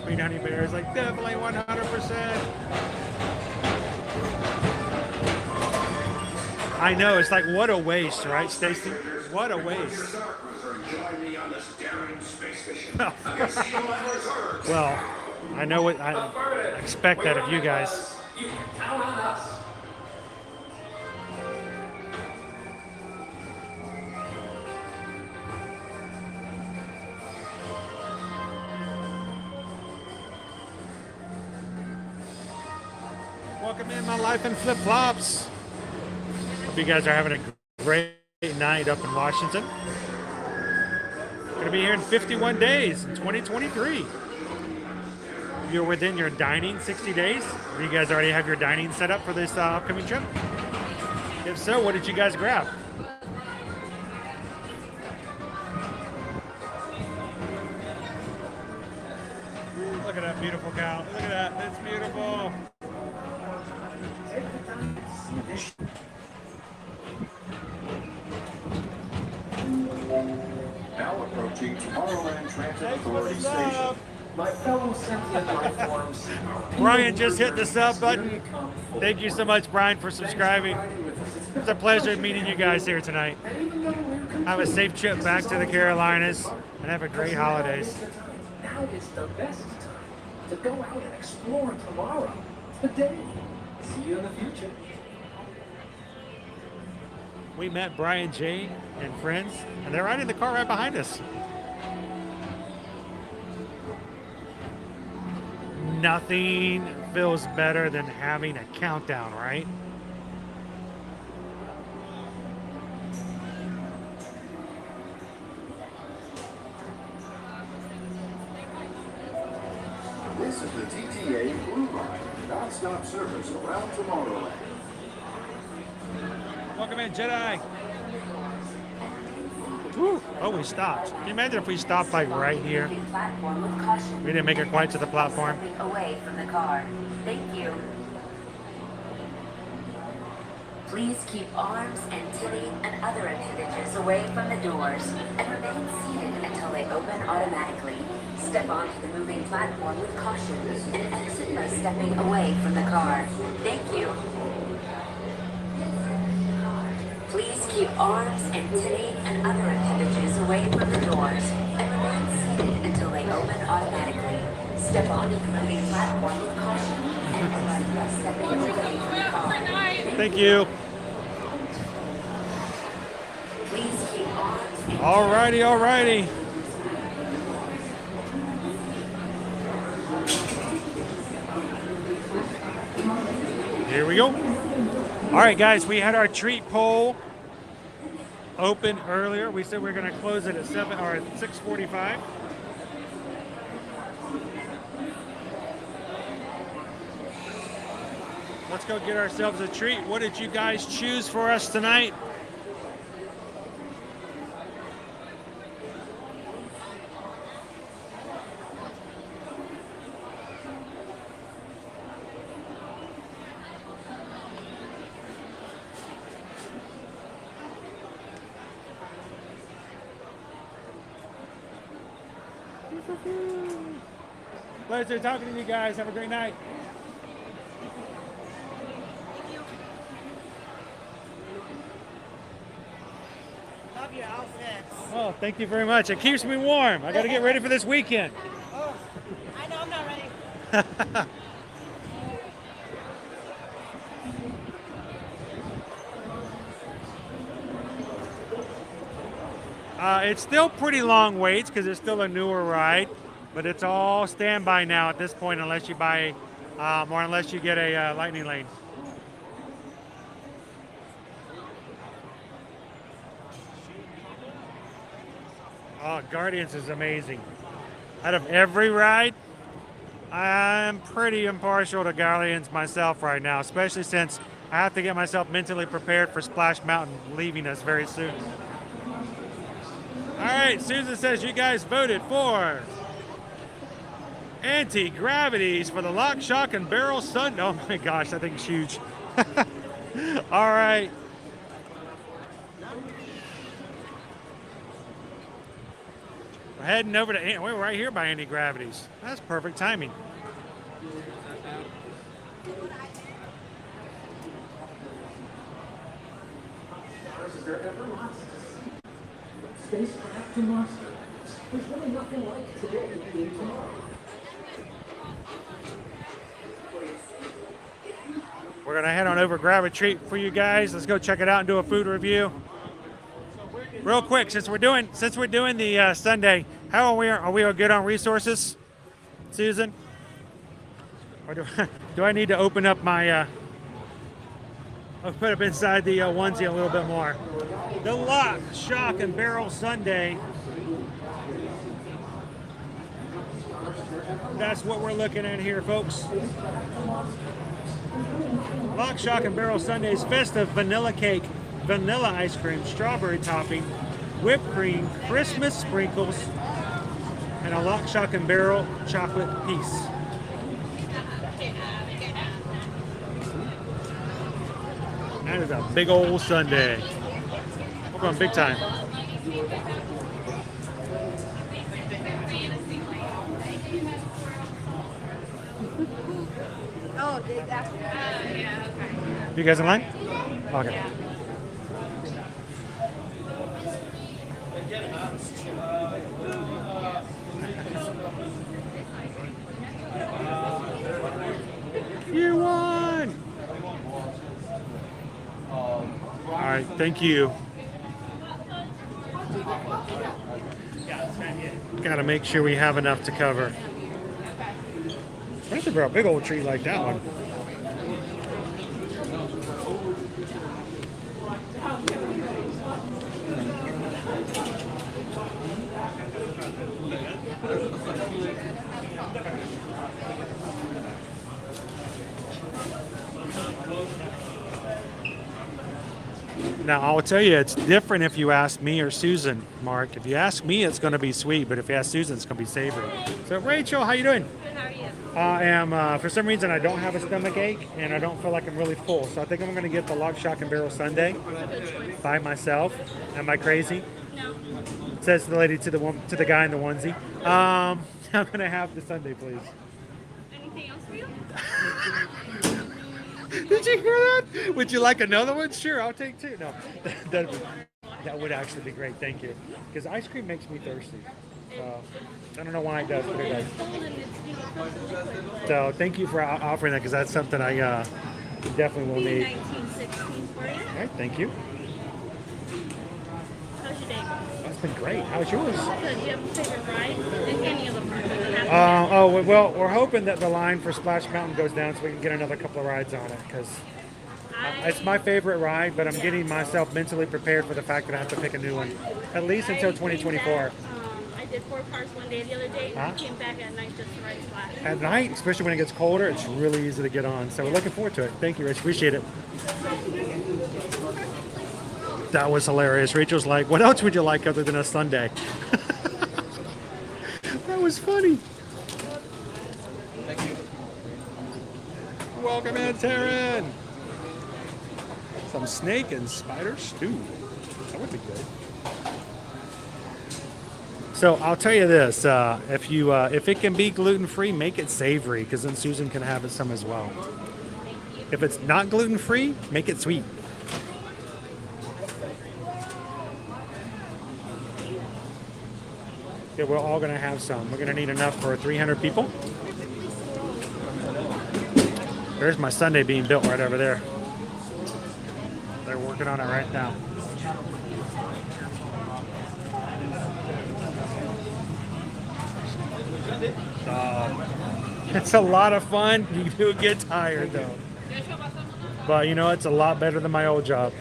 Green Honey Bear is like, definitely 100%. I know, it's like, what a waste, right, Stacy? What a waste. Well, I know what I expect that of you guys. You can count on us. Welcome in, my life in flip-flops. Hope you guys are having a great night up in Washington. Going to be here in 51 days in 2023. You're within your dining 60 days. Do you guys already have your dining set up for this upcoming trip? If so, what did you guys grab? Look at that beautiful cow. Look at that. That's beautiful. Now approaching Tomorrowland Transit Authority Station. My fellow sentient life forms. Brian just hit the sub button. Thank you so much, Brian, for subscribing. It's a pleasure meeting you guys here tonight. Have a safe trip back to the Carolinas and have a great holidays. Now is the best time to go out and explore tomorrow. Today. See you in the future. We met Brian J. and friends, and they're riding the car right behind us. Nothing feels better than having a countdown, right? This is the TTA Blue Line, non-stop service around Tomorrowland. Welcome in, Jedi. Woo. Oh, we stopped. Can you imagine if we stopped like right here? We didn't make it quite to the platform. Away from the car. Thank you. Please keep arms, antennae, and other appendages away from the doors and remain seated until they open automatically. Step onto the moving platform with caution and exit by stepping away from the car. Thank you. Please keep arms, antennae, and other appendages away from the doors and remain seated until they open automatically. Step onto the moving platform with caution and exit by stepping away from the car. Thank you. Please keep arms. Alrighty, alrighty. Here we go. All right, guys, we had our treat poll open earlier. We said we were going to close it at 6:45. Let's go get ourselves a treat. What did you guys choose for us tonight? Pleasure talking to you guys. Have a great night. Love your outfits. Oh, thank you very much. It keeps me warm. I got to get ready for this weekend. Oh, I know I'm not ready. It's still pretty long waits because it's still a newer ride, but it's all standby now at this point unless you buy or unless you get a lightning lane. Oh, Guardians is amazing. Out of every ride, I'm pretty impartial to Guardians myself right now, especially since I have to get myself mentally prepared for Splash Mountain leaving us very soon. All right, Susan says you guys voted for anti-gravities for the Lock, Shock, and Barrel Sun. Oh my gosh, that thing's huge. All right. We're heading over to, we're right here by anti-gravities. That's perfect timing. Is there ever lost? Spacecraft and monsters. There's really nothing like today being tomorrow. We're gonna head on over, grab a treat for you guys. Let's go check it out and do a food review. Real quick, since we're doing the Sunday, how are we good on resources, Susan? Or do I need to open up my? I'll put up inside the onesie a little bit more. The Lock, Shock, and Barrel Sundae. That's what we're looking at here, folks. Lock, Shock, and Barrel Sundae's festive vanilla cake, vanilla ice cream, strawberry topping, whipped cream, Christmas sprinkles, and a Lock, Shock, and Barrel chocolate piece. That is a big old sundae. We're going big time. Oh, that's You guys in line? Okay. You won! All right, thank you. Got to make sure we have enough to cover. Especially for a big old tree like that one. Now, I'll tell you, it's different if you ask me or Susan, Mark. If you ask me, it's going to be sweet, but if you ask Susan, it's going to be savory. So, Rachel, how you doing? Good, how are you? I am, for some reason, I don't have a stomach ache, and I don't feel like I'm really full. So I think I'm going to get the Lock, Shock, and Barrel Sundae by myself. Am I crazy? No. Says the lady to the guy in the onesie. I'm going to have the Sundae, please. Anything else for you? Did you hear that? Would you like another one? Sure, I'll take two. No, that would actually be great. Thank you. Because ice cream makes me thirsty. I don't know why it does, but it does. So thank you for offering that because that's something I definitely will need. 1916 for you. All right, thank you. How's your day? That's been great. How's yours? Good. Do you have a favorite ride? Any of them? Well, we're hoping that the line for Splash Mountain goes down so we can get another couple of rides on it because it's my favorite ride, but I'm getting myself mentally prepared for the fact that I have to pick a new one, at least until 2024. I did 4 cars one day the other day, and I came back at night just to ride Splash. At night, especially when it gets colder, it's really easy to get on. So we're looking forward to it. Thank you, Rich. Appreciate it. That was hilarious. Rachel's like, what else would you like other than a sundae? That was funny. Thank you. Welcome in, Taryn. Some snake and spider stew. That would be good. So I'll tell you this: if it can be gluten-free, make it savory, because then Susan can have it some as well. If it's not gluten-free, make it sweet. Okay, we're all going to have some. We're going to need enough for 300 people. There's my sundae being built right over there. They're working on it right now. It's a lot of fun. You do get tired though. But you know, it's a lot better than my old job.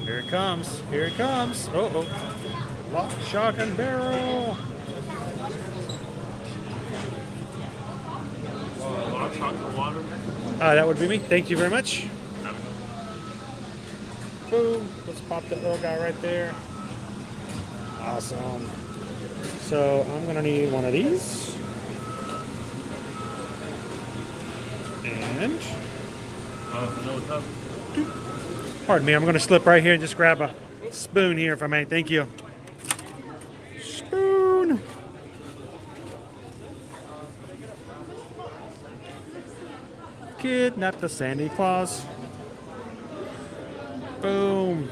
Here it comes. Here it comes. Oh. Lock, shock, and barrel. Lock, shock, and water. That would be me. Thank you very much. Boom. Let's pop that little guy right there. Awesome. So I'm going to need one of these. And... pardon me, I'm going to slip right here and just grab a spoon here if I may. Thank you. Spoon. Kidnap the Santa Claus. Boom.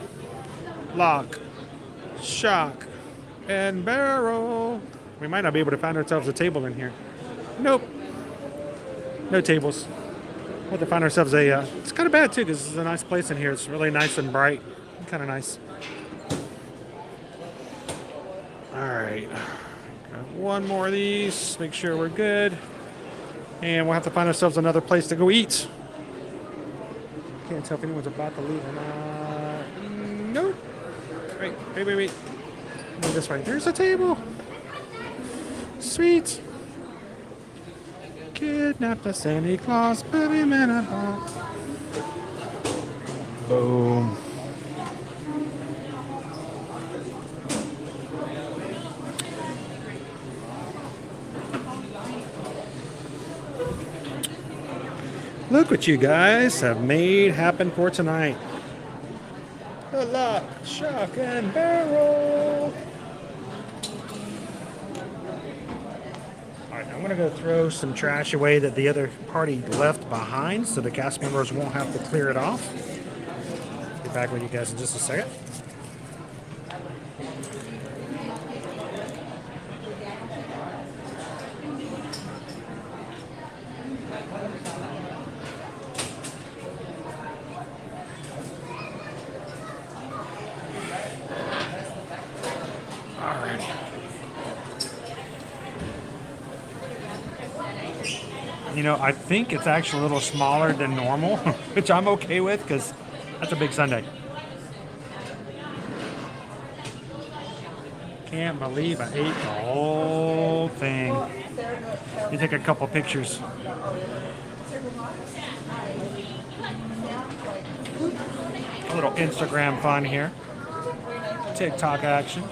Lock. Shock. And barrel. We might not be able to find ourselves a table in here. Nope. No tables. We'll have to find ourselves a... it's kind of bad too because it's a nice place in here. It's really nice and bright. Kind of nice. Alright. Got one more of these. Make sure we're good. And we'll have to find ourselves another place to go eat. Can't tell if anyone's about to leave or not. Nope. Wait. Move this way. There's a table. Sweet. Kidnap the Santa Claus, put him in a box. Boom. Look what you guys have made happen for tonight. The Lock, Shock, and Barrel. All right, I'm going to go throw some trash away that the other party left behind so the cast members won't have to clear it off. Get back with you guys in just a second. You know, I think it's actually a little smaller than normal, which I'm okay with because that's a big sundae. can't believe I ate the whole thing. You take a couple pictures. A little Instagram fun here. TikTok action.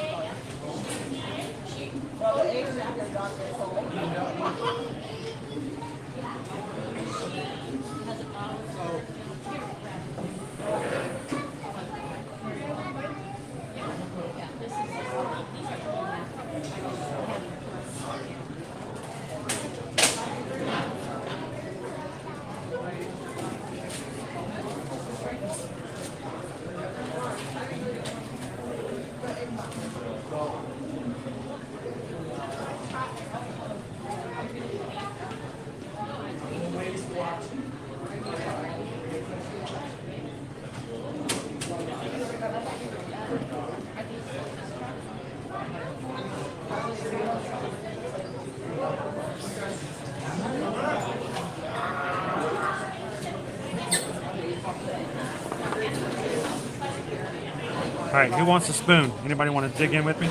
All right, who wants a spoon? Anybody want to dig in with me?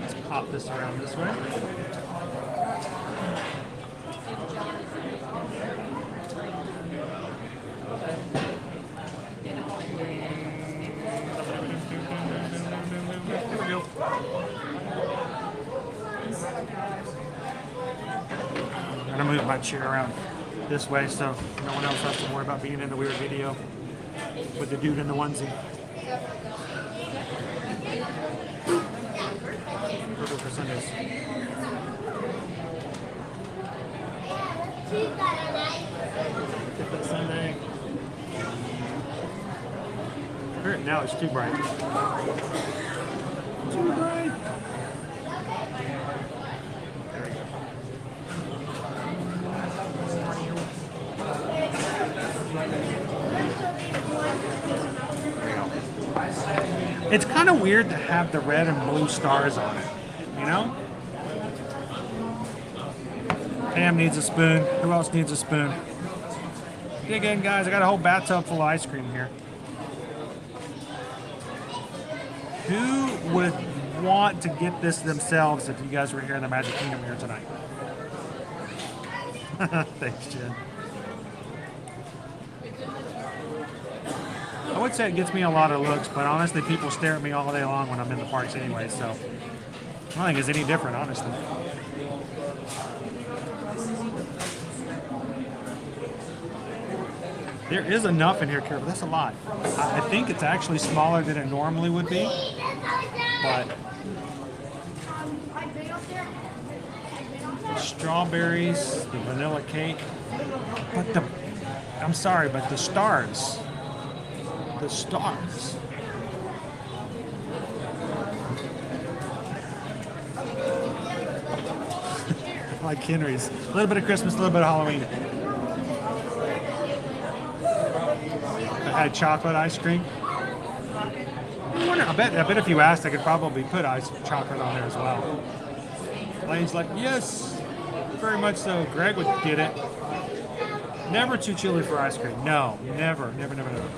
Let's pop this around this way. There we go. I'm gonna move my chair around this way so no one else has to worry about being in the weird video with the dude in the onesie. Purple for Sundays. Get that Sunday. Now it's too bright. Too bright. There we go. It's kind of weird to have the red and blue stars on it, you know? Pam needs a spoon. Who else needs a spoon? Dig in, guys. I got a whole bathtub full of ice cream here. Who would want to get this themselves if you guys were here in the Magic Kingdom here tonight? Thanks, Jen. I would say it gets me a lot of looks, but honestly, people stare at me all day long when I'm in the parks anyway, so I don't think it's any different, honestly. There is enough in here, Kira, but that's a lot. I think it's actually smaller than it normally would be, but the strawberries, the vanilla cake, but I'm sorry, but the stars. The stars. Like Henry's. A little bit of Christmas, a little bit of Halloween. I had chocolate ice cream. I bet if you asked, I could probably put chocolate on there as well. Lane's like, yes, very much so. Greg would get it. Never too chilly for ice cream. No, never, never, never, never.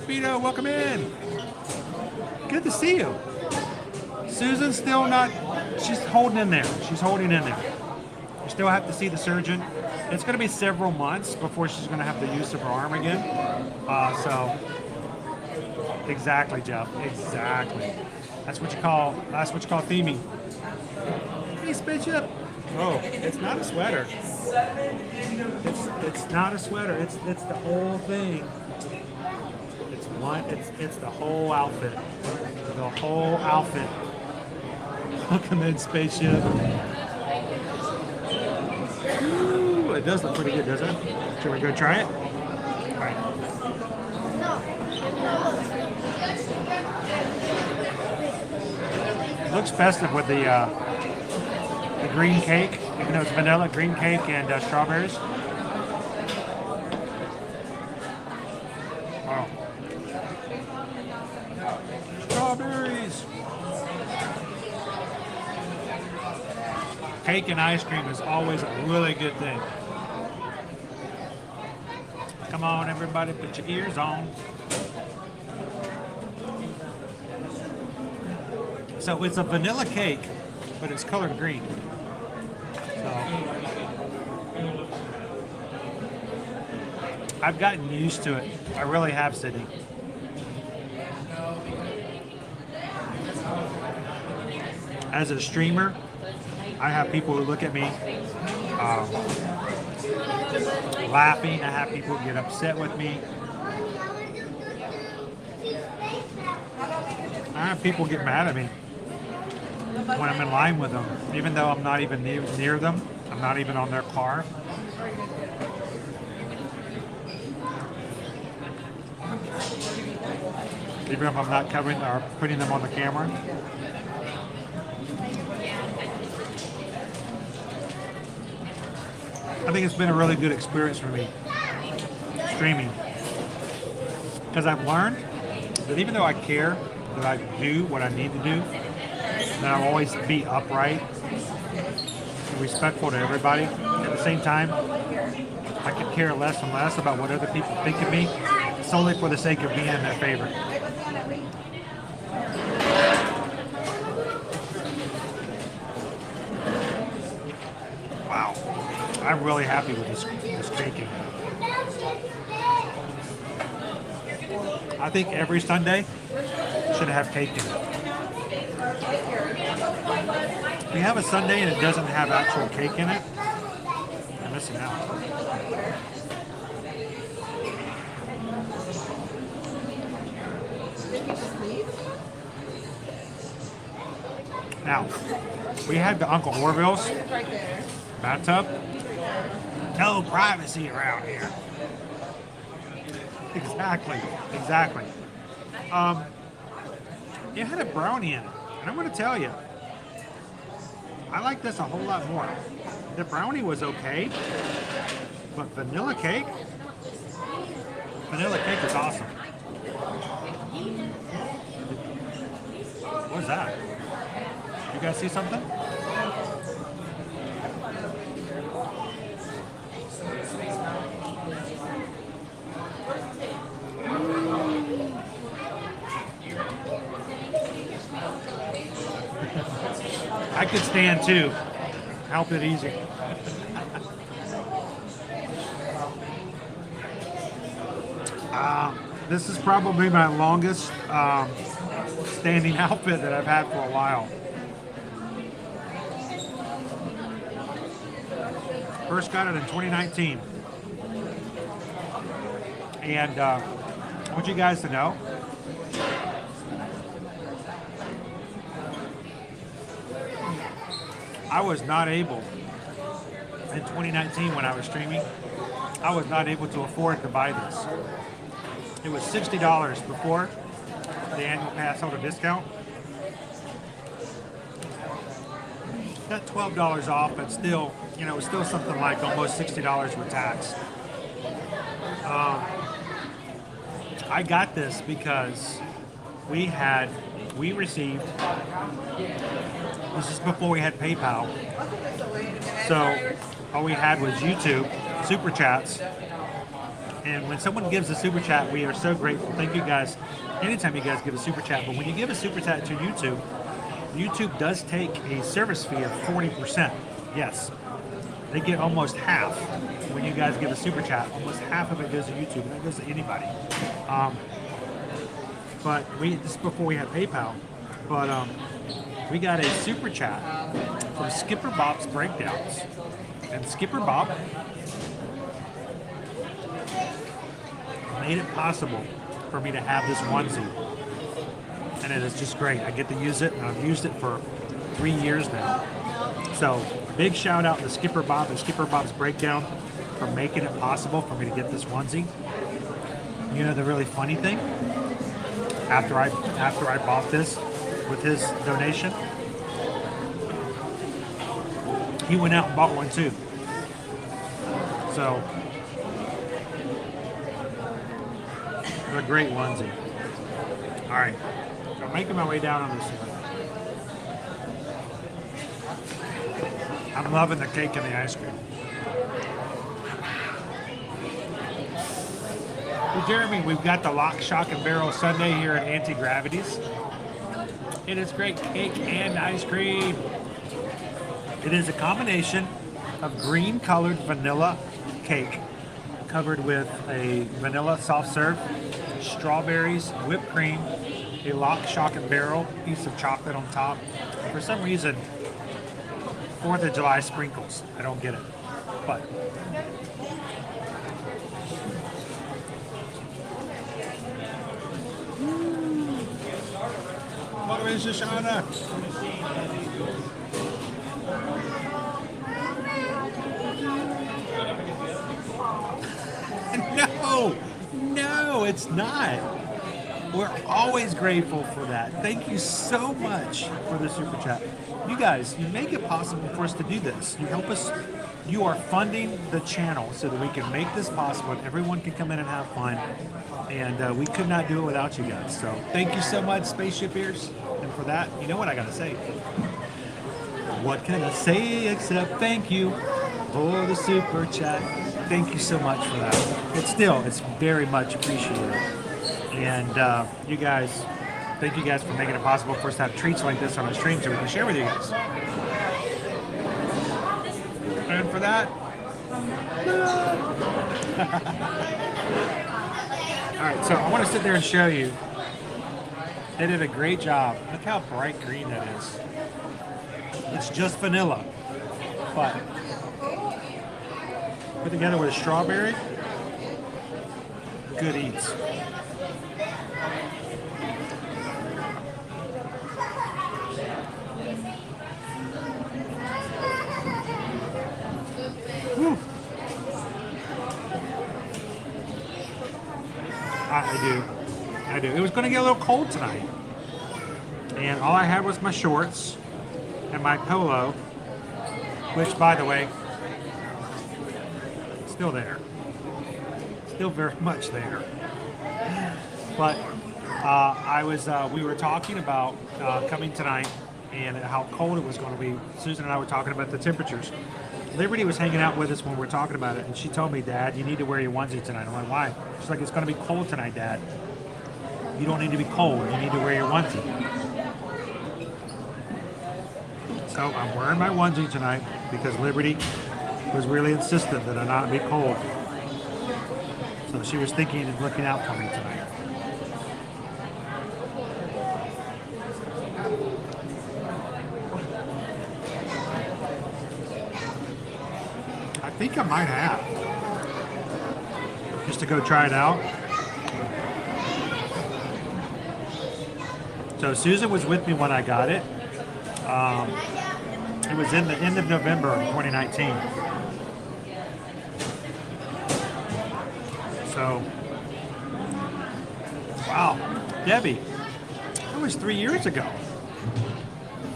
Vito, welcome in. Good to see you. Susan's still not, she's holding in there. She's holding in there. You still have to see the surgeon. It's going to be several months before she's going to have the use of her arm again. Exactly, Jeff. Exactly. That's what you call theming. Hey, Spaceship. Oh, it's not a sweater. It's not a sweater. It's the whole thing. It's the whole outfit. The whole outfit. Welcome in, Spaceship. Ooh, it does look pretty good, doesn't it? Should we go try it? All right. It looks festive with the green cake, even though it's vanilla, green cake, and strawberries. Wow. Strawberries! Cake and ice cream is always a really good thing. Come on, everybody, put your ears on. So it's a vanilla cake, but it's colored green. So I've gotten used to it. I really have, Sydney. As a streamer, I have people who look at me laughing. I have people get upset with me. I have people get mad at me when I'm in line with them, even though I'm not even near them. I'm not even on their car. Even if I'm not covering or putting them on the camera. I think it's been a really good experience for me, streaming. Because I've learned that even though I care that I do what I need to do, that I'll always be upright and respectful to everybody. At the same time, I could care less and less about what other people think of me, solely for the sake of being their favorite. Wow, I'm really happy with this baking. I think every Sunday should have cake in it. If you have a Sunday and it doesn't have actual cake in it, you're missing out. Now, we had the Uncle Orville's bathtub. No privacy around here. Exactly. It had a brownie in it, and I'm going to tell you, I like this a whole lot more. The brownie was okay, but vanilla cake is awesome. What was that? You guys see something? I could stand too. Help it easy. This is probably my longest standing outfit that I've had for a while. First got it in 2019. And I want you guys to know, I was not able, in 2019 when I was streaming, I was not able to afford to buy this. It was $60 before the annual pass held a discount. Got $12 off, but still, you know, it was still something like almost $60 with tax. I got this because we received, this is before we had PayPal, so all we had was YouTube, Super Chats, and when someone gives a Super Chat, we are so grateful. Thank you guys, anytime you guys give a Super Chat, but when you give a Super Chat to YouTube, YouTube does take a service fee of 40%, yes. They get almost half when you guys give a Super Chat. Almost half of it goes to YouTube, and that goes to anybody. But this is before we had PayPal. But we got a Super Chat from Skipper Bob's Breakdowns. And Skipper Bob made it possible for me to have this onesie. And it is just great. I get to use it, and I've used it for 3 years now. So, big shout out to Skipper Bob and Skipper Bob's Breakdown for making it possible for me to get this onesie. You know the really funny thing? After I bought this with his donation, he went out and bought one too. So, it's a great onesie. All right, so I'm making my way down on this one. I'm loving the cake and the ice cream. Well, Jeremy, we've got the Lock, Shock, and Barrel Sunday here at Anti-Gravity's. It is great cake and ice cream. It is a combination of green colored vanilla cake covered with a vanilla soft serve, strawberries, whipped cream, a lock, shock, and barrel piece of chocolate on top. For some reason, 4th of July sprinkles. I don't get it. But what is Shoshana? No, it's not. We're always grateful for that. Thank you so much for the super chat. You guys, you make it possible for us to do this. You help us. You are funding the channel so that we can make this possible and everyone can come in and have fun. And we could not do it without you guys. So thank you so much, Spaceship Ears. And for that, you know what I gotta say. What can I say except thank you for the super chat. Thank you so much for that. It's very much appreciated. And you guys, thank you guys for making it possible for us to have treats like this on our stream so we can share with you guys. And for that, all right, so I want to sit there and show you. They did a great job. Look how bright green that is. It's just vanilla, but put together with a strawberry, good eats. Whew. I do. It was going to get a little cold tonight. And all I had was my shorts and my polo, which, by the way, still there. Still very much there. But we were talking about coming tonight and how cold it was going to be. Susan and I were talking about the temperatures. Liberty was hanging out with us when we were talking about it, and she told me, Dad, you need to wear your onesie tonight. I'm like, why? She's like, it's going to be cold tonight, Dad. You don't need to be cold. You need to wear your onesie. So I'm wearing my onesie tonight because Liberty was really insistent that I not be cold. So she was thinking and looking out for me tonight. I think I might have. Just to go try it out. So Susan was with me when I got it. It was in the end of November of 2019. So, wow, Debbie, that was 3 years ago.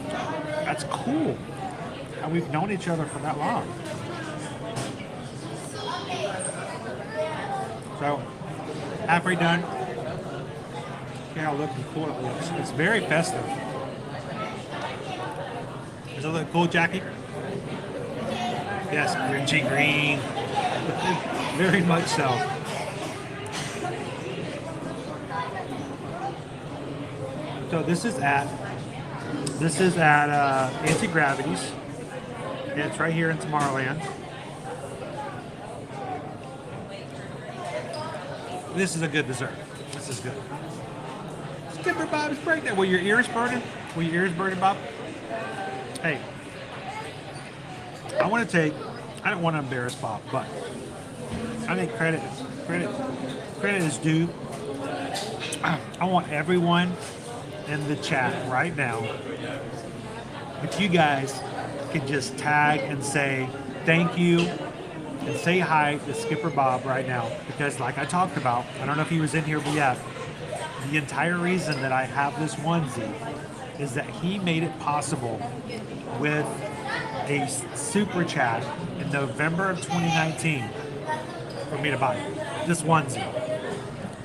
That's cool. And we've known each other for that long. So, halfway done. Look how looking cool it looks. It's very festive. Does it look cool, Jackie? Yes, grinchy green. Very much so. So this is at Anti-Gravity's. It's right here in Tomorrowland. This is a good dessert. This is good. Skipper Bob's birthday. Were your ears burning? Were your ears burning, Bob? Hey, I don't want to embarrass Bob, but I think credit is due. I want everyone in the chat right now, if you guys could just tag and say thank you and say hi to Skipper Bob right now, because like I talked about, I don't know if he was in here yet, the entire reason that I have this onesie is that he made it possible with a super chat in November of 2019 for me to buy this onesie.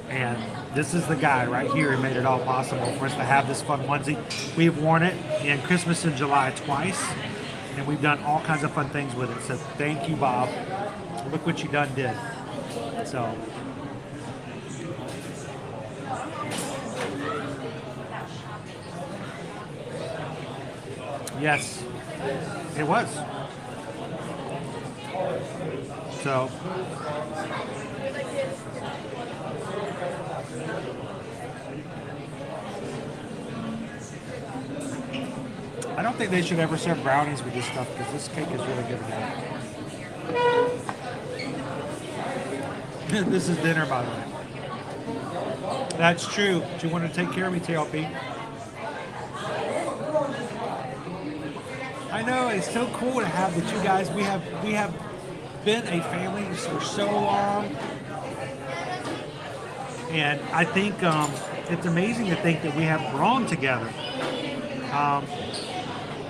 And this is the guy right here who made it all possible for us to have this fun onesie. We've worn it in Christmas in July twice, and we've done all kinds of fun things with it. So thank you, Bob. Look what you done did. So. Yes, it was. So, I don't think they should ever serve brownies with this stuff because this cake is really good again. This is dinner, by the way. That's true. Do you want to take care of me, TLP? I know, it's so cool to have the two guys. We have been a family for so long. And I think it's amazing to think that we have grown together.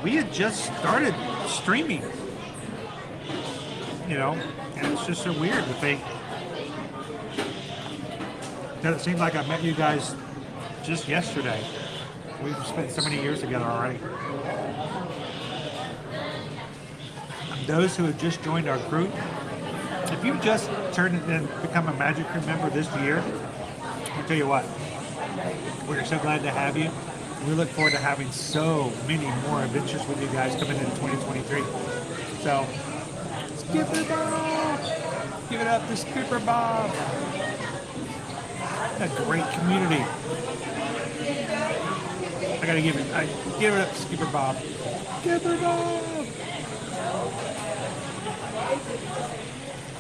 We had just started streaming, you know, and it's just so weird to think that it seems like I met you guys just yesterday. We've spent so many years together already. Those who have just joined our group, if you've just turned and become a Magic Crew member this year, I'll tell you what, we're so glad to have you. We look forward to having so many more adventures with you guys coming in 2023. So, Skipper Bob! Give it up to Skipper Bob! What a great community. I gotta give it up to Skipper Bob. Skipper Bob!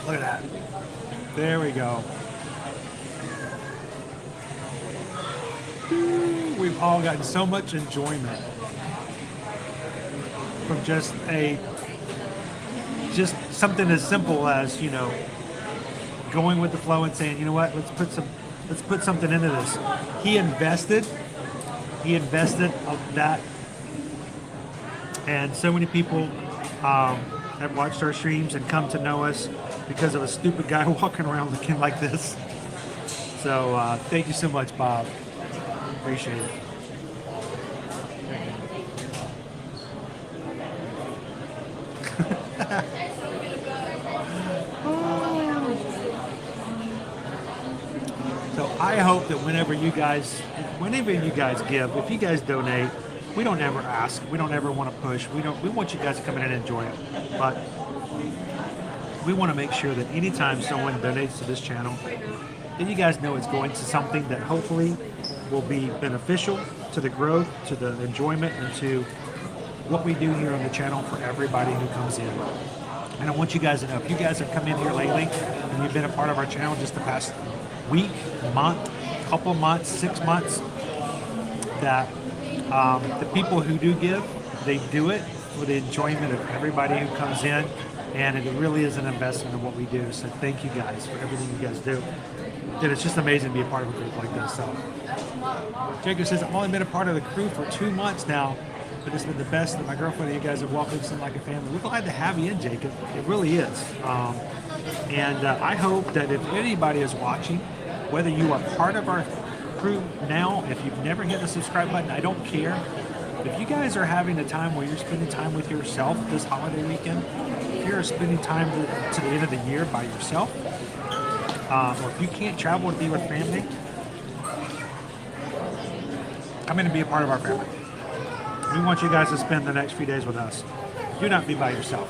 Look at that. There we go. We've all gotten so much enjoyment from just something as simple as, you know, going with the flow and saying, you know what, let's put something into this. He invested of that, and so many people have watched our streams and come to know us because of a stupid guy walking around looking like this. So thank you so much, Bob. Appreciate it. So I hope that whenever you guys give, if you guys donate, we don't ever ask, we don't ever want to push, we want you guys to come in and enjoy it. But we want to make sure that anytime someone donates to this channel, that you guys know it's going to something that hopefully will be beneficial to the growth, to the enjoyment, and to what we do here on the channel for everybody who comes in. And I want you guys to know, if you guys have come in here lately and you've been a part of our channel just the past week, month, couple months, 6 months, that the people who do give, they do it for the enjoyment of everybody who comes in, and it really is an investment in what we do. So thank you guys for everything you guys do. And it's just amazing to be a part of a group like this. So Jacob says, I've only been a part of the crew for 2 months now, but it's been the best that my girlfriend and you guys have welcomed us in like a family. We're glad to have you in, Jacob. It really is. And I hope that if anybody is watching, whether you are part of our crew now, if you've never hit the subscribe button, I don't care. If you guys are having a time where you're spending time with yourself this holiday weekend, if you're spending time to the end of the year by yourself, or if you can't travel to be with family, come in and be a part of our family. We want you guys to spend the next few days with us. Do not be by yourself.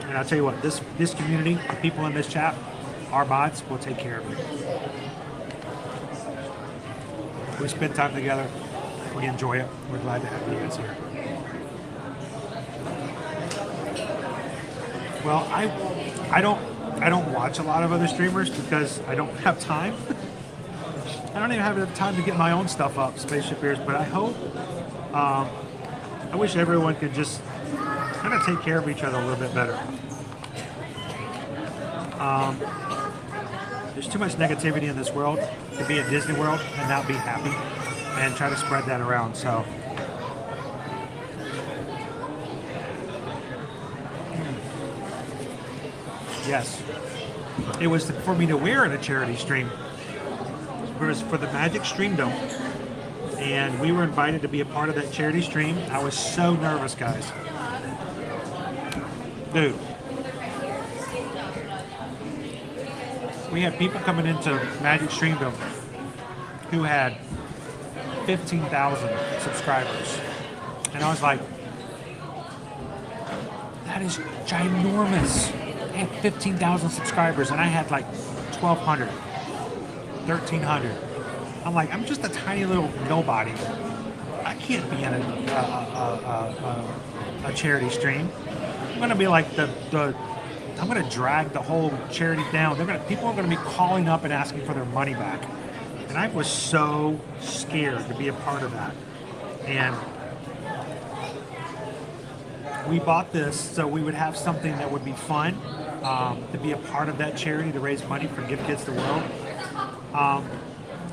And I'll tell you what, this community, the people in this chat, our mods will take care of you. We spend time together. We enjoy it. We're glad to have you guys here. Well, I don't watch a lot of other streamers because I don't have time. I don't even have enough time to get my own stuff up, Spaceship Ears, but I hope, I wish everyone could just kind of take care of each other a little bit better. There's too much negativity in this world to be at Disney World and not be happy and try to spread that around. So, yes, it was for me to wear in a charity stream. It was for the Magic Stream Dome, and we were invited to be a part of that charity stream. I was so nervous, guys. Dude. We had people coming into Magic Stream Dome who had 15,000 subscribers. And I was like, that is ginormous. They had 15,000 subscribers, and I had like 1,200, 1,300. I'm like, I'm just a tiny little nobody. I can't be in a charity stream. I'm gonna be like I'm gonna drag the whole charity down. People are gonna be calling up and asking for their money back. And I was so scared to be a part of that. And we bought this so we would have something that would be fun, to be a part of that charity to raise money for Give Kids the World.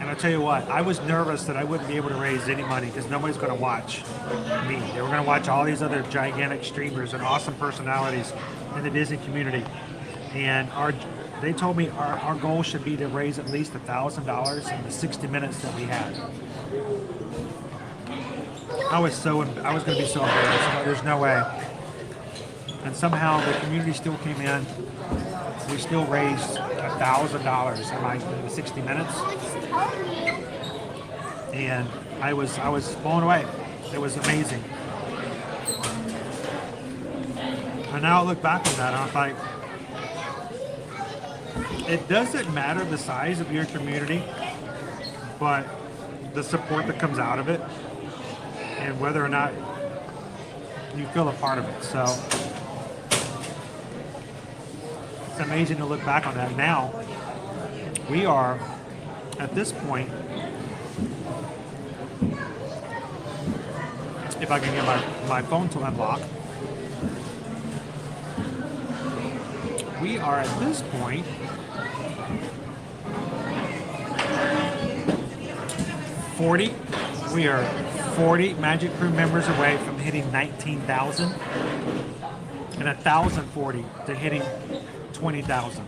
And I'll tell you what, I was nervous that I wouldn't be able to raise any money because nobody's going to watch me. They were going to watch all these other gigantic streamers and awesome personalities in the Disney community. And they told me our goal should be to raise at least $1,000 in the 60 minutes that we had. I was going to be so embarrassed. There's no way. And somehow the community still came in. We still raised $1,000 in the 60 minutes. And I was blown away. It was amazing. And now I look back on that and I'm like, it doesn't matter the size of your community, but the support that comes out of it and whether or not you feel a part of it. So it's amazing to look back on that. Now we are at this point, if I can get my phone to unlock, we are at this point we are 40 Magic Crew members away from hitting 19,000 and 1,040 to hitting 20,000.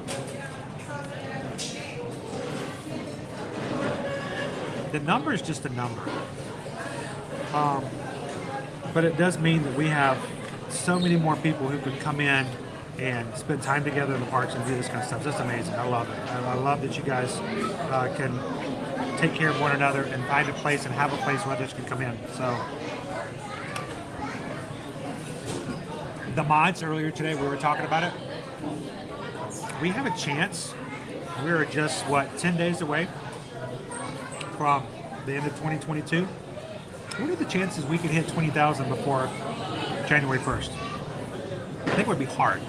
The number is just a number. But it does mean that we have so many more people who could come in and spend time together in the parks and do this kind of stuff. It's just amazing. I love it. I love that you guys can take care of one another and find a place and have a place where others can come in. So the mods earlier today, we were talking about it. We have a chance. We're just, 10 days away from the end of 2022. What are the chances we could hit 20,000 before January 1st? I think it would be hard.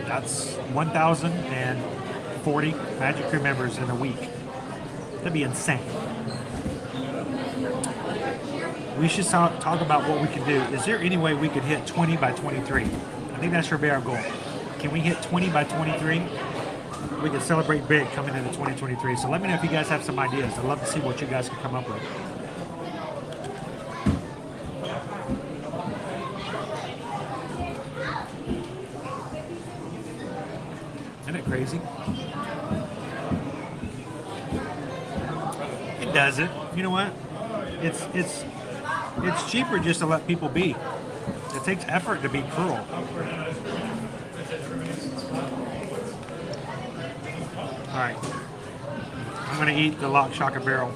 That's 1,040 Magic Crew members in a week. That'd be insane. We should talk about what we can do. Is there any way we could hit 20 by 23? I think that should be our goal. Can we hit 20 by 23? We can celebrate big coming into 2023. So let me know if you guys have some ideas. I'd love to see what you guys can come up with. Isn't it crazy? It doesn't. You know what? It's cheaper just to let people be. It takes effort to be cruel. All right. I'm gonna eat the Lock, Shock, and Barrel.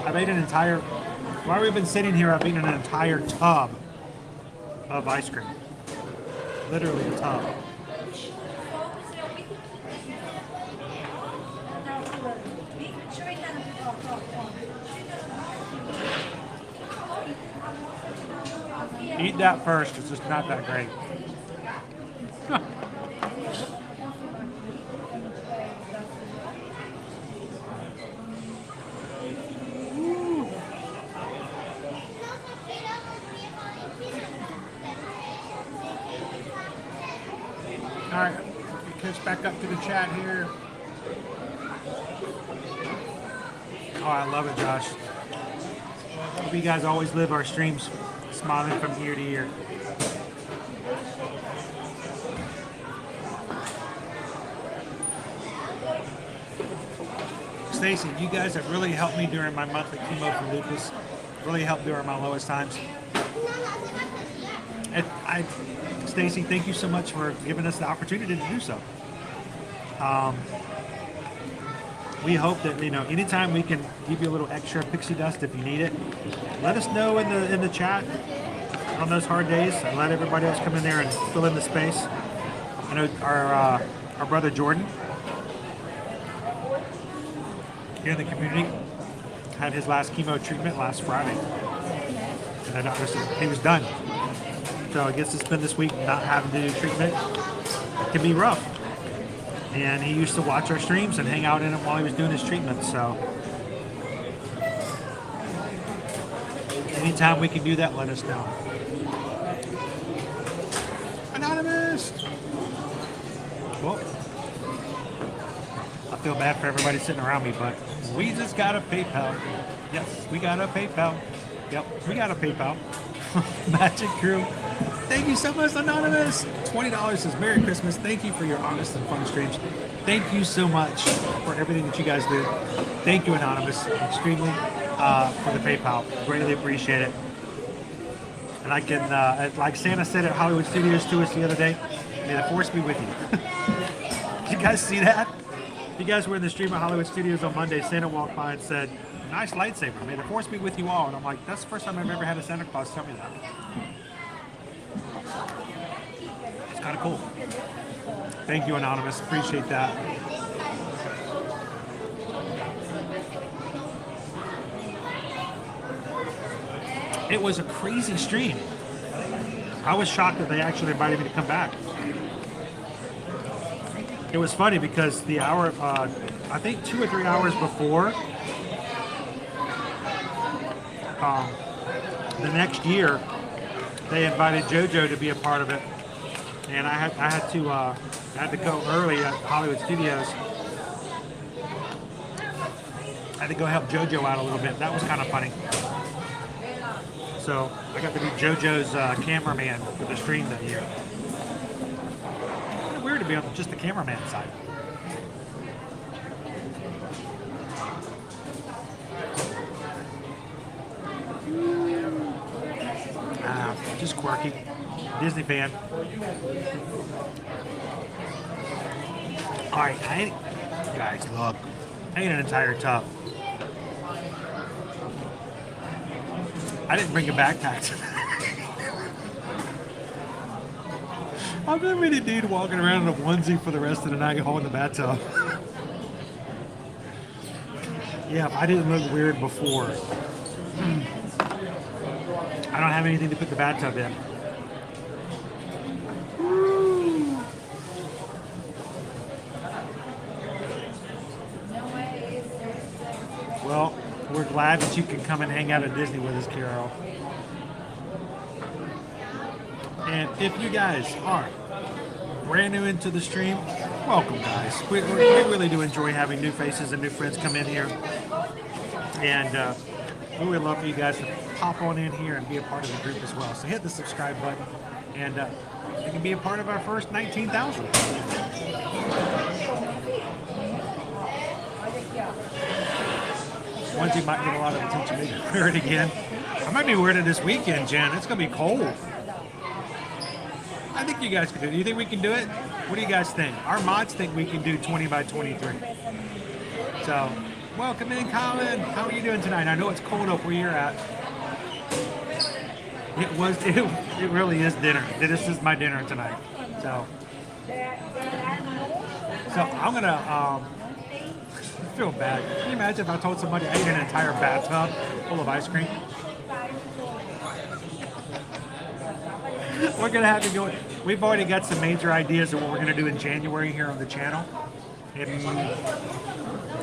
I've ate while we've been sitting here, I've eaten an entire tub of ice cream. Literally a tub. Eat that first, it's just not that great. All right, catch back up to the chat here. Oh, I love it, Josh. Hope you guys always live our streams smiling from ear to ear. Stacy, you guys have really helped me during my monthly chemo for lupus. Really helped during my lowest times. Stacy, thank you so much for giving us the opportunity to do so. We hope that, anytime we can give you a little extra pixie dust if you need it, let us know in the chat. on those hard days and let everybody else come in there and fill in the space. I know our brother Jordan here in the community had his last chemo treatment last Friday. And the doctor said he was done. So I guess it's been this week not having to do treatment. It can be rough. And he used to watch our streams and hang out in it while he was doing his treatment. So anytime we can do that, let us know. Anonymous! Well, I feel bad for everybody sitting around me, but we just got a PayPal. Yes, we got a PayPal. Yep, we got a PayPal. Magic Crew. Thank you so much, Anonymous. $20 says Merry Christmas. Thank you for your honest and fun streams. Thank you so much for everything that you guys do. Thank you, Anonymous, extremely for the PayPal. Greatly appreciate it. And I can, like Santa said at Hollywood Studios to us the other day, may the force be with you. Did you guys see that? You guys were in the stream at Hollywood Studios on Monday. Santa walked by and said, "Nice lightsaber. May the force be with you all." And I'm like, that's the first time I've ever had a Santa Claus tell me that. It's kind of cool. Thank you, Anonymous. Appreciate that. It was a crazy stream. I was shocked that they actually invited me to come back. It was funny because the hour, I think 2 or 3 hours before, the next year, they invited JoJo to be a part of it, and I had to go early at Hollywood Studios. I had to go help JoJo out a little bit. That was kind of funny. So I got to be JoJo's cameraman for the stream that year. Kind of weird to be on just the cameraman side. Just quirky. Disney fan. Alright, guys, look. I ate an entire tub. I didn't bring a backpack today. I'm gonna be the dude walking around in a onesie for the rest of the night holding the bathtub. Yeah, I didn't look weird before. I don't have anything to put the bathtub in. Well, we're glad that you can come and hang out at Disney with us, Carol. And if you guys are brand new into the stream, welcome, guys. We really do enjoy having new faces and new friends come in here. And we would love for you guys to pop on in here and be a part of the group as well. So hit the subscribe button, and you can be a part of our first 19,000. Onesie might get a lot of attention. Maybe wear it again. I might be wearing it this weekend, Jen. It's going to be cold. I think you guys can do it. Do you think we can do it? What do you guys think? Our mods think we can do 20 by 23. So, welcome in, Colin. How are you doing tonight? I know it's cold up where you're at. It really is dinner. This is my dinner tonight. So I'm going to... I feel bad. Can you imagine if I told somebody I ate an entire bathtub full of ice cream? We're going to have to go. We've already got some major ideas of what we're going to do in January here on the channel. And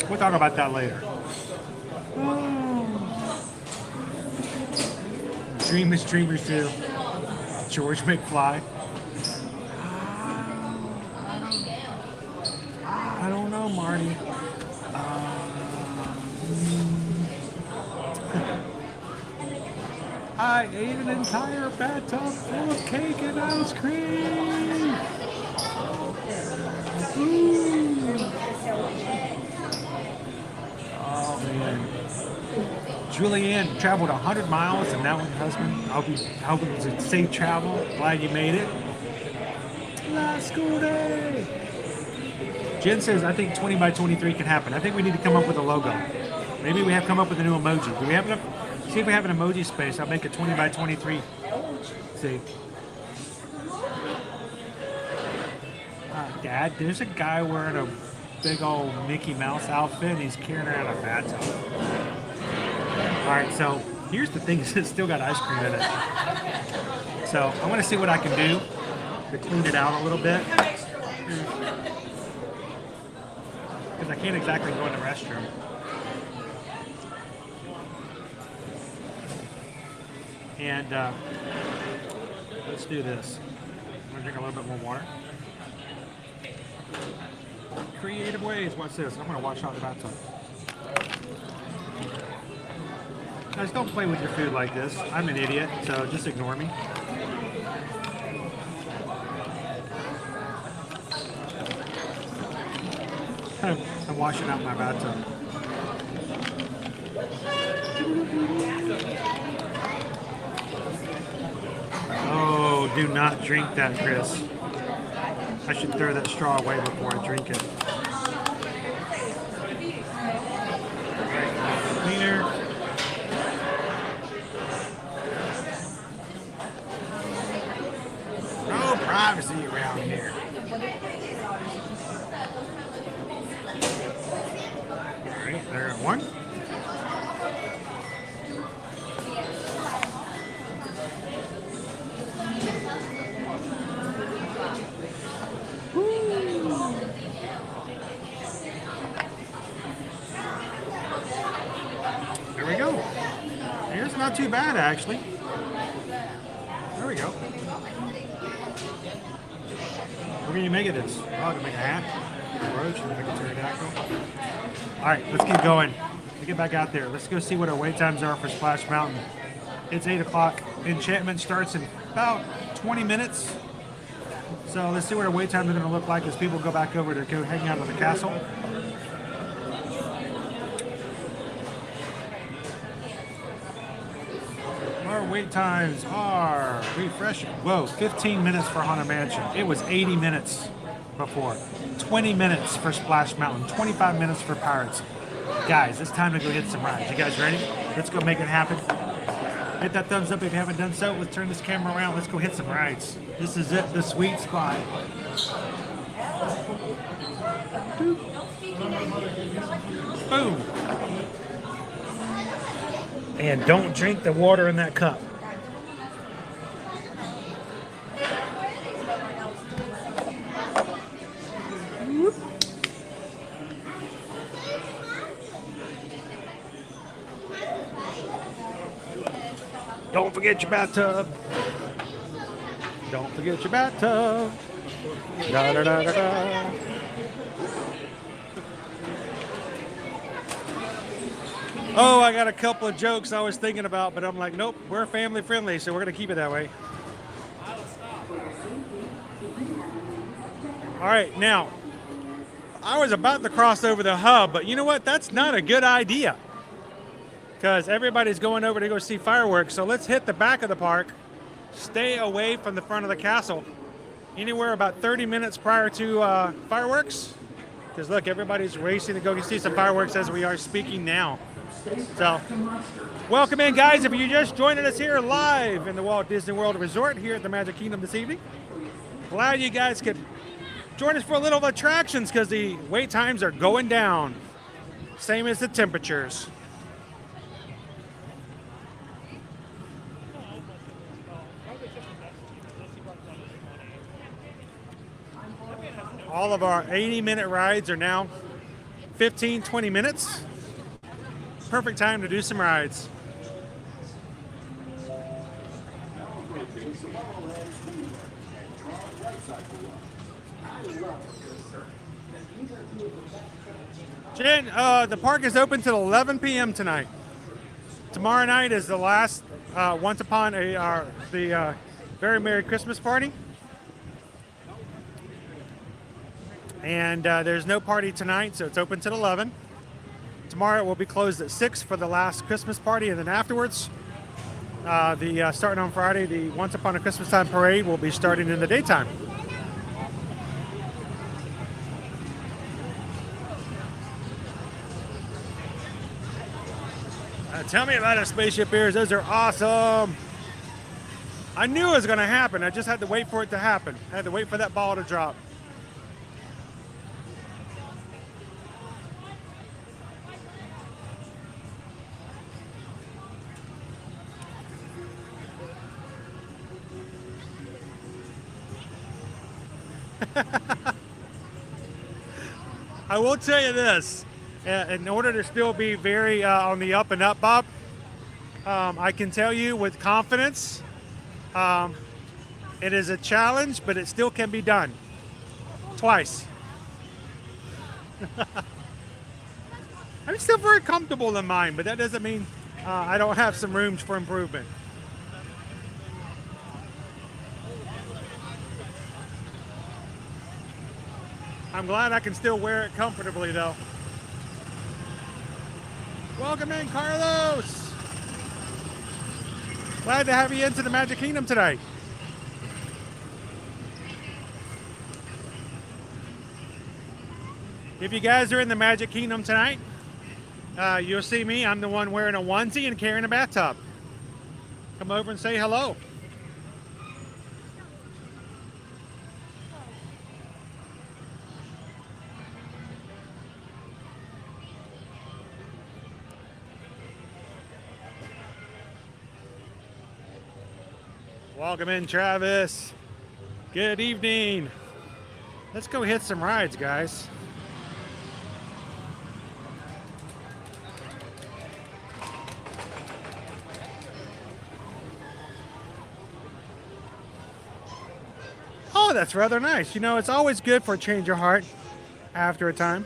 we'll talk about that later. Dream is dreamers too. George McFly. I don't know, Marty. I ate an entire bathtub full of cake and ice cream. Ooh. Oh man. Julianne traveled 100 miles and now with her husband. I hope it was a safe travel. Glad you made it. Last school day. Jen says, I think 20 by 23 can happen. I think we need to come up with a logo. Maybe we have to come up with a new emoji. Do we have enough? See if we have an emoji space. I'll make a 20 by 23 Let's see. Dad, there's a guy wearing a big old Mickey Mouse outfit and he's carrying around a bathtub. Alright, so here's the thing, it's still got ice cream in it. So I want to see what I can do to clean it out a little bit. Because I can't exactly go in the restroom. And let's do this. I'm going to drink a little bit more water. Creative ways. What's this? I'm going to wash out the bathtub. Guys, don't play with your food like this. I'm an idiot, so just ignore me. I'm washing out my bathtub. Oh, do not drink that, Chris. I should throw that straw away before I drink it. Alright, cleaner. No privacy around here. Alright, there's one. There we go. Here's not too bad, actually. There we go. What can you make of this? Oh, I can make a hat, a roach, and make a pterodactyl. All right, let's get going. Let's get back out there. Let's go see what our wait times are for Splash Mountain. It's 8 o'clock. Enchantment starts in about 20 minutes. So let's see what our wait times are going to look like as people go back over to go hang out at the castle. Our wait times are refreshing. Whoa, 15 minutes for Haunted Mansion. It was 80 minutes before. 20 minutes for Splash Mountain. 25 minutes for Pirates. Guys, it's time to go hit some rides. You guys ready? Let's go make it happen. Hit that thumbs up if you haven't done so. Let's turn this camera around. Let's go hit some rides. This is it, the sweet spot. Boom. And don't drink the water in that cup. Don't forget your bathtub. Don't forget your bathtub. Da, da, da, da, da. Oh, I got a couple of jokes I was thinking about, but I'm like, nope, we're family friendly, so we're going to keep it that way. All right, now, I was about to cross over the hub, but you know what? That's not a good idea because everybody's going over to go see fireworks. So let's hit the back of the park, stay away from the front of the castle, anywhere about 30 minutes prior to fireworks. Because look, everybody's racing to go see some fireworks as we are speaking now. So, welcome in, guys. If you're just joining us here live in the Walt Disney World Resort here at the Magic Kingdom this evening, glad you guys could join us for a little attractions because the wait times are going down, same as the temperatures. All of our 80-minute rides are now 15, 20 minutes. Perfect time to do some rides. Jen, the park is open till 11 p.m. tonight. Tomorrow night is the last Once Upon the Very Merry Christmas Party. And there's no party tonight, so it's open till 11. Tomorrow it will be closed at 6 for the last Christmas party, and then afterwards, starting on Friday, the Once Upon a Christmas Time parade will be starting in the daytime. Tell me about our spaceship ears. Those are awesome. I knew it was going to happen. I just had to wait for it to happen. I had to wait for that ball to drop. I will tell you this, in order to still be very on the up and up, Bob, I can tell you with confidence, it is a challenge, but it still can be done. Twice. I'm still very comfortable in mine, but that doesn't mean I don't have some rooms for improvement. I'm glad I can still wear it comfortably, though. Welcome in, Carlos. Glad to have you into the Magic Kingdom today. If you guys are in the Magic Kingdom tonight, you'll see me. I'm the one wearing a onesie and carrying a bathtub. Come over and say hello. Welcome in, Travis. Good evening. Let's go hit some rides, guys. Oh, that's rather nice. You know, it's always good for a change of heart after a time.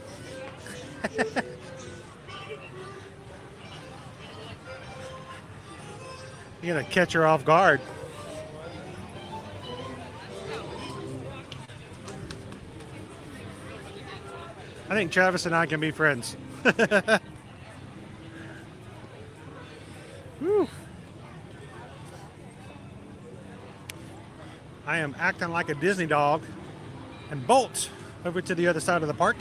You're gonna catch her off guard. I think Travis and I can be friends. Whew. I am acting like a Disney dog and bolt over to the other side of the park.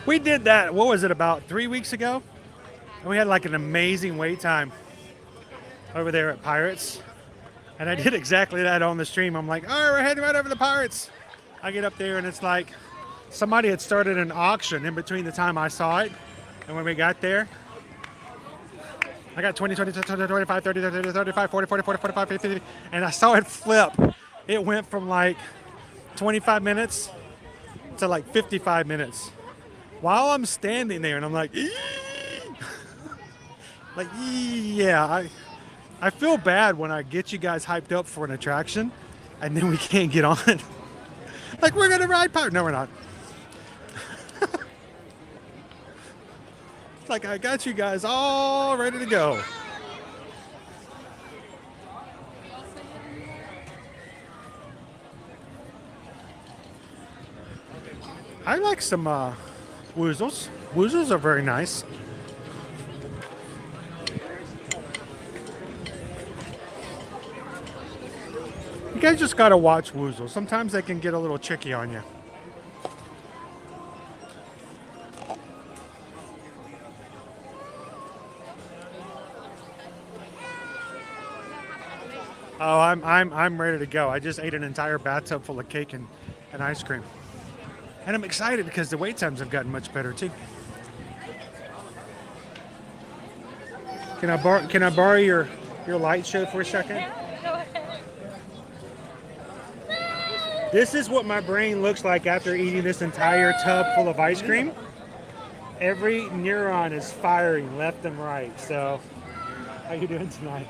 We did that, what was it, about 3 weeks ago? And we had like an amazing wait time over there at Pirates. And I did exactly that on the stream. I'm like, all right, we're heading right over to Pirates. I get up there and it's like somebody had started an auction in between the time I saw it and when we got there. I got 20, 20, 25, 30, 30, 35, 40, 40, 40, 45, 50, 50, and I saw it flip. It went from like 25 minutes to like 55 minutes. While I'm standing there and I'm like, like, yeah, I feel bad when I get you guys hyped up for an attraction and then we can't get on. Like, we're gonna ride Pirate. No, we're not. It's like I got you guys all ready to go. I like some woozles. Woozles are very nice. You guys just gotta watch woozles. Sometimes they can get a little tricky on you. Oh, I'm ready to go. I just ate an entire bathtub full of cake and ice cream. And I'm excited because the wait times have gotten much better too. Can I borrow your light show for a second? This is what my brain looks like after eating this entire tub full of ice cream. Every neuron is firing left and right. So, how you doing tonight?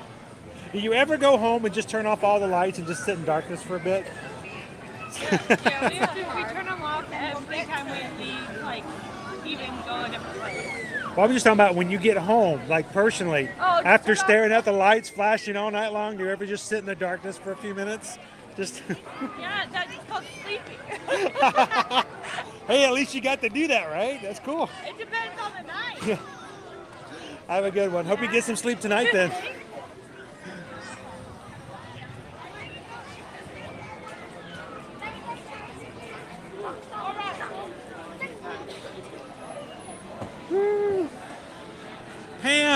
Do you ever go home and just turn off all the lights and just sit in darkness for a bit? Yeah, we turn them off every time we leave, like, even go a different place. Well, I'm just talking about when you get home, like personally. Oh, after staring at the lights flashing all night long, do you ever just sit in the darkness for a few minutes? Just. Yeah, that's called sleeping. Hey, at least you got to do that, right? That's cool. It depends on the night. Yeah. Have a good one. Hope you get some sleep tonight then.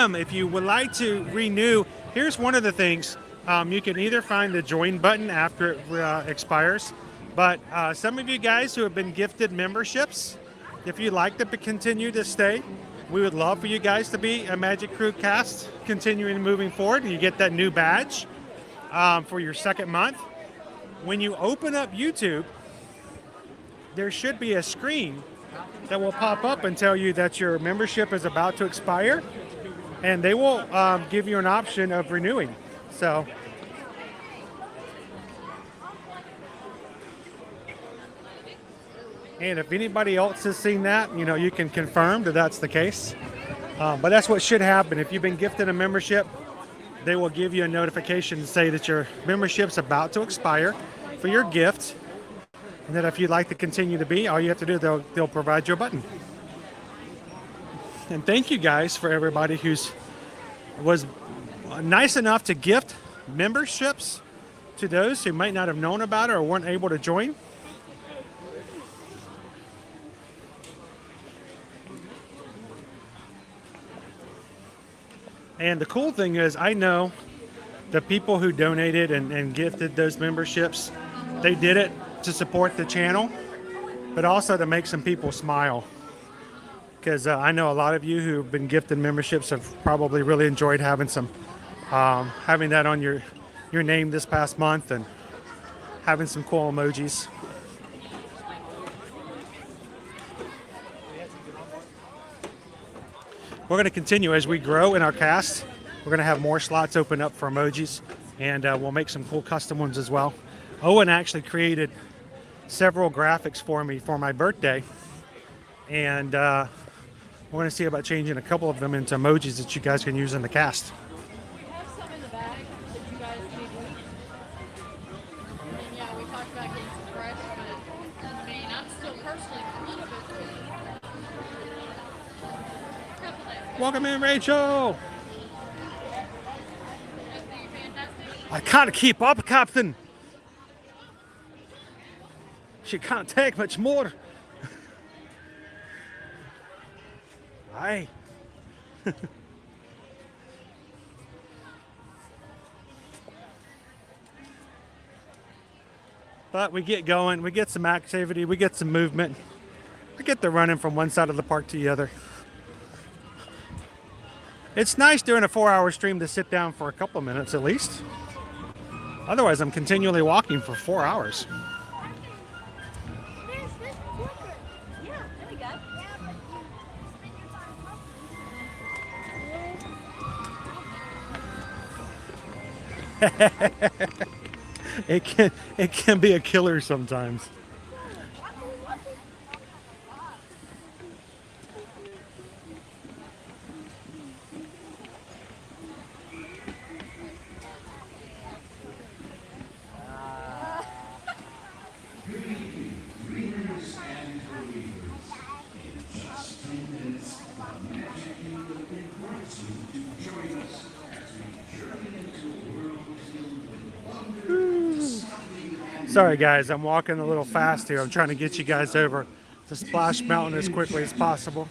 them, if you would like to renew, here's one of the things. You can either find the join button after it expires, but some of you guys who have been gifted memberships, if you'd like to continue to stay, we would love for you guys to be a Magic Crew cast, continuing moving forward. You get that new badge for your second month. When you open up YouTube, there should be a screen that will pop up and tell you that your membership is about to expire, and they will give you an option of renewing. So and if anybody else has seen that, you know, you can confirm that that's the case. But that's what should happen. If you've been gifted a membership, they will give you a notification to say that your membership's about to expire for your gift, and that if you'd like to continue to be, all you have to do, they'll provide you a button. And thank you guys for everybody was nice enough to gift memberships to those who might not have known about it or weren't able to join. And the cool thing is, I know the people who donated and gifted those memberships, they did it to support the channel, but also to make some people smile. Because I know a lot of you who've been gifted memberships have probably really enjoyed having some, having that on your name this past month and having some cool emojis. We're going to continue as we grow in our cast. We're going to have more slots open up for emojis, and we'll make some cool custom ones as well. Owen actually created several graphics for me for my birthday, and we're going to see about changing a couple of them into emojis that you guys can use in the cast. We have some in the bag that you guys may need. And yeah, we talked about getting some fresh, but I mean, I'm still personally a little bit Welcome in, Rachel. I can't keep up, Captain. She can't take much more. Aye. But we get going, we get some activity, we get some movement. We get the running from one side of the park to the other. It's nice during a 4-hour stream to sit down for a couple of minutes at least. Otherwise, I'm continually walking for 4 hours. It can be a killer sometimes. Sorry guys, I'm walking a little fast here. I'm trying to get you guys over to Splash Mountain as quickly as possible.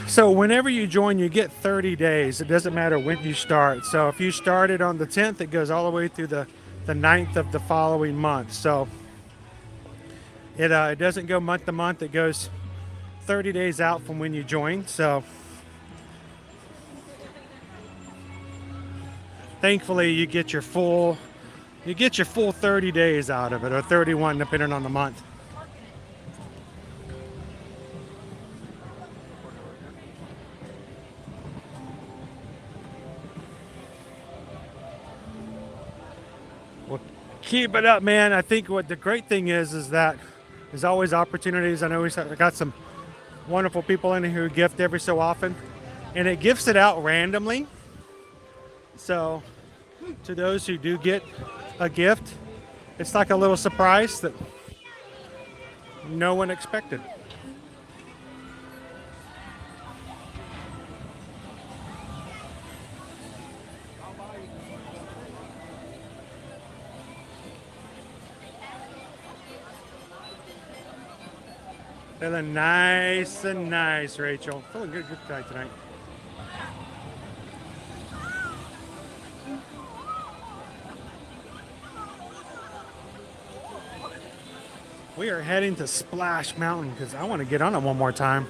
So whenever you join, you get 30 days. It doesn't matter when you start. So if you started on the 10th, it goes all the way through the 9th of the following month. So it doesn't go month to month. It goes 30 days out from when you join. So thankfully you get your full 30 days out of it, or 31 depending on the month. Well, keep it up, man. I think what the great thing is that there's always opportunities. I know we've got some wonderful people in here who gift every so often, and it gifts it out randomly. So to those who do get a gift, it's like a little surprise that no one expected. Feeling nice and nice, Rachel. Feeling good tonight. We are heading to Splash Mountain because I want to get on it one more time.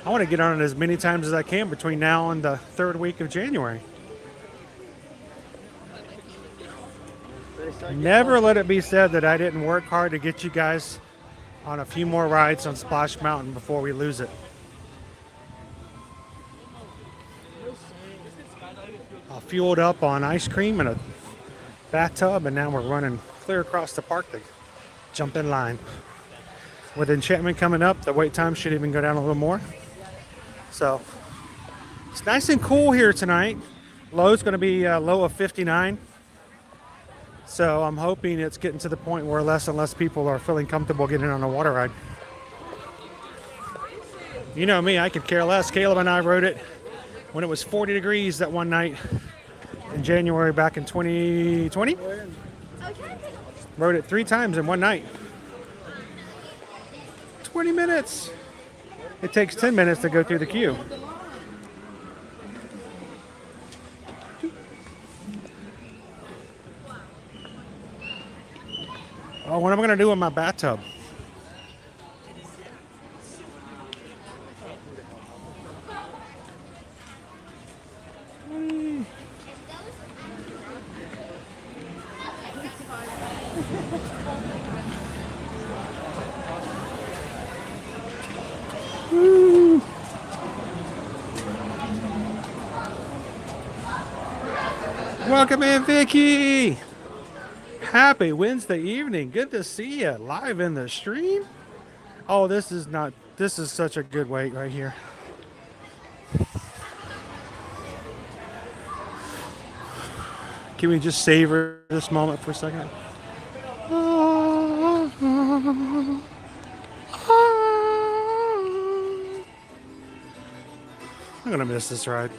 I want to get on it as many times as I can between now and the third week of January. Never let it be said that I didn't work hard to get you guys on a few more rides on Splash Mountain before we lose it. I fueled up on ice cream and a bathtub, and now we're running clear across the park to jump in line. With Enchantment coming up, the wait time should even go down a little more. So it's nice and cool here tonight. Low's going to be a low of 59. So I'm hoping it's getting to the point where less and less people are feeling comfortable getting on a water ride. You know me, I could care less. Caleb and I rode it when it was 40 degrees that one night in January back in 2020. Rode it 3 times in one night. 20 minutes. It takes 10 minutes to go through the queue. Oh, what am I going to do with my bathtub? Welcome in, Vicky. Happy Wednesday evening. Good to see you live in the stream. Oh, this is such a good wait right here. Can we just savor this moment for a second? I'm gonna miss this ride.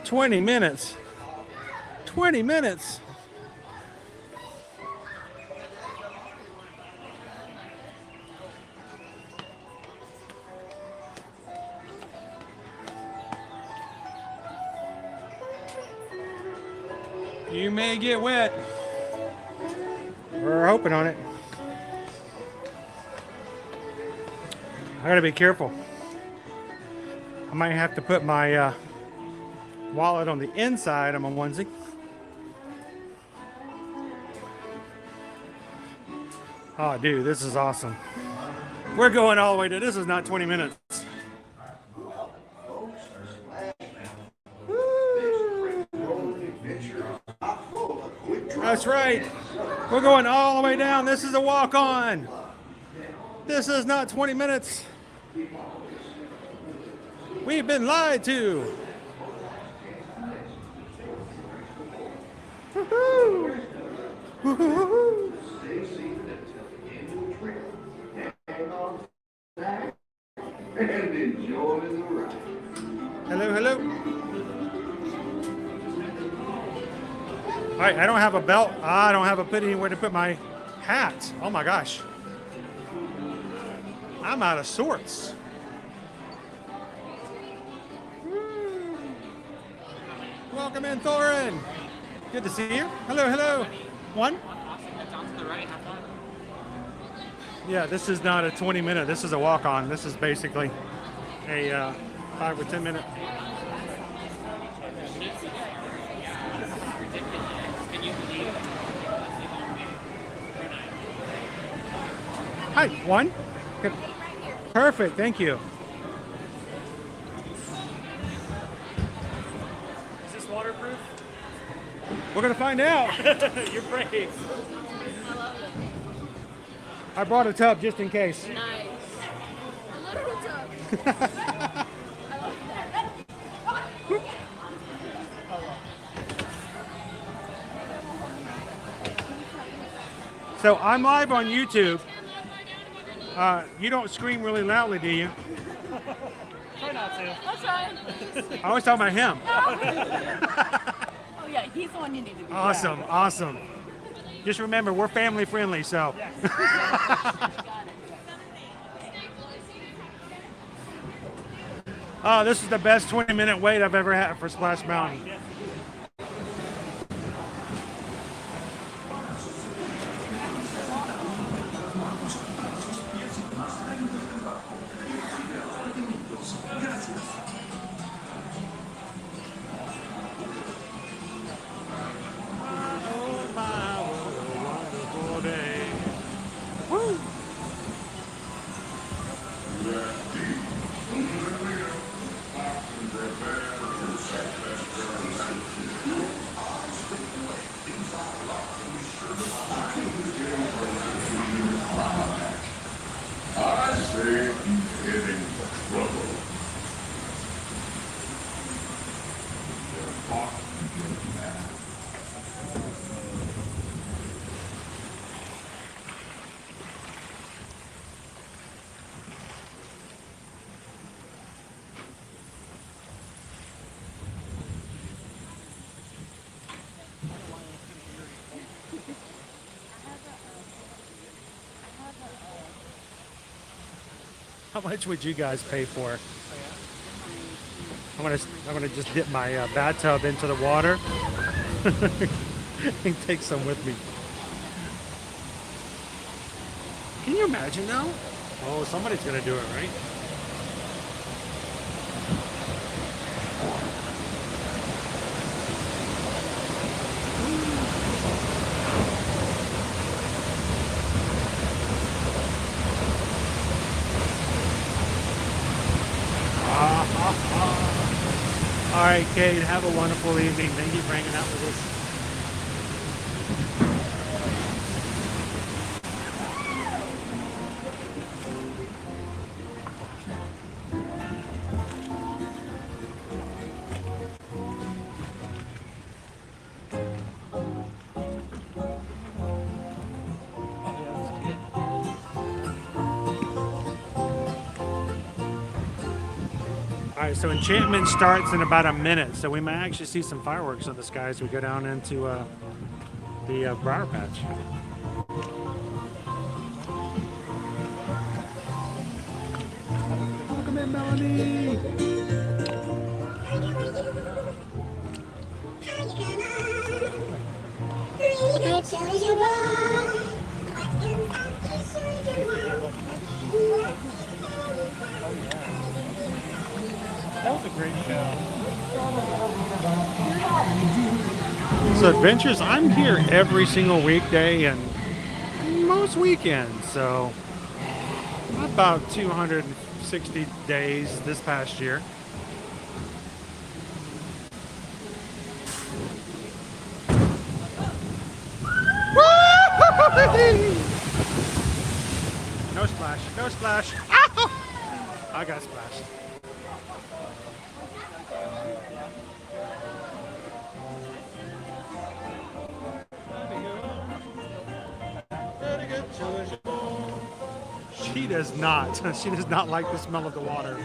$20 minutes. 20 minutes. You may get wet. We're hoping on it. I gotta be careful. I might have to put my wallet on the inside of my onesie. Oh, dude, this is awesome. We're going all the way to, this is not 20 minutes. That's right. We're going all the way down. This is a walk-on. This is not 20 minutes. We've been lied to. Woo-hoo. Woo-hoo. Hello, hello. All right, I don't have a belt. I don't have anywhere to put my hat. Oh my gosh. I'm out of sorts. Welcome in, Thorin. Good to see you. Hello, hello. One? Yeah, this is not a 20-minute. This is a walk-on. This is basically a 5 or 10 minute. Hi, one. Good. Perfect. Thank you. Is this waterproof? We're gonna find out. You're brave. I love it. I brought a tub just in case. Nice. A literal tub. I love that. So I'm live on YouTube. You don't scream really loudly, do you? Try not to. I'll try. I always talk about him. Oh yeah, right. He's the one you need to be. Awesome, awesome. Just remember, we're family friendly, so. Oh, this is the best 20-minute wait I've ever had for Splash Mountain. I say he's heading for trouble. How much would you guys pay for? I'm gonna just dip my bathtub into the water and take some with me. Can you imagine now? Oh, somebody's gonna do it, right? All right, Kate, have a wonderful evening. Thank you for hanging out with us. All right, so enchantment starts in about a minute, so we might actually see some fireworks in the sky as we go down into the Briar Patch. Welcome in, Melanie. That was a great show. So Adventures, I'm here every single weekday and most weekends. So about 260 days this past year. No splash, no splash. Ow! I got splashed. She does not. She does not like the smell of the water.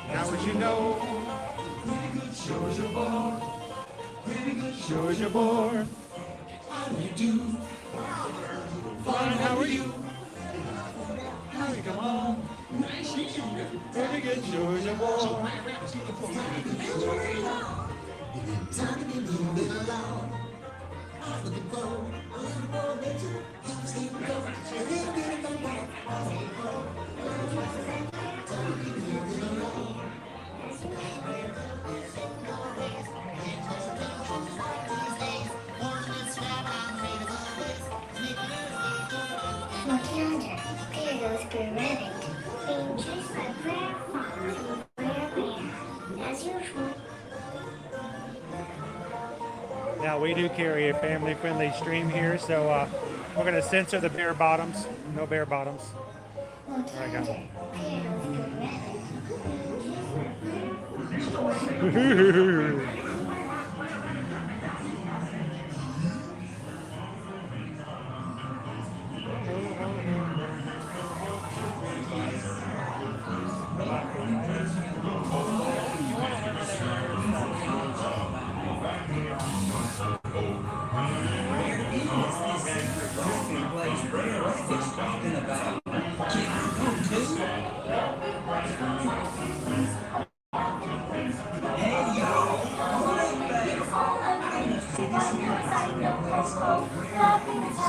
Now as you know, shows your board. How do you do? Fine, how are you? How you come on? Very good, shows your board. Look yonder, there goes Green Rabbit, being chased by Blair Fox and Blair Bear, as usual. Now we do carry a family-friendly stream here, so we're going to censor the bare bottoms. No bare bottoms. Look There I yonder, go. there goes Green Rabbit. It's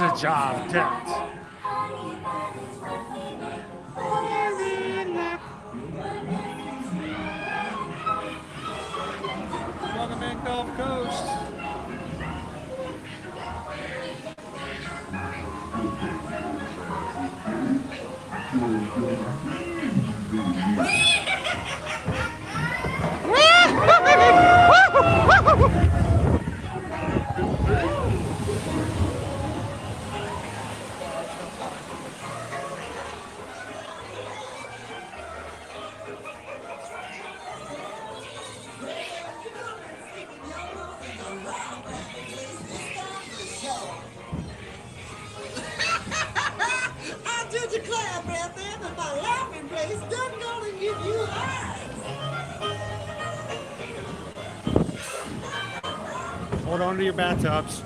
a job, dance. Welcome in, Gulf Coast. I do declare, brethren, that my laughing place doesn't gonna give you eyes. Hold on to your bathtubs.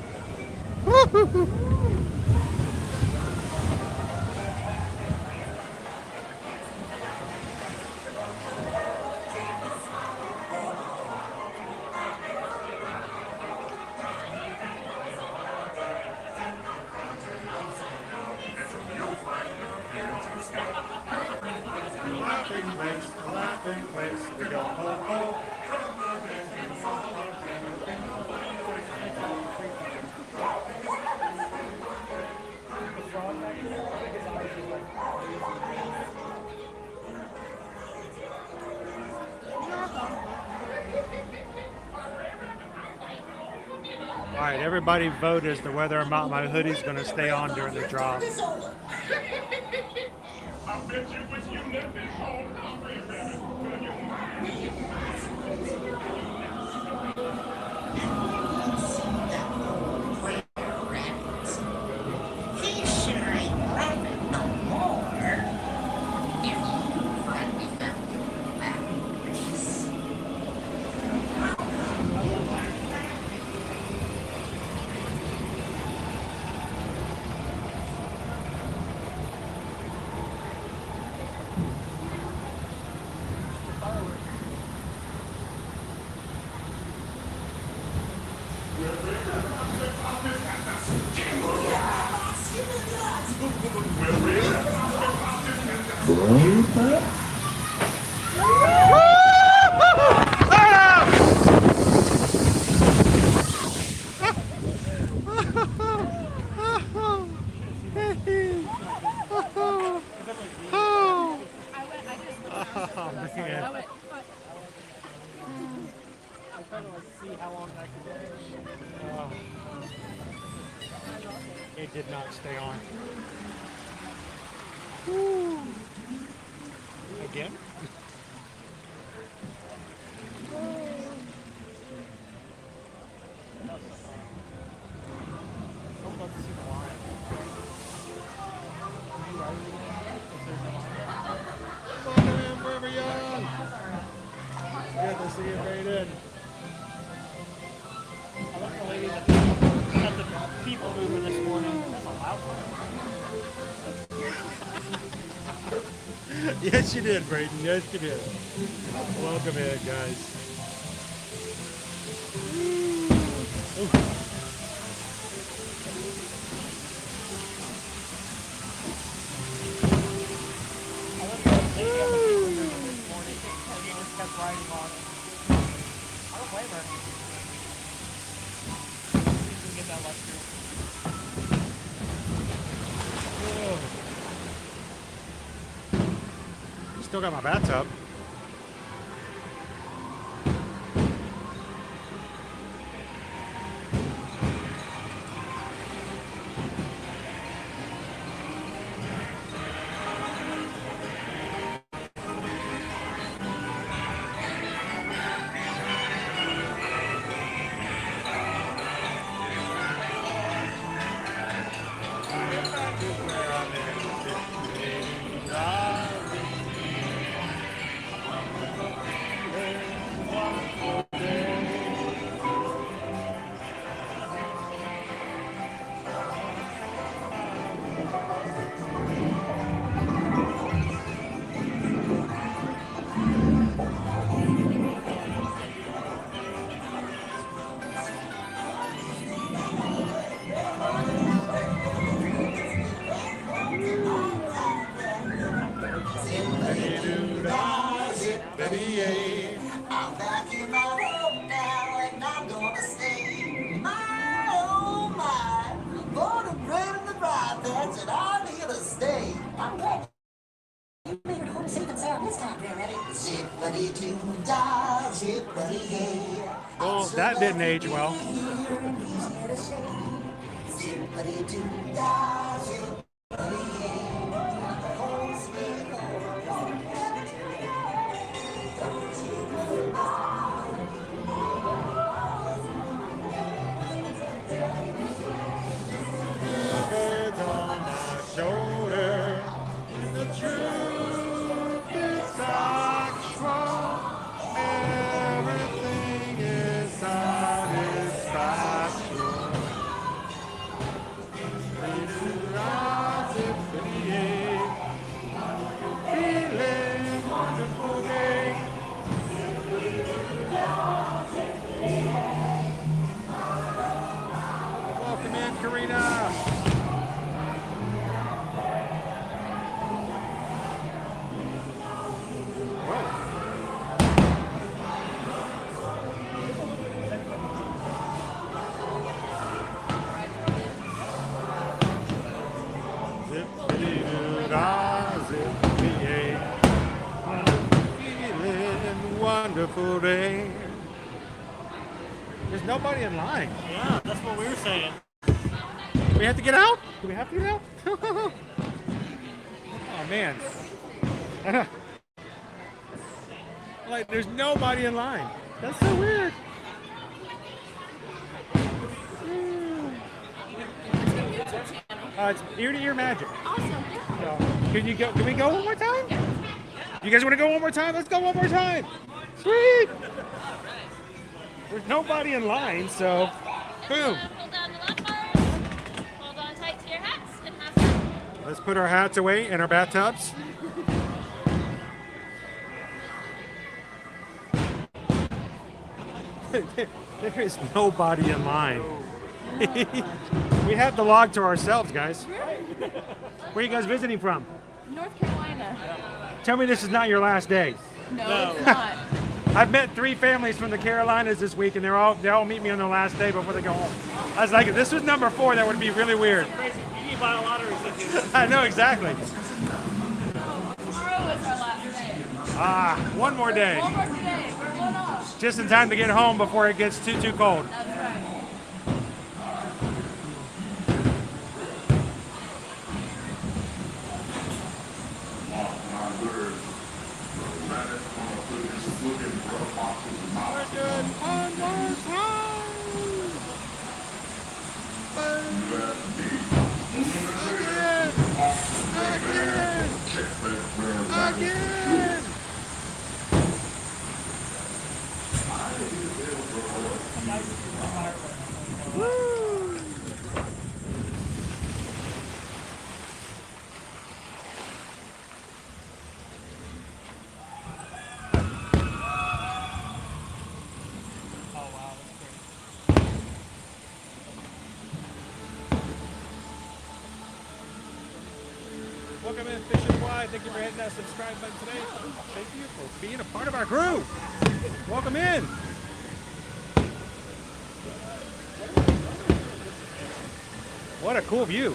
Laughing place, we go ho ho. All right, everybody vote as to whether or not my hoodie's going to stay on during the drop. It did not stay on. Woo. Again? Welcome in, Forever Young. Good to see you right in. I like the lady that got the people moving this morning. That's a loud one. Yes, you did, Brayden. Yes, you did. Welcome in, guys. Ooh. Kept riding on it. I don't blame her. You can get that luxury. Still got my bathtub. Well, that didn't age well. Heads on my shoulder, the truth is factual, everything is satisfactual. Feeling wonderful day. Welcome in, Karina. Wonderful day. There's nobody in line. Yeah, that's what we were saying. We have to get out? Do we have to get out? Oh man. Like there's nobody in line. That's so weird. It's ear to ear magic. Awesome. So, can we go one more time? You guys want to go one more time? Let's go one more time. Sweet. There's nobody in line, so boom. Pull down the lap bars. Hold on tight to your hats and have fun. Let's put our hats away in our bathtubs. There is nobody in line. We have the log to ourselves, guys. Where are you guys visiting from? North Carolina. Tell me this is not your last day. No, it's not. I've met 3 families from the Carolinas this week, and they all meet me on their last day before they go home. I was like, if this was number 4, that would be really weird. Crazy. You need to buy a lottery ticket. I know exactly. Tomorrow is our last day. One more day. One more day. We're one off. Just in time to get home before it gets too cold. That's right. Again. Woo. Welcome in, Fishing Wide. Thank you for hitting that subscribe button today. Thank you for being a part of our crew. Welcome in. What a cool view.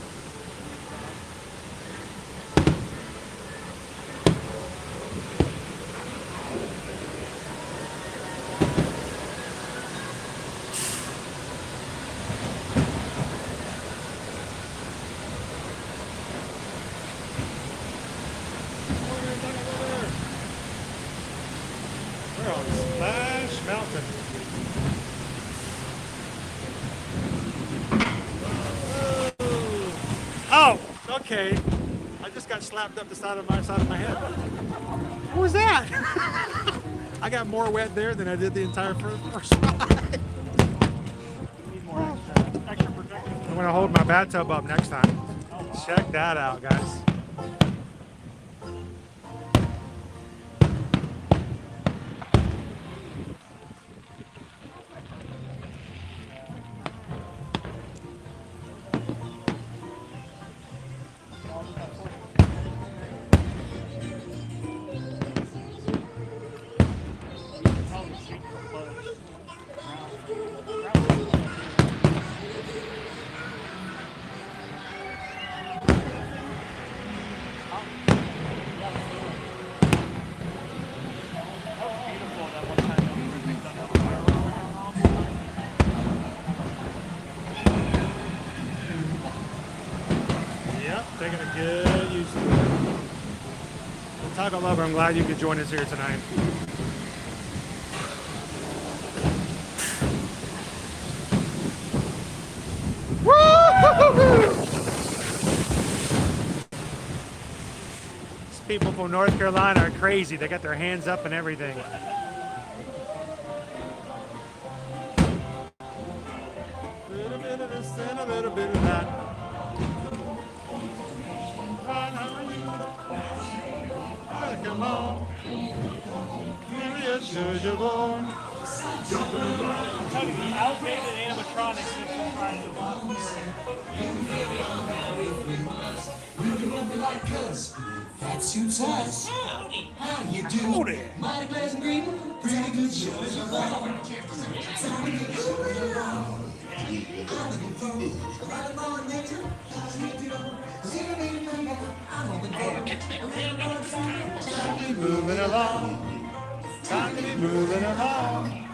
We're on Splash Mountain. Oh, okay. I just got slapped up the side of my head. What was that? I got more wet there than I did the entire first ride. Extra protection. I'm gonna hold my bathtub up next time. Check that out, guys. Taking a good use of it. Taco Lover, I'm glad you could join us here tonight. These people from North Carolina are crazy. They got their hands up and everything. A little bit of this and a little bit of that. Come on, give me a sugar boy. The outdated animatronics That suits us. Howdy. How you doing? Mighty pleasant greeting. Pretty good show. Moving along, time to be moving along.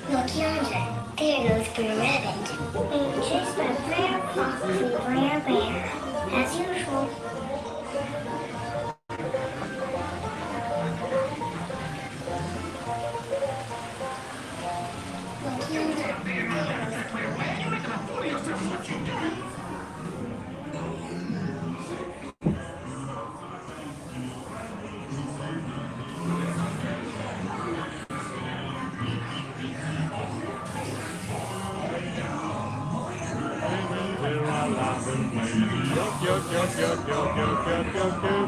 Look yonder. There goes Blue Rabbit. Being chased by Blair Fox and Blair Bear. As usual.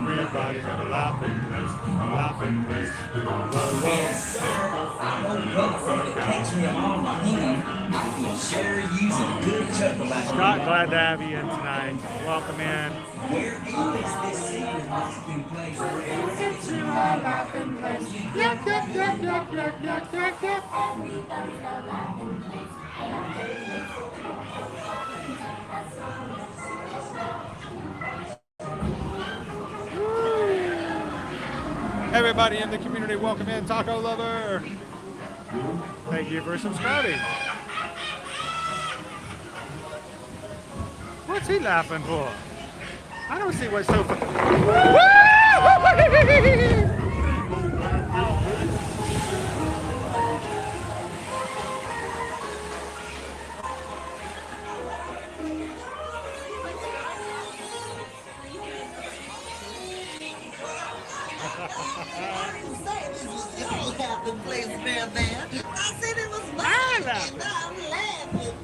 Everybody got a laughing place, laughing place. Scott, glad to have you in tonight. Welcome in. Where is this secret laughing place? It's to our laughing place. Yuck, yuck, yuck, yuck, yuck, yuck, yuck, yuck. Everybody's got a laughing place. Everybody in the community, welcome in, Taco Lover. Thank you for subscribing. What's he laughing for? I don't see what's so funny. Place there, man. I said it was mine. laughing. I'm laughing.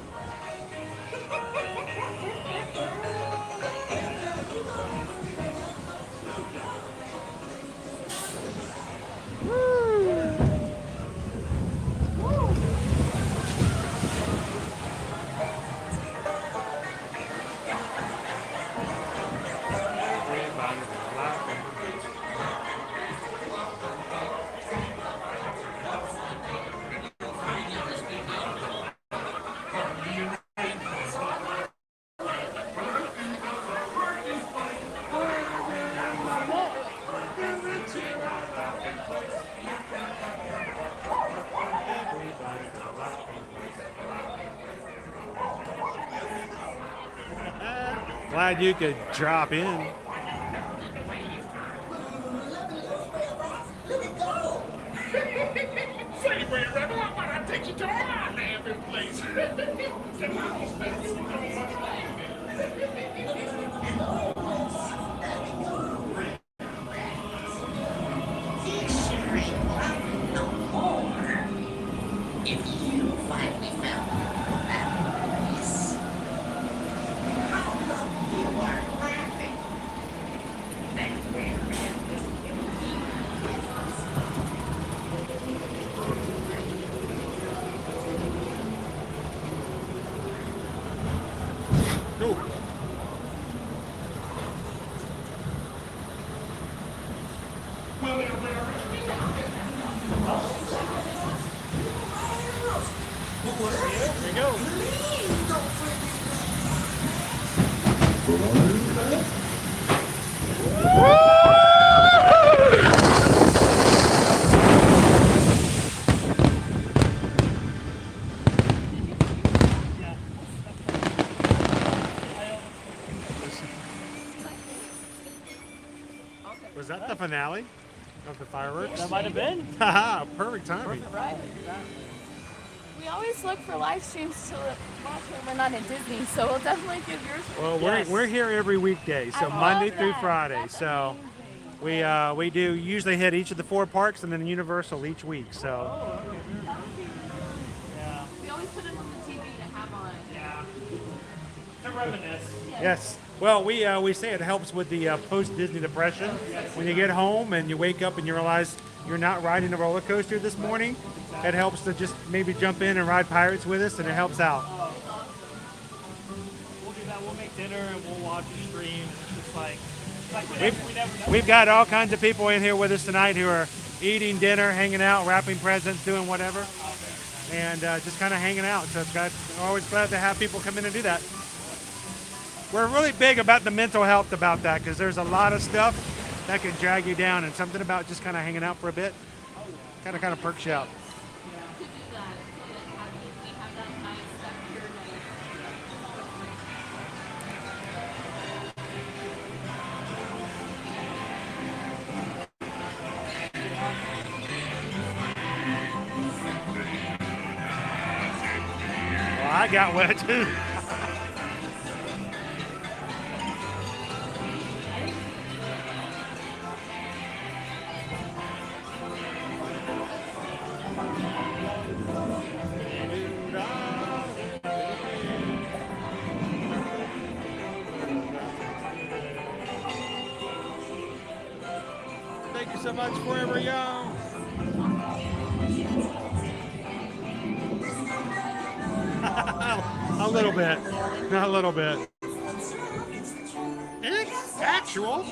Glad you could drop in. Say, Brad Rabbit, how about I take you to our laughing place? If you finally found that place, how come you weren't laughing? That's where There you go. Woo! Was that the finale of the fireworks? That might have been. Haha, perfect timing. Right. We always look for live streams to watch when we're not at Disney, so we'll definitely give yours. Well, we're here every weekday, so Monday through Friday. So we do usually hit each of the 4 parks and then Universal each week. So Yeah. We always put it on the TV to have on. Yeah. To reminisce. yes. Well, we say it helps with the post-Disney depression. When you get home and you wake up and you realize you're not riding a roller coaster this morning, it helps to just maybe jump in and ride Pirates with us, and it helps out. We'll do that. We'll make dinner and we'll watch a stream. It's just like we never know. We've got all kinds of people in here with us tonight who are eating dinner, hanging out, wrapping presents, doing whatever, and just kind of hanging out. So we're always glad to have people come in and do that. We're really big about the mental health about that, because there's a lot of stuff that can drag you down, and something about just kind of hanging out for a bit kind of perks you out. Well, I got wet too. Thank you so much, Forever Young. A little bit. A little bit. It's actual.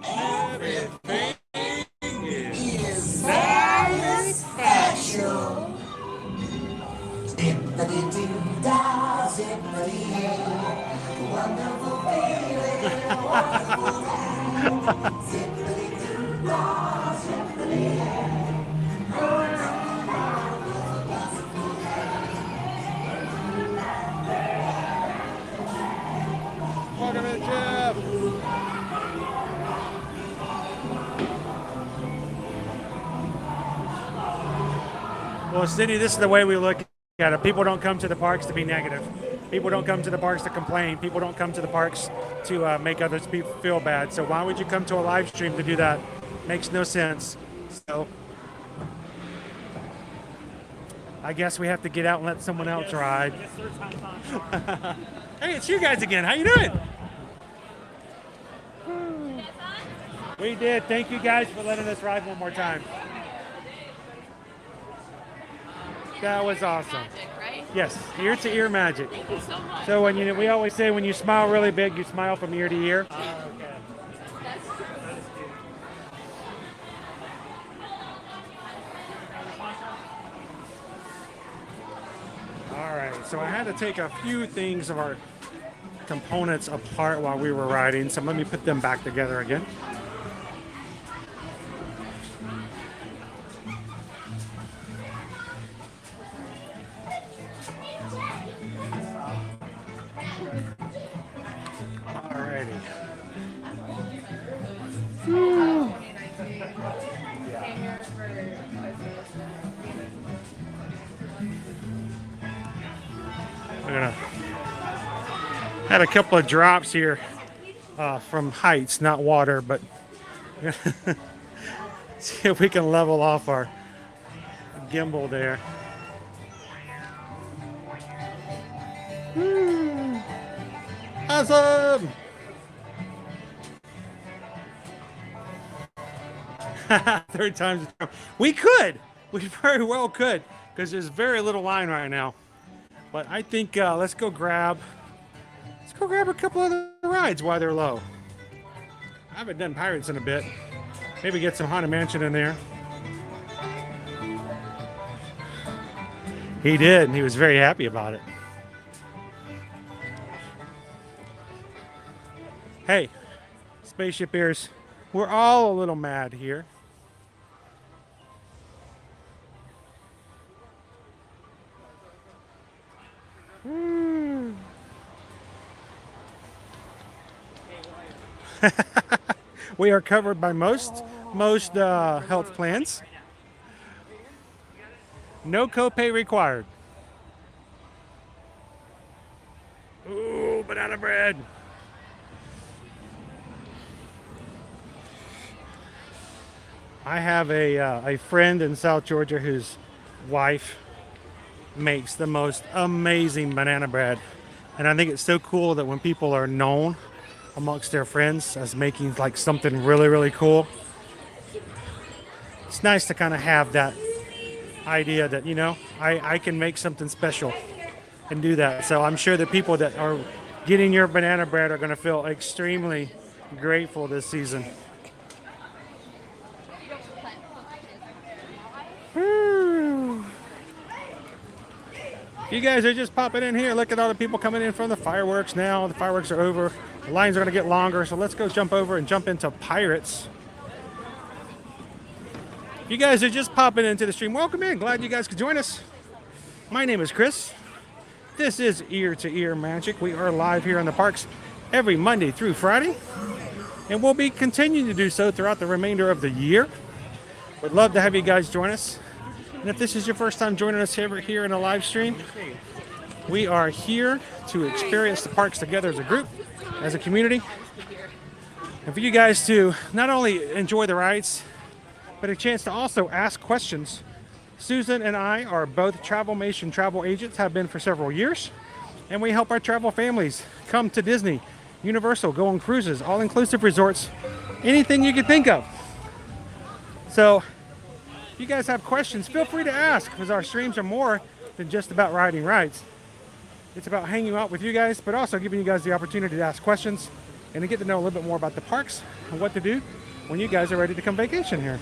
Everything is very special. Zippity-doo-dah, zippity-yay. Wonderful feeling, wonderful time. Zippity-doo-dah, zippity-yay. Going on down with a wonderful day. Welcome in, Jeff. Well, Cindy, this is the way we look at it. People don't come to the parks to be negative. People don't come to the parks to complain. People don't come to the parks to make others feel bad. So why would you come to a live stream to do that? Makes no sense. So I guess we have to get out and let someone else ride. Hey, it's you guys again. How you doing? We did. Thank you guys for letting us ride one more time. That was awesome. Magic, right? Yes, ear to ear magic. Thank you so much. So we always say when you smile really big, you smile from ear to ear. That's true. All right, so I had to take a few things of our components apart while we were riding, so let me put them back together again. Alrighty. Whew. Had a couple of drops here from heights, not water, but see if we can level off our gimbal there. Awesome! Third time's the charm. We very well could, because there's very little line right now. But I think let's go grab a couple other rides while they're low. I haven't done Pirates in a bit. Maybe get some Haunted Mansion in there. He did, and he was very happy about it. Hey, Spaceship Ears, we're all a little mad here. We are covered by most health plans. No copay required. Ooh, banana bread. I have a friend in South Georgia whose wife makes the most amazing banana bread. And I think it's so cool that when people are known amongst their friends as making like something really, really cool, it's nice to kind of have that idea that, you know, I can make something special and do that. So I'm sure the people that are getting your banana bread are going to feel extremely grateful this season. Woo. You guys are just popping in here. Look at all the people coming in from the fireworks now. The fireworks are over. The lines are going to get longer, so let's go jump over and jump into Pirates. You guys are just popping into the stream. Welcome in. Glad you guys could join us. My name is Chris. This is Ear to Ear Magic. We are live here in the parks every Monday through Friday, and we'll be continuing to do so throughout the remainder of the year. Would love to have you guys join us. And if this is your first time joining us here in a live stream, we are here to experience the parks together as a group, as a community, and for you guys to not only enjoy the rides, but a chance to also ask questions. Susan and I are both Travelmation travel agents, have been for several years, and we help our travel families come to Disney, Universal, go on cruises, all-inclusive resorts, anything you can think of. So if you guys have questions, feel free to ask, because our streams are more than just about riding rides. It's about hanging out with you guys, but also giving you guys the opportunity to ask questions and to get to know a little bit more about the parks and what to do when you guys are ready to come vacation here.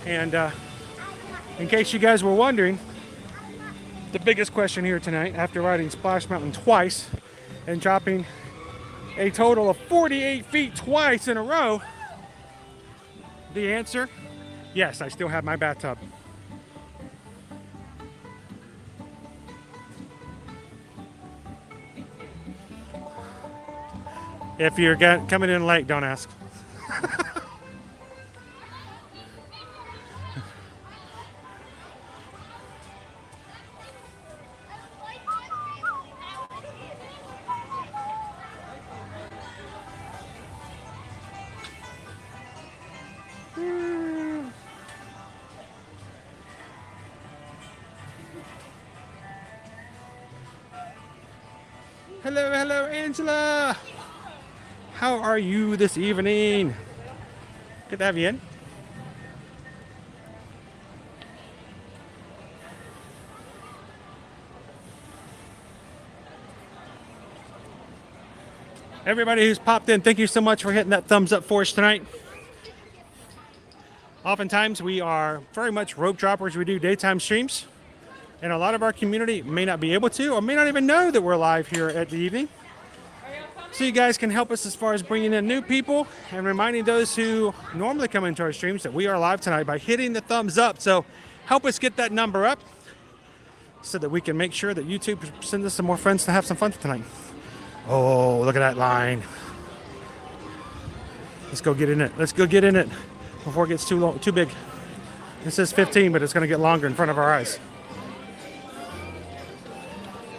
And in case you guys were wondering, the biggest question here tonight, after riding Splash Mountain twice and dropping a total of 48 feet twice in a row, the answer, yes, I still have my bathtub. If you're coming in late, don't ask. Hello, Angela. How are you this evening? Good to have you in. Everybody who's popped in, thank you so much for hitting that thumbs up for us tonight. Oftentimes we are very much rope droppers. We do daytime streams, and a lot of our community may not be able to or may not even know that we're live here at the evening. So you guys can help us as far as bringing in new people and reminding those who normally come into our streams that we are live tonight by hitting the thumbs up. So help us get that number up so that we can make sure that YouTube sends us some more friends to have some fun tonight. Oh, look at that line. Let's go get in it. Let's go get in it before it gets too big. It says 15, but it's going to get longer in front of our eyes.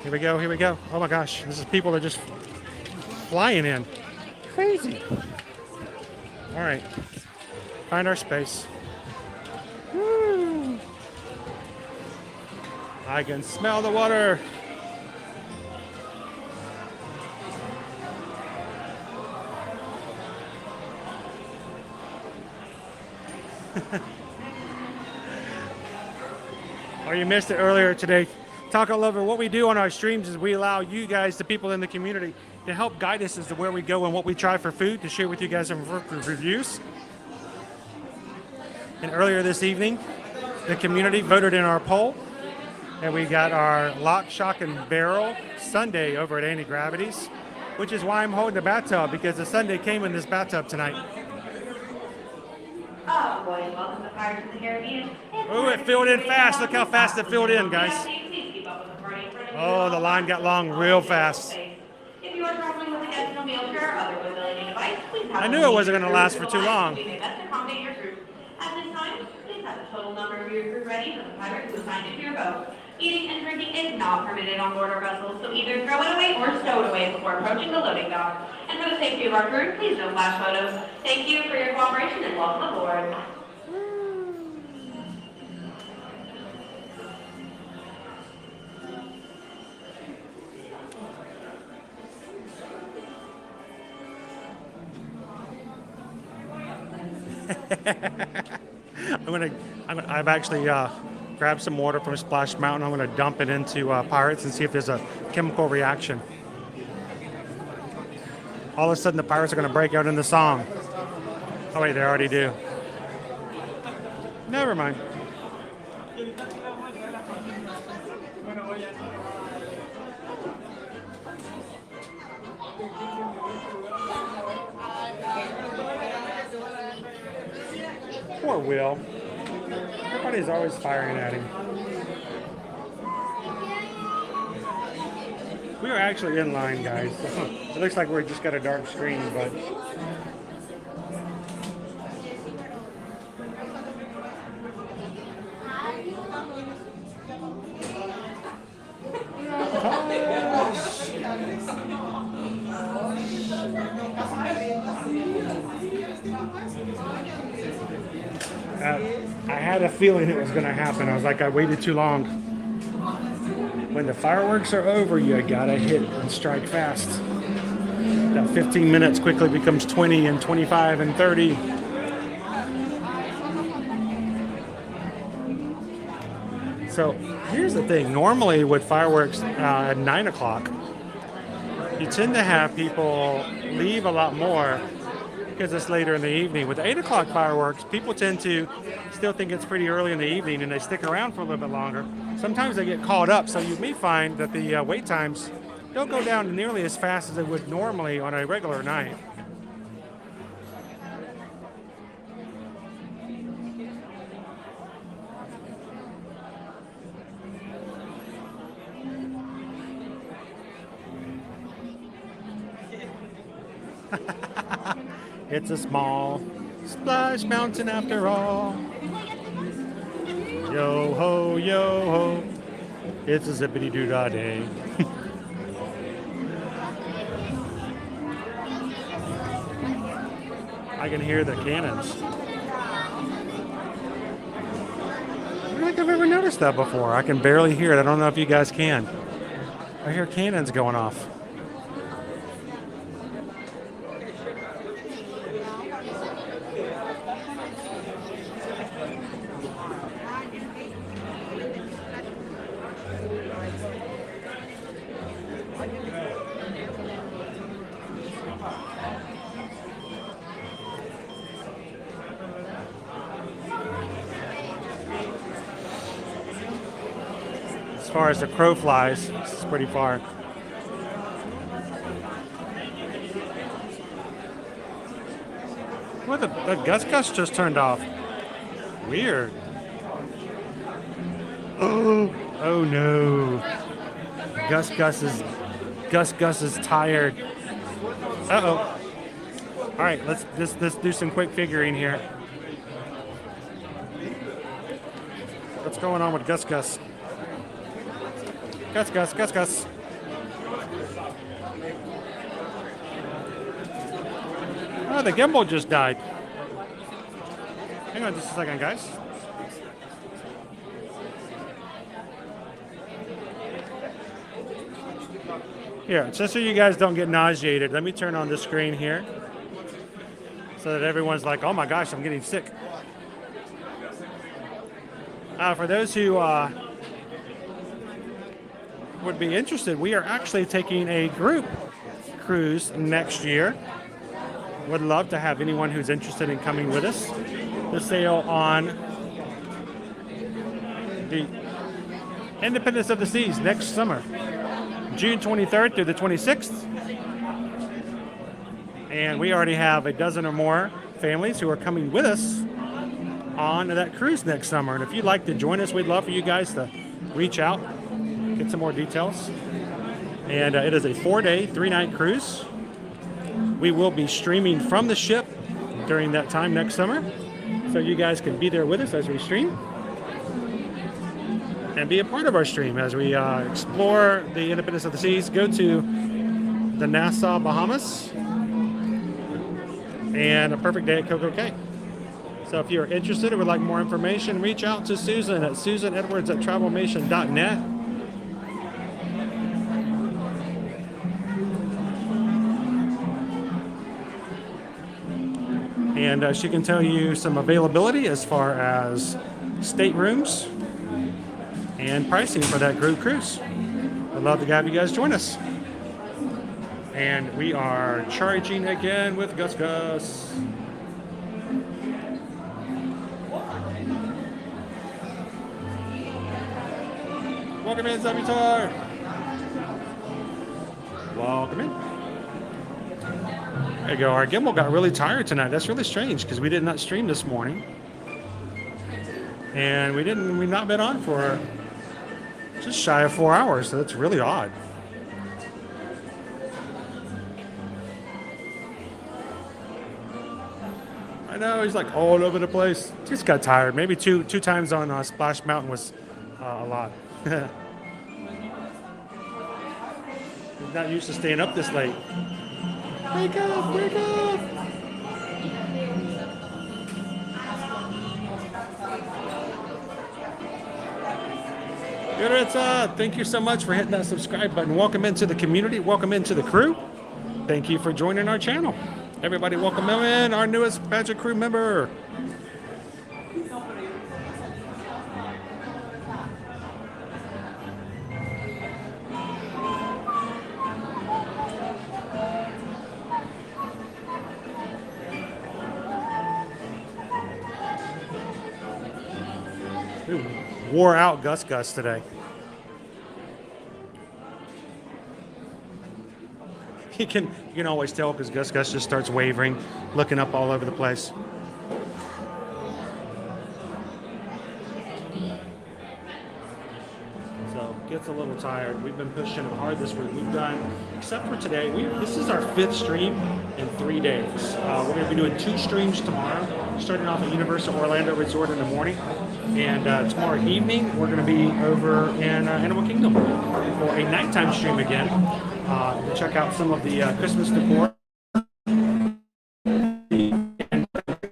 Here we go, here we go. Oh my gosh, people are just flying in. Crazy. All right, find our space. Woo. I can smell the water. Or you missed it earlier today. Talk all over. What we do on our streams is we allow you guys, the people in the community, to help guide us as to where we go and what we try for food, to share with you guys some reviews. And earlier this evening, the community voted in our poll, and we got our Lock, Shock, and Barrel Sundae over at Anti-Gravity's, which is why I'm holding the bathtub, because the Sundae came in this bathtub tonight. Oh, boy, welcome to Pirates of the Caribbean. Oh, it filled in fast. Look how fast it filled in, guys. Please keep up with the party. Oh, the line got long real fast. If you are traveling with a guest in a wheelchair or other mobility device, please have I knew it wasn't going to last for too long. We may best accommodate your group. At this time, please have the total number of your crew ready for the pirate who assigned you to your boat. Eating and drinking is not permitted on board our vessels, so either throw it away or stow it away before approaching the loading dock. And for the safety of our crew, please no flash photos. Thank you for your cooperation and welcome aboard. I've actually grabbed some water from Splash Mountain. I'm going to dump it into Pirates and see if there's a chemical reaction. All of a sudden, the Pirates are going to break out into song. Oh wait, they already do. Never mind. Poor Will. Everybody's always firing at him. We are actually in line, guys. It looks like we just got a dark screen, but... I had a feeling it was going to happen. I was like, I waited too long. When the fireworks are over, you gotta hit and strike fast. That 15 minutes quickly becomes 20 and 25 and 30. So here's the thing. Normally with fireworks at 9 o'clock, you tend to have people leave a lot more because it's later in the evening. With 8 o'clock fireworks, people tend to still think it's pretty early in the evening and they stick around for a little bit longer. Sometimes they get caught up, so you may find that the wait times don't go down nearly as fast as they would normally on a regular night. It's a small splash mountain after all. Yo ho, yo ho. It's a zippity doo dah day. I can hear the cannons. I don't think I've ever noticed that before. I can barely hear it. I don't know if you guys can. I hear cannons going off. As far as the crow flies, it's pretty far. Well, the Gus just turned off. Weird. Oh no. Gus is tired. Uh-oh. All right, let's do some quick figuring here. What's going on with Gus? Gus. Oh, the gimbal just died. Hang on just a second, guys. Here, just so you guys don't get nauseated, let me turn on the screen here so that everyone's like, oh my gosh, I'm getting sick. For those who would be interested, we are actually taking a group cruise next year. Would love to have anyone who's interested in coming with us to sail on the Independence of the Seas next summer, June 23rd through the 26th. And we already have a dozen or more families who are coming with us on that cruise next summer. And if you'd like to join us, we'd love for you guys to reach out get some more details. And it is a 4-day, 3-night cruise. We will be streaming from the ship during that time next summer. So you guys can be there with us as we stream. And be a part of our stream as we explore the independence of the seas. Go to the Nassau, Bahamas. And a perfect day at Coco Cay. So if you're interested or would like more information, reach out to Susan at susanedwards@travelmation.net. And she can tell you some availability as far as staterooms and pricing for that group cruise. I'd love to have you guys join us. And we are charging again with Gus Gus. Welcome in, Zabitar. Welcome in. There you go. Our gimbal got really tired tonight. That's really strange because we did not stream this morning. And we've not been on for just shy of 4 hours, so that's really odd. I know, he's like all over the place. Just got tired. Maybe two times on Splash Mountain was a lot. He's not used to staying up this late. Wake up, wake up! Yuritsa, thank you so much for hitting that subscribe button. Welcome into the community. Welcome into the crew. Thank you for joining our channel. Everybody welcome in, our newest Magic Crew member. Ooh, wore out Gus Gus today. You can always tell because Gus Gus just starts wavering, looking up all over the place. So gets a little tired. We've been pushing him hard this week. We've done, except for today, this is our 5th stream in 3 days. We're going to be doing 2 streams tomorrow, starting off at Universal Orlando Resort in the morning. And tomorrow evening, we're going to be over in Animal Kingdom for a nighttime stream again. To check out some of the Christmas decor and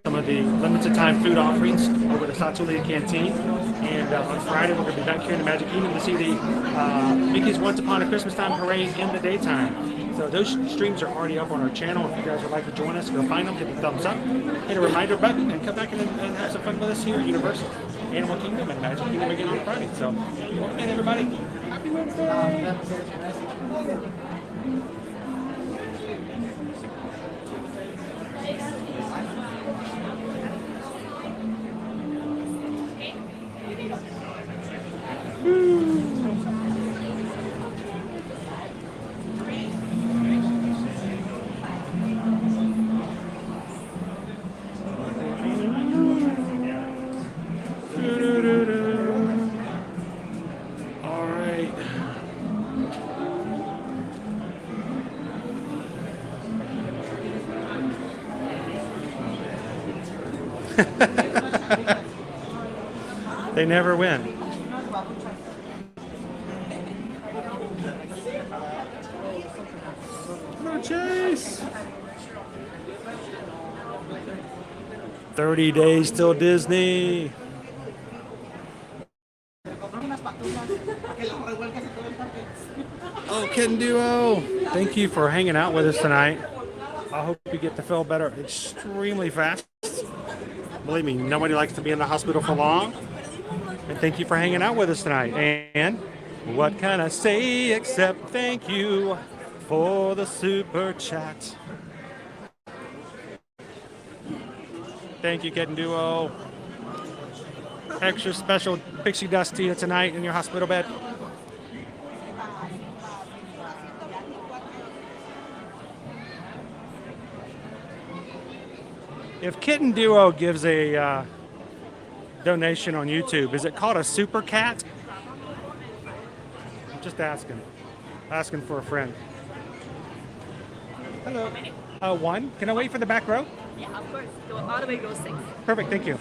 some of the limited time food offerings over the Satulia Canteen. And on Friday, we're going to be back here in the Magic Kingdom to see the Mickey's Once Upon a Christmas Time Parade in the daytime. So those streams are already up on our channel. If you guys would like to join us, go find them, hit the thumbs up, hit a reminder button, and come back and have some fun with us here at Universal, Animal Kingdom, and Magic Kingdom again on Friday. So, welcome in, everybody. Happy Wednesday! All right. They never win. No chase. 30 days till Disney. Oh, Kitten Duo, thank you for hanging out with us tonight. I hope you get to feel better extremely fast. Believe me, nobody likes to be in the hospital for long. And thank you for hanging out with us tonight. And what can I say except thank you for the super chat. Thank you, Kitten Duo. Extra special pixie dust to you tonight in your hospital bed. If Kitten Duo gives a donation on YouTube, is it called a super cat? Just asking. Asking for a friend. Hello. One. Can I wait for the back row? Yeah, of course. Go all the way, go 6. Perfect, thank you.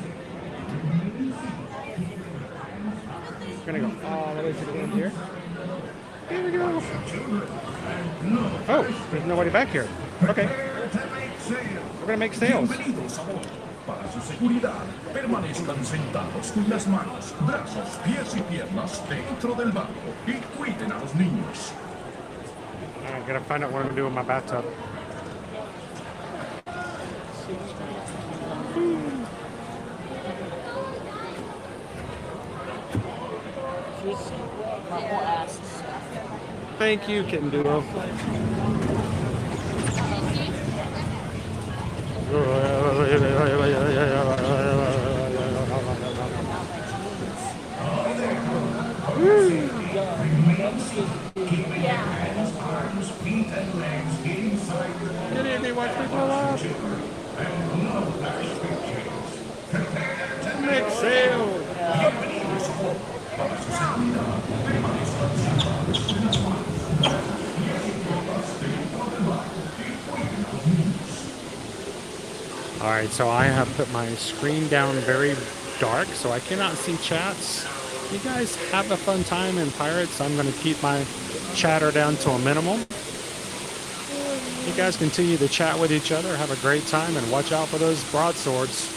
We're gonna go all the way to the end here. Here we go. Oh, there's nobody back here. Okay. We're gonna make sales. Para su seguridad, permanezcan sentados con las manos, brazos, pies y piernas dentro del barco y cuiden a los niños. I gotta find out what I'm gonna do with my bathtub. Thank you, Kitten Doodle. Good evening, watch me pull up. Make sales. Alright, so I have put my screen down very dark so I cannot see chats. You guys have a fun time in Pirates. I'm going to keep my chatter down to a minimum. You guys continue to chat with each other, have a great time, and watch out for those broadswords.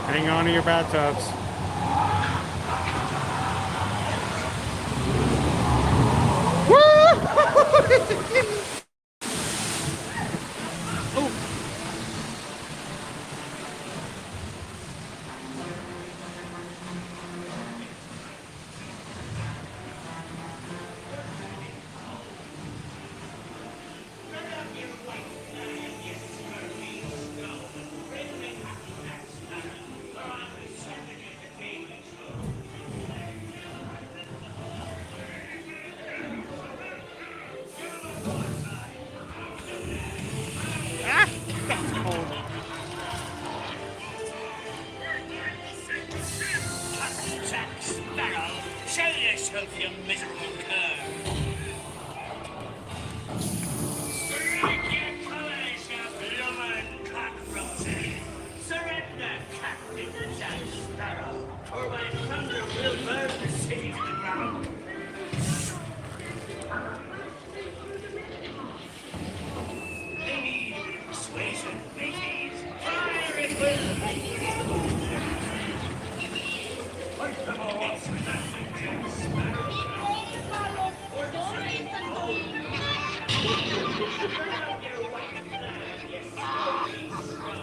Hang on to your bathtubs.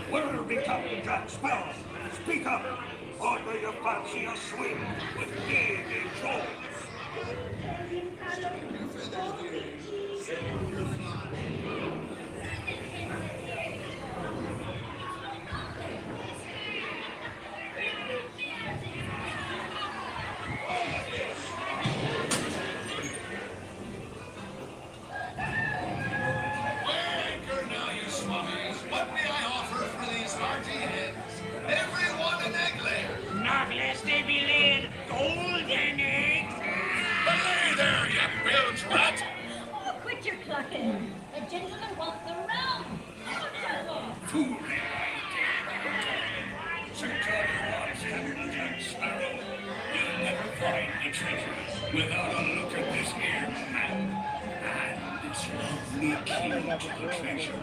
Where have become Jack Sparrow? Speak up, or do you fancy a swim with big trolls? What may I offer for these hearty heads? Everyone an egg layer. The gentleman wants the realm. Fool! Secretary Jack Sparrow, you'll never find the treasure without a look at this here map and its lovely key to the treasure.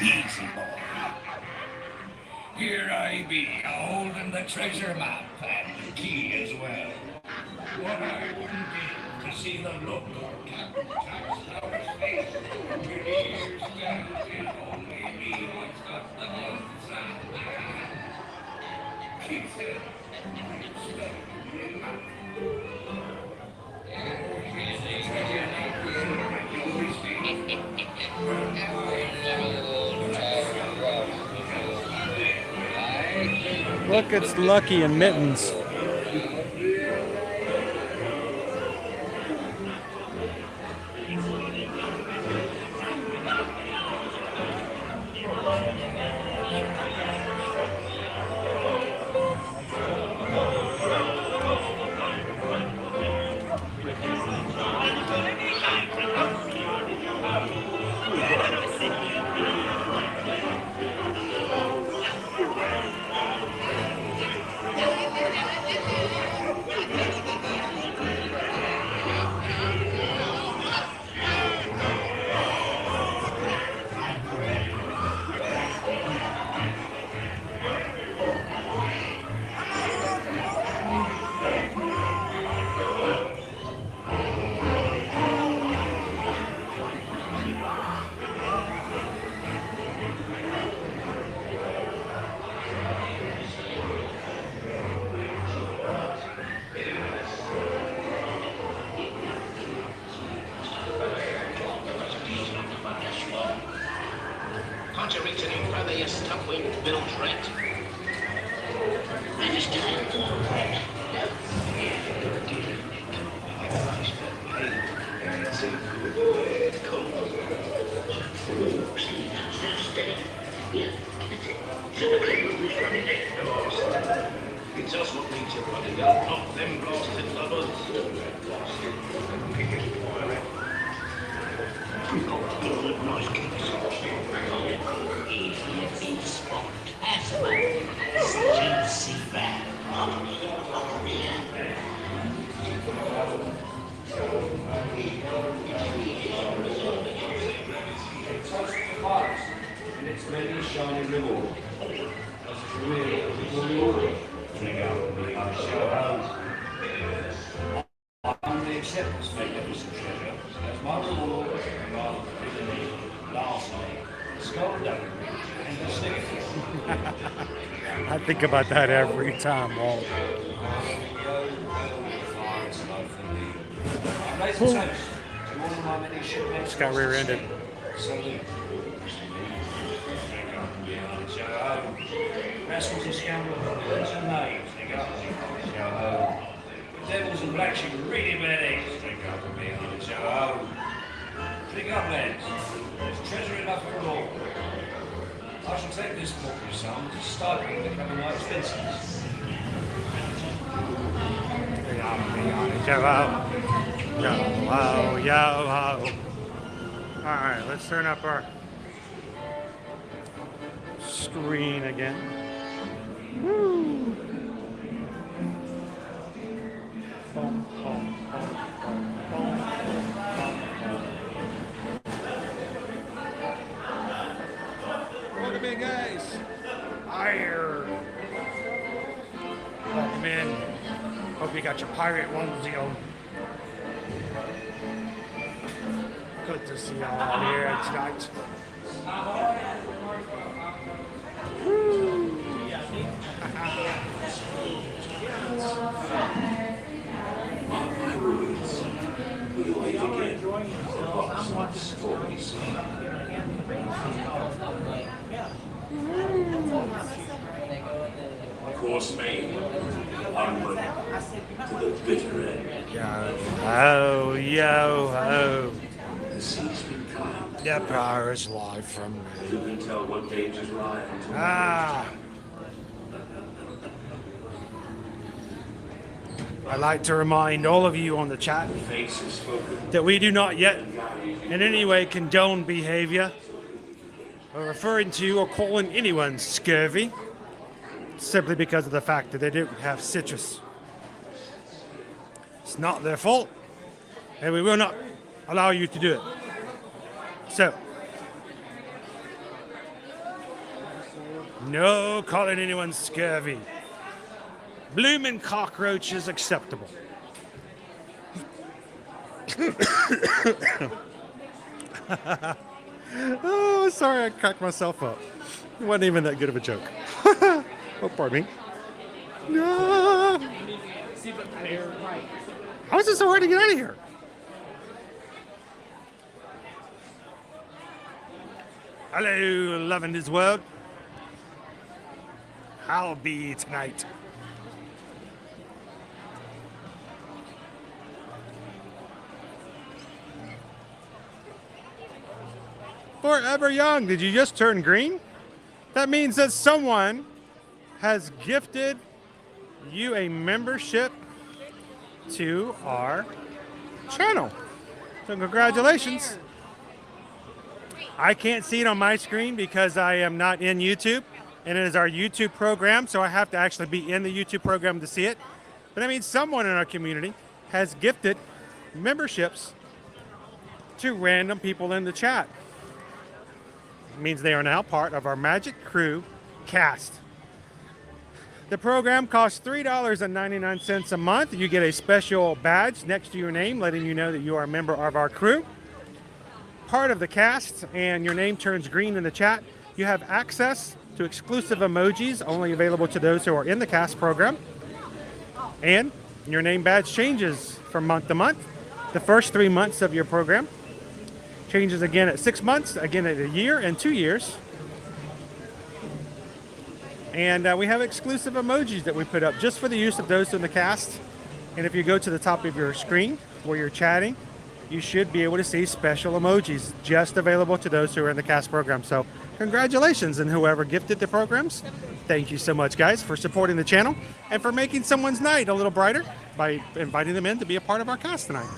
Easy, boy. Here I be, holding the treasure map and the key as well. What I wouldn't give to see the look on Captain Jack Sparrow's face with ears down and only me what's got the guns and keep it. Look, it's Lucky and Mittens. Can't you reach any further, you stuck-winged Bill Trent? It's us what needs your bloody gun, not them blasted lovers. We've got good, nice kicks. Easy spot. As well. Juicy bad. And its many shining reward. As a career before the order, bring out the show home. I humbly accept this magnificent treasure as my reward and rather than the last night, sculpted and the snickers. I think about that every time, Walt. Just got rear-ended. Rascals and scoundrels, villains and knaves, they go home. The devils and black sheep really bad eggs, they go for me on the show home. Pick up, lads. There's treasure enough for all. I shall take this paltry sum to stifle the coming night expenses. Yo ho. Yo ho, yo ho. Alright, let's turn up our screen again. Woo. Welcome in, guys. Higher. Welcome in. Hope you got your pirate onesie on. Good to see y'all out here tonight. Course made, onward to the bitter end. Yo ho, yo ho. The sea's been kind. The power is live from me. Who can tell what dangers lie until I'd like to remind all of you on the chat that we do not yet in any way condone behavior or referring to or calling anyone scurvy simply because of the fact that they don't have citrus. It's not their fault, and we will not allow you to do it. So, no calling anyone scurvy. Bloomin' cockroach is acceptable. Oh, sorry, I cracked myself up. It wasn't even that good of a joke. Oh, pardon me. No. How is it so hard to get out of here? Hello, loving this world. I'll be tonight. Forever young. Did you just turn green? That means that someone has gifted you a membership to our channel. So congratulations. I can't see it on my screen because I am not in YouTube, and it is our YouTube program, so I have to actually be in the YouTube program to see it. But that means someone in our community has gifted memberships to random people in the chat. It means they are now part of our Magic Crew cast. The program costs $3.99 a month. You get a special badge next to your name letting you know that you are a member of our crew, part of the cast, and your name turns green in the chat. You have access to exclusive emojis only available to those who are in the cast program. And your name badge changes from month to month. The first 3 months of your program changes again at 6 months, again at a year, and 2 years. And we have exclusive emojis that we put up just for the use of those in the cast. And if you go to the top of your screen where you're chatting, you should be able to see special emojis just available to those who are in the cast program. So congratulations, and whoever gifted the programs, thank you so much, guys, for supporting the channel and for making someone's night a little brighter by inviting them in to be a part of our cast tonight.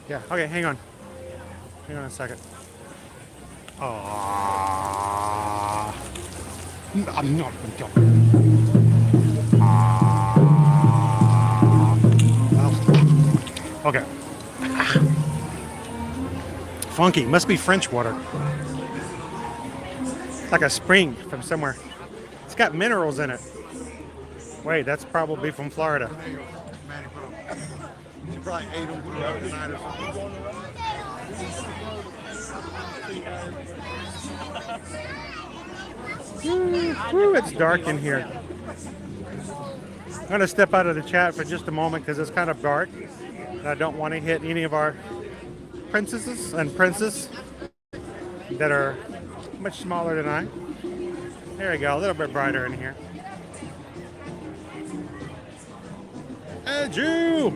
Yeah, okay, hang on. Hang on a second. I'm not okay. Funky, must be French water. It's like a spring from somewhere. It's got minerals in it. Wait, that's probably from Florida. She probably ate them throughout the night or something. Woo, it's dark in here. I'm going to step out of the chat for just a moment because it's kind of dark. And I don't want to hit any of our princesses and princes that are much smaller than I. There we go, a little bit brighter in here. Hey, Jew!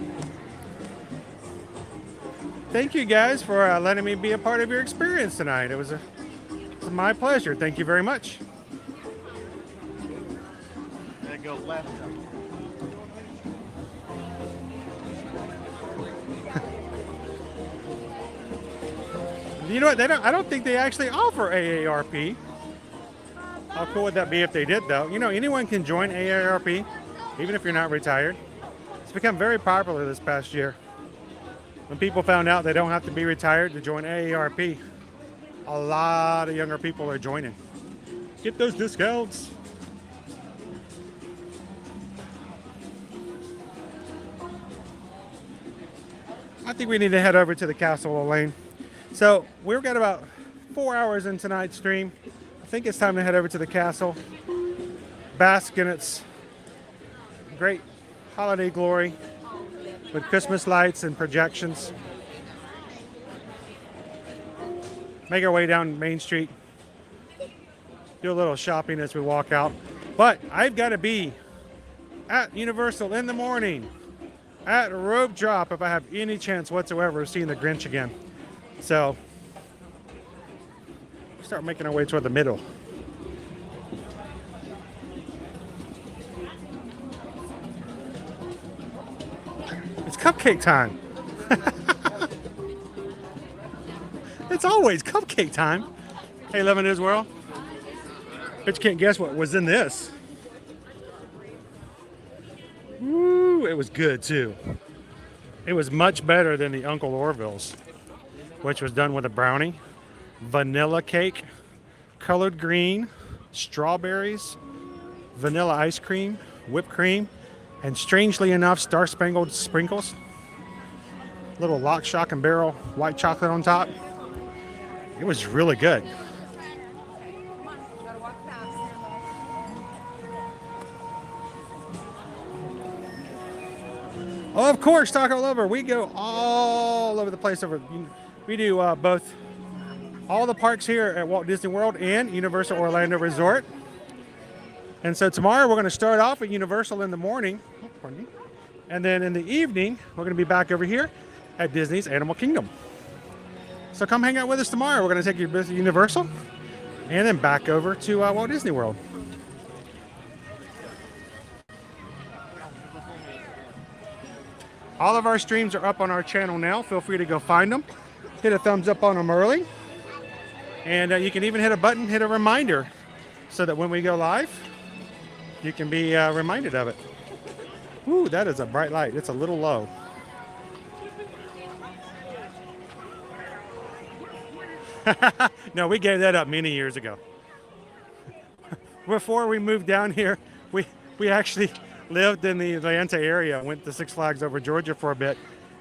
Thank you guys for letting me be a part of your experience tonight. It was my pleasure. Thank you very much. There go left. You know what? I don't think they actually offer AARP. How cool would that be if they did, though? You know, anyone can join AARP, even if you're not retired. It's become very popular this past year. When people found out they don't have to be retired to join AARP, a lot of younger people are joining. Get those discounts. I think we need to head over to the Castle Elaine. So we've got about 4 hours in tonight's stream. I think it's time to head over to the castle, bask in its great holiday glory with Christmas lights and projections. Make our way down Main Street. Do a little shopping as we walk out. But I've got to be at Universal in the morning at rope drop if I have any chance whatsoever of seeing the Grinch again. So we start making our way toward the middle. It's cupcake time. It's always cupcake time. Hey, Living News World. Bet you can't guess what was in this. Woo, it was good too. It was much better than the Uncle Orville's, which was done with a brownie, vanilla cake, colored green, strawberries, vanilla ice cream, whipped cream, and strangely enough, star-spangled sprinkles. Little lock, shock, and barrel white chocolate on top. It was really good. Of course, talk all over. We go all over the place. We do both all the parks here at Walt Disney World and Universal Orlando Resort. And so tomorrow we're going to start off at Universal in the morning. Oh, pardon me. And then in the evening, we're going to be back over here at Disney's Animal Kingdom. So come hang out with us tomorrow. We're going to take you to Universal and then back over to Walt Disney World. All of our streams are up on our channel now. Feel free to go find them. Hit a thumbs up on them early. And you can even hit a button, hit a reminder, so that when we go live, you can be reminded of it. Ooh, that is a bright light. It's a little low. No, we gave that up many years ago. Before we moved down here, we actually lived in the Atlanta area, went to Six Flags over Georgia for a bit.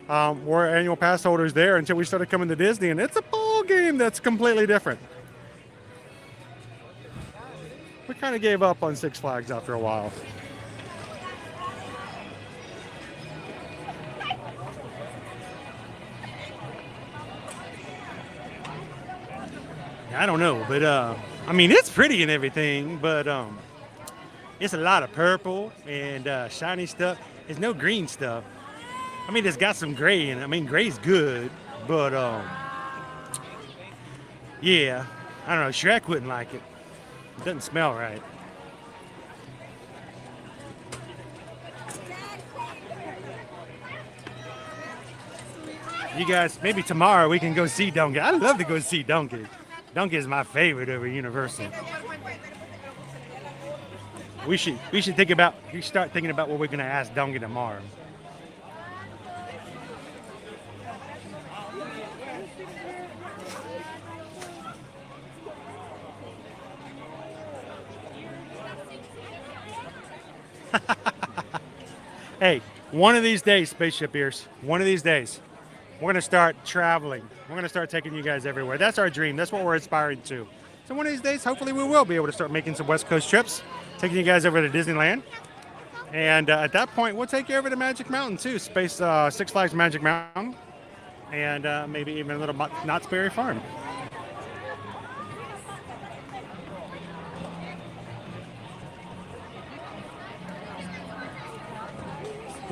We're annual pass holders there until we started coming to Disney, and it's a ball game that's completely different. We kind of gave up on Six Flags after a while. I don't know, but I mean, it's pretty and everything, but it's a lot of purple and shiny stuff. There's no green stuff. I mean, it's got some gray in it. I mean, gray's good, but yeah, I don't know. Shrek wouldn't like it. It doesn't smell right. You guys, maybe tomorrow we can go see Donkey. I'd love to go see Donkey. Donkey is my favorite over Universal. We should start thinking about what we're gonna ask Donkey tomorrow. Hey, one of these days, Spaceship Ears, one of these days, we're going to start traveling. We're going to start taking you guys everywhere. That's our dream. That's what we're aspiring to. So one of these days, hopefully we will be able to start making some West Coast trips, taking you guys over to Disneyland. And at that point, we'll take you over to Magic Mountain too, Six Flags Magic Mountain, and maybe even a little Knott's Berry Farm.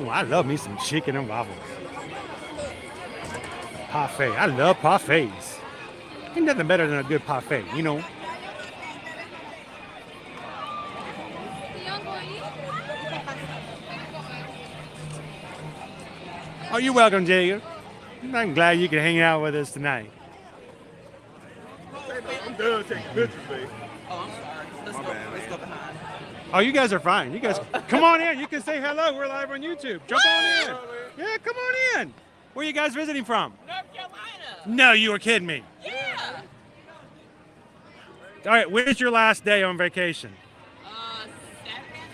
Oh, I love me some chicken and waffles. Parfait. I love parfaits. Ain't nothing better than a good parfait, you know. Oh, you're welcome, Jacob. I'm glad you could hang out with us tonight. I'm done taking pictures, babe. Oh, I'm sorry. Let's go behind. Oh, you guys are fine. You guys, come on in. You can say hello. We're live on YouTube. Jump on in. Yeah, come on in. Where are you guys visiting from? North Carolina. No, you were kidding me. Yeah. All right, when's your last day on vacation? Saturday.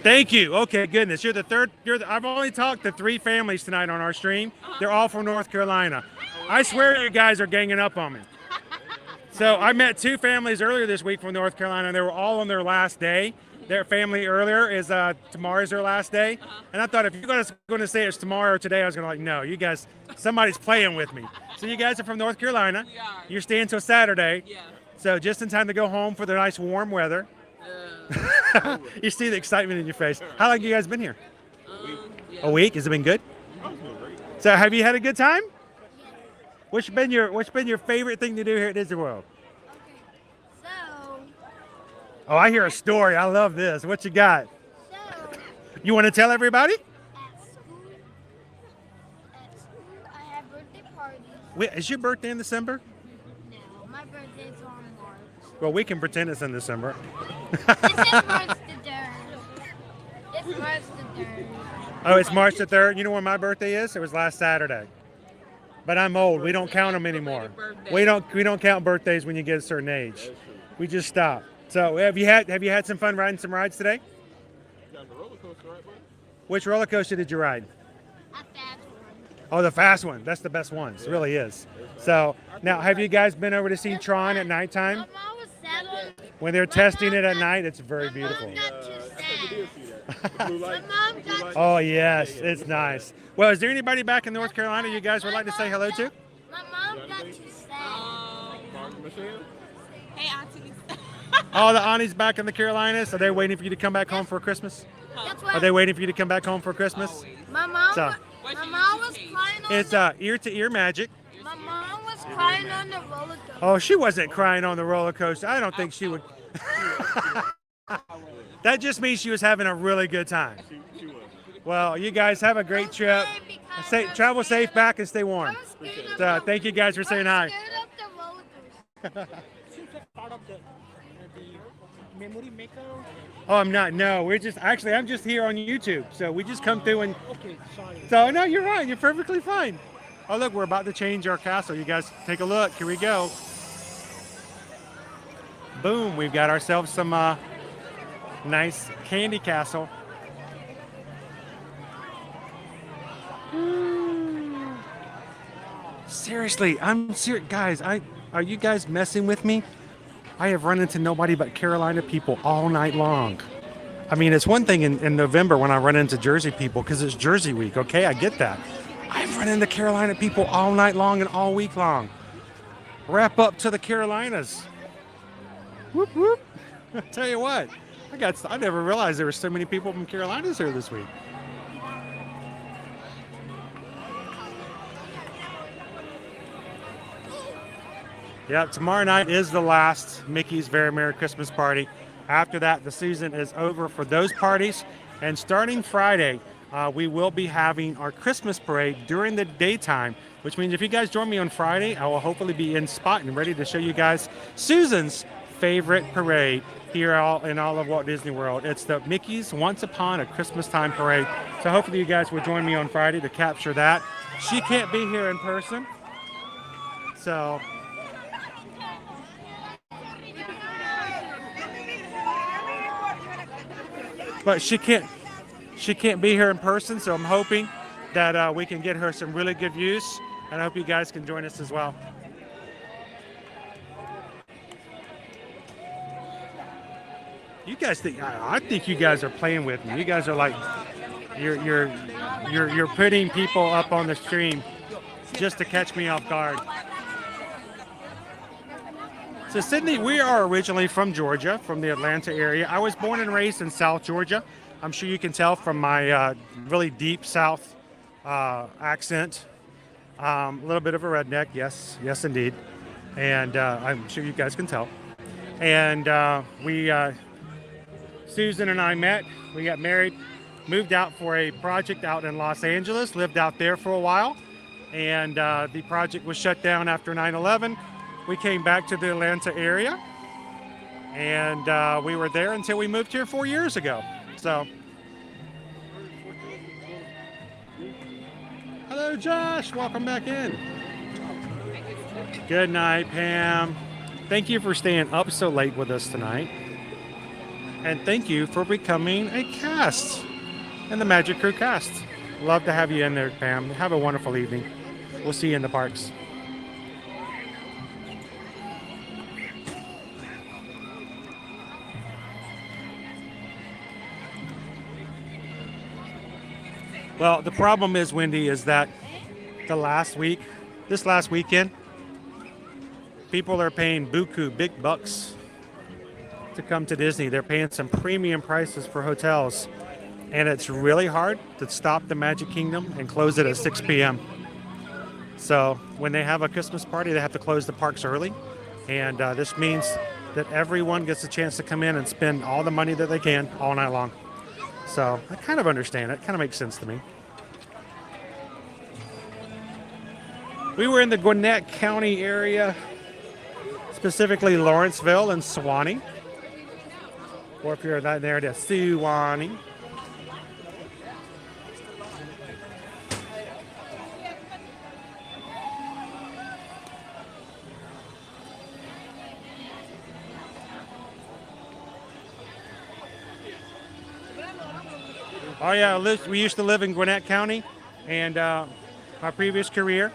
Thank you. Okay, goodness. You're the third. I've only talked to 3 families tonight on our stream. They're all from North Carolina. I swear you guys are ganging up on me. So I met 2 families earlier this week from North Carolina, and they were all on their last day. Their family earlier is tomorrow's their last day. And I thought if you guys are going to say it's tomorrow or today, I was going to like, no, you guys, somebody's playing with me. So you guys are from North Carolina. We are. You're staying till Saturday. Yeah. So just in time to go home for the nice warm weather. You see the excitement in your face. How long have you guys been here? A week? Has it been good? So have you had a good time? What's been your favorite thing to do here at Disney World? So, Oh, I hear a story. I love this. What you got? You want to tell everybody? at school, I have birthday parties. Wait, is your birthday in December? No, my birthday's on March. Well, we can pretend it's in December. It's March the 3rd. It's March the 3rd. Oh, it's March the 3rd. You know when my birthday is? It was last Saturday. But I'm old. We don't count them anymore. We don't count birthdays when you get a certain age. We just stop. So have you had some fun riding some rides today? Which roller coaster did you ride? A fast one. Oh, the fast one. That's the best one. It really is. So now, have you guys been over to see Tron at nighttime? My mom was sad on. When they're testing it at night, it's very beautiful. Mom got too sad. My mom got too Oh yes, it's nice. Well, is there anybody back in North Carolina you guys would like to say hello to? My mom got too sad. Hey, Auntie. Oh, the aunties back in the Carolinas. Are they waiting for you to come back home for Christmas? That's Are what they waiting for you to come back home for Christmas? my mom. So- My mom was crying on. It's ear to ear magic. My mom was crying on the roller coaster. Oh, she wasn't crying on the roller coaster. I don't think she would. That just means she was having a really good time. Well, you guys have a great trip. Travel safe back and stay warm. So, thank you guys for saying hi. Scared of the roller coaster. Part of the memory maker. Oh, I'm not. No, I'm just here on YouTube. So we just come through and. Okay, sorry. So no, you're right. You're perfectly fine. Oh, look, we're about to change our castle. You guys take a look. Here we go. Boom, we've got ourselves some nice candy castle. Seriously, I'm serious, guys. Are you guys messing with me? I have run into nobody but Carolina people all night long. I mean, it's one thing in November when I run into Jersey people because it's Jersey week. Okay, I get that. I've run into Carolina people all night long and all week long. Wrap up to the Carolinas. Whoop whoop. I tell you what, I never realized there were so many people from Carolinas here this week. Yeah, tomorrow night is the last Mickey's Very Merry Christmas Party. After that, the season is over for those parties. And starting Friday, we will be having our Christmas parade during the daytime, which means if you guys join me on Friday, I will hopefully be in spot and ready to show you guys Susan's favorite parade here in all of Walt Disney World. It's the Mickey's Once Upon a Christmas Time Parade. So hopefully you guys will join me on Friday to capture that. She can't be here in person, so... But she can't be here in person, so I'm hoping that we can get her some really good views, and I hope you guys can join us as well. You guys think I think you guys are playing with me. You guys are like you're putting people up on the stream just to catch me off guard. So Sydney, we are originally from Georgia, from the Atlanta area. I was born and raised in South Georgia. I'm sure you can tell from my really deep South accent. A little bit of a redneck, yes indeed. And I'm sure you guys can tell. And Susan and I met, we got married, moved out for a project out in Los Angeles, lived out there for a while. And the project was shut down after 9/11. We came back to the Atlanta area, and we were there until we moved here 4 years ago. So, hello, Josh. Welcome back in. Good night, Pam. Thank you for staying up so late with us tonight, and thank you for becoming a cast in the Magic Crew cast. Love to have you in there, Pam. Have a wonderful evening. We'll see you in the parks. Well, the problem is, Wendy, is that this last weekend, people are paying buku, big bucks to come to Disney. They're paying some premium prices for hotels, and it's really hard to stop the Magic Kingdom and close it at 6 p.m. So when they have a Christmas party, they have to close the parks early, and this means that everyone gets a chance to come in and spend all the money that they can all night long. So I kind of understand it. Kind of makes sense to me. We were in the Gwinnett County area, specifically Lawrenceville and Suwanee. Or if you're not there, to Suwanee. Oh yeah, we used to live in Gwinnett County, and my previous career,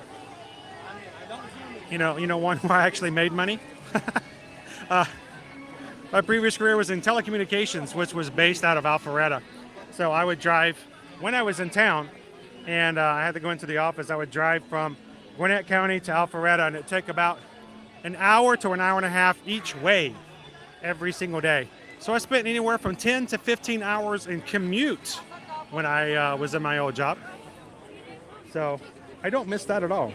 you know, one where I actually made money. My previous career was in telecommunications, which was based out of Alpharetta. So I would drive when I was in town, and I had to go into the office. I would drive from Gwinnett County to Alpharetta, and it'd take about an hour to an hour and a half each way every single day. So I spent anywhere from 10 to 15 hours in commute when I was in my old job. So I don't miss that at all.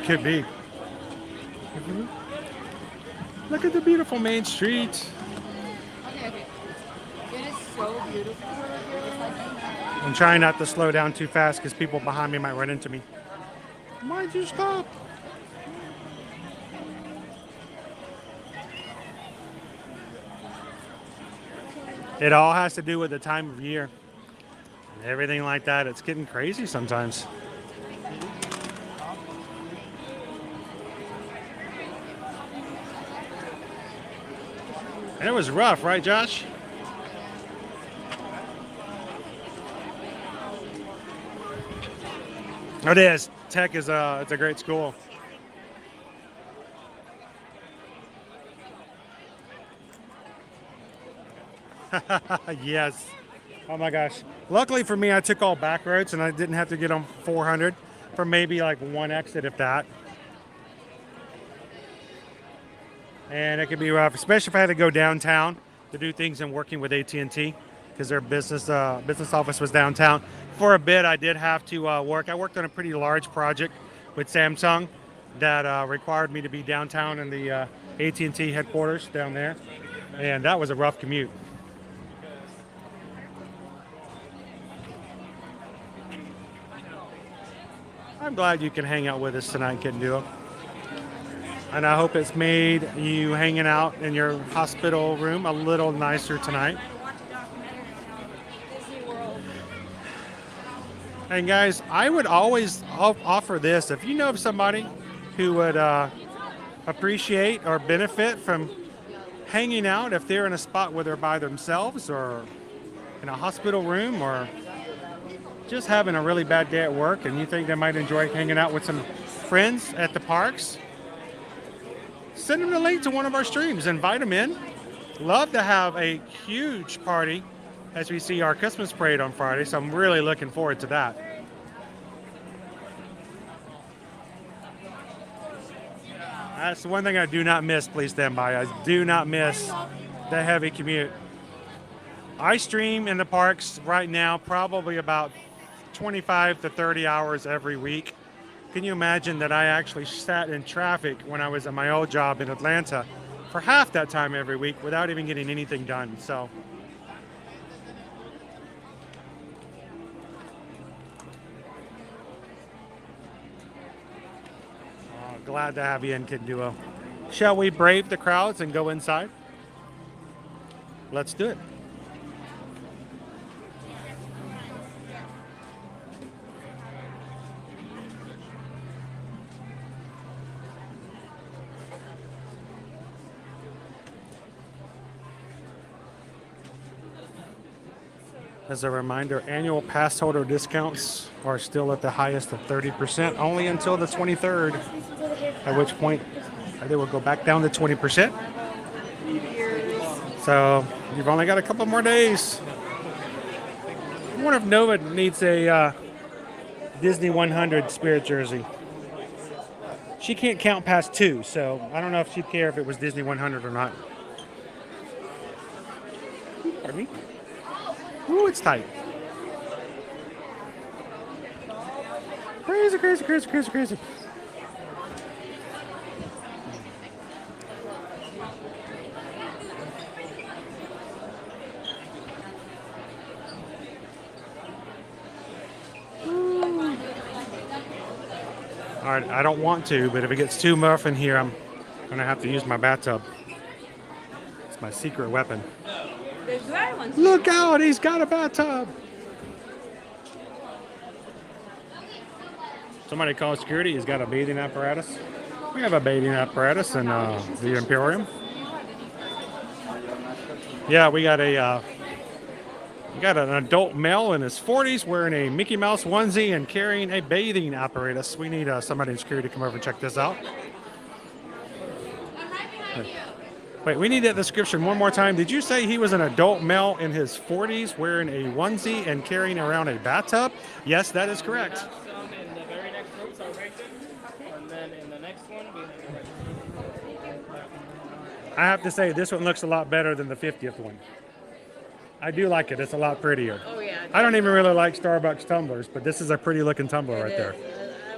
Could be. Look at the beautiful main street. Okay. It is so beautiful. I'm trying not to slow down too fast because people behind me might run into me. Why'd you stop? It all has to do with the time of year. Everything like that. It's getting crazy sometimes. It was rough, right, Josh? It is. Tech is it's a great school. Yes. Oh my gosh. Luckily for me, I took all back roads and I didn't have to get on 400 for maybe like one exit, if that. And it could be rough, especially if I had to go downtown to do things and working with AT&T because their business office was downtown. For a bit, I did have to work. I worked on a pretty large project with Samsung that required me to be downtown in the AT&T headquarters down there, and that was a rough commute. I'm glad you can hang out with us tonight, Kid Duo. And I hope it's made you hanging out in your hospital room a little nicer tonight. And guys, I would always offer this. If you know of somebody who would appreciate or benefit from hanging out, if they're in a spot where they're by themselves or in a hospital room or just having a really bad day at work and you think they might enjoy hanging out with some friends at the parks, send them the link to one of our streams. Invite them in. Love to have a huge party as we see our Christmas parade on Friday, so I'm really looking forward to that. That's the one thing I do not miss. Please stand by. I do not miss the heavy commute. I stream in the parks right now probably about 25 to 30 hours every week. Can you imagine that I actually sat in traffic when I was at my old job in Atlanta for half that time every week without even getting anything done? So glad to have you in, Kid Duo. Shall we brave the crowds and go inside? Let's do it. As a reminder, annual pass holder discounts are still at the highest of 30%, only until the 23rd, at which point they will go back down to 20%. So you've only got a couple more days. I wonder if Nova needs a Disney 100 Spirit jersey. She can't count past 2, so I don't know if she'd care if it was Disney 100 or not. Pardon me? Ooh, it's tight. Crazy, crazy, crazy, crazy, crazy. All right, I don't want to, but if it gets too rough in here, I'm gonna have to use my bathtub. It's my secret weapon. There's dry ones. Look out, he's got a bathtub. Somebody called security, he's got a bathing apparatus. We have a bathing apparatus in the Emporium. Yeah, we got an adult male in his 40s wearing a Mickey Mouse onesie and carrying a bathing apparatus. We need somebody in security to come over and check this out. Wait, we need that description one more time. Did you say he was an adult male in his 40s wearing a onesie and carrying around a bathtub? Yes, that is correct. Some in the very next room, so right there. And then in the next one, we I have to say, this one looks a lot better than the 50th one. I do like it. It's a lot prettier. Oh, yeah. I don't even really like Starbucks tumblers, but this is a pretty looking tumbler right there.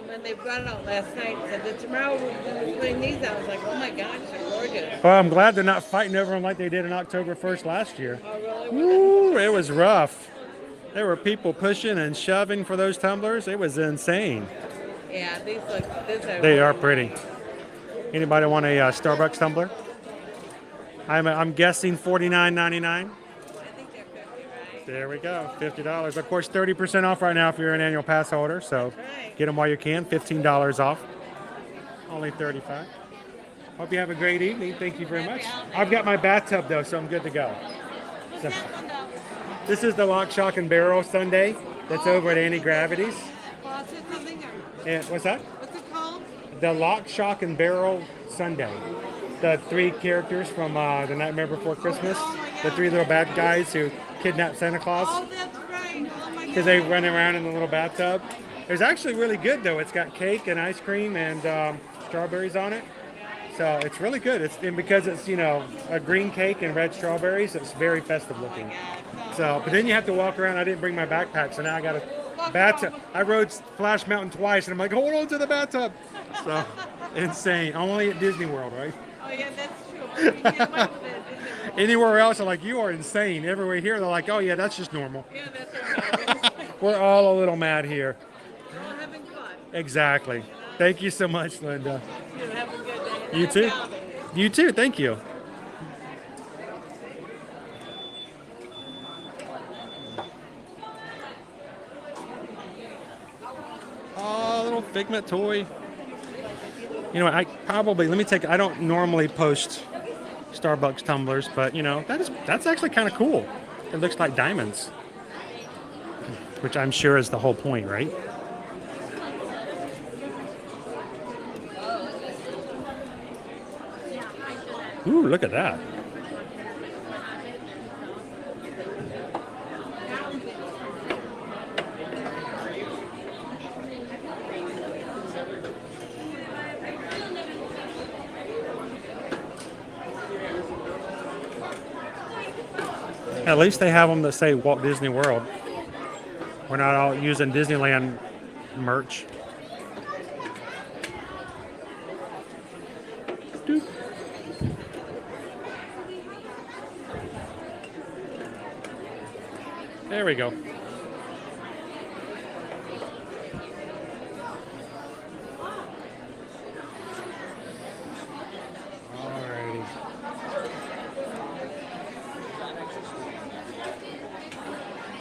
When they brought it out last night, said that tomorrow we'll be putting these out. I was like, oh my gosh, they're gorgeous. Well, I'm glad they're not fighting over them like they did on October 1st last year. Oh, really? Ooh, it was rough. There were people pushing and shoving for those tumblers. It was insane. Yeah, these look, They are pretty. Anybody want a Starbucks tumbler? I'm guessing $49.99. There we go, $50. Of course, 30% off right now if you're an annual pass holder. So get them while you can. $15 off. Only $35. Hope you have a great evening. Thank you very much. I've got my bathtub though, so I'm good to go. So, this is the Lock, Shock, and Barrel Sundae that's over at Anti-Gravity's. And what's that? What's it called? The Lock, Shock, and Barrel Sundae. The 3 characters from The Nightmare Before Christmas. The 3 little bad guys who kidnap Santa Claus. Oh, that's right. Oh my Because they run around in the little bathtub. It's actually really good though. It's got cake and ice cream and strawberries on it. So it's really good. And because it's, you know, a green cake and red strawberries, it's very festive looking. So, but then you have to walk around. I didn't bring my backpack, so now I got a bathtub. I rode Splash Mountain twice, and I'm like, hold on to the bathtub. So, insane. Only at Disney World, right? Oh yeah, that's true. Anywhere else, I'm like, you are insane. Everywhere here, they're like, oh yeah, that's just normal. Yeah, that's right. We're all a little mad here. We're all having fun. Exactly. Thank you so much, Linda. You have a good day. You too. You too. Thank you. Oh, little Figment toy. You know, I don't normally post Starbucks tumblers, but you know, that's actually kind of cool. It looks like diamonds, which I'm sure is the whole point, right? Ooh, look at that. At least they have them that say Walt Disney World. We're not all using Disneyland merch. Doop. There we go. Alrighty.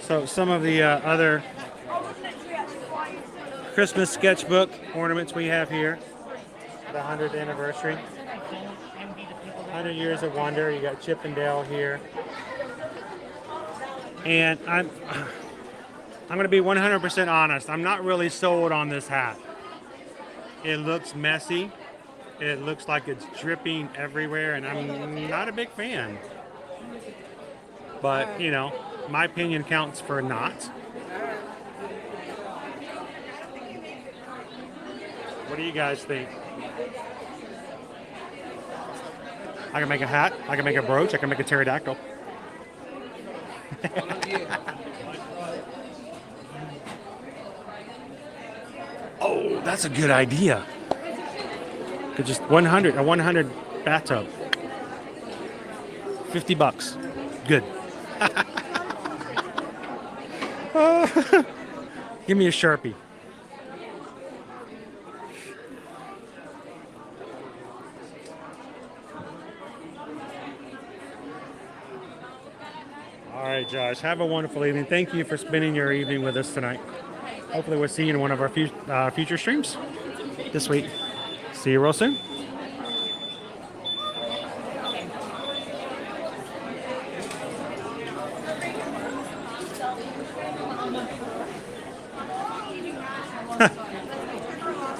So some of the other Christmas sketchbook ornaments we have here. The 100th anniversary. 100 Years of Wonder. You got Chip and Dale here. And I'm going to be 100% honest. I'm not really sold on this hat. It looks messy. It looks like it's dripping everywhere, and I'm not a big fan. But, you know, my opinion counts for not. What do you guys think? I can make a hat. I can make a brooch. I can make a pterodactyl. Oh, that's a good idea. Could just 100 bathtub. $50. Good. Give me a Sharpie. All right, Josh. Have a wonderful evening. Thank you for spending your evening with us tonight. Hopefully we'll see you in one of our future streams this week. See you real soon.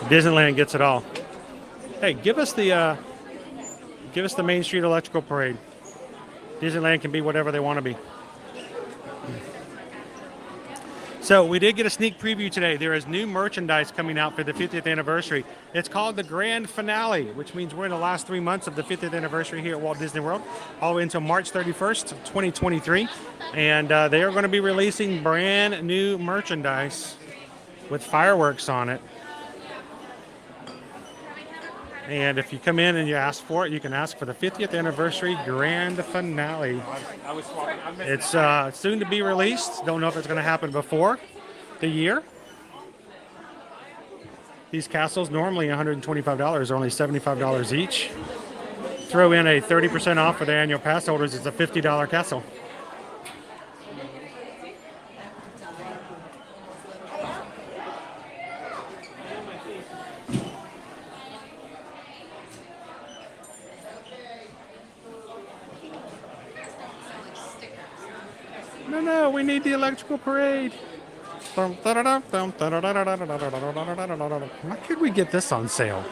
Disneyland gets it all. Hey, give us the Main Street Electrical Parade. Disneyland can be whatever they want to be. So we did get a sneak preview today. There is new merchandise coming out for the 50th anniversary. It's called the Grand Finale, which means we're in the last 3 months of the 50th anniversary here at Walt Disney World, all the way until March 31st, 2023. And they are going to be releasing brand new merchandise with fireworks on it. And if you come in and you ask for it, you can ask for the 50th anniversary grand finale. It's soon to be released. Don't know if it's going to happen before the year. These castles, normally $125, are only $75 each. Throw in a 30% off for the annual pass holders. It's a $50 castle. No, we need the electrical parade. Why could we get this on sale?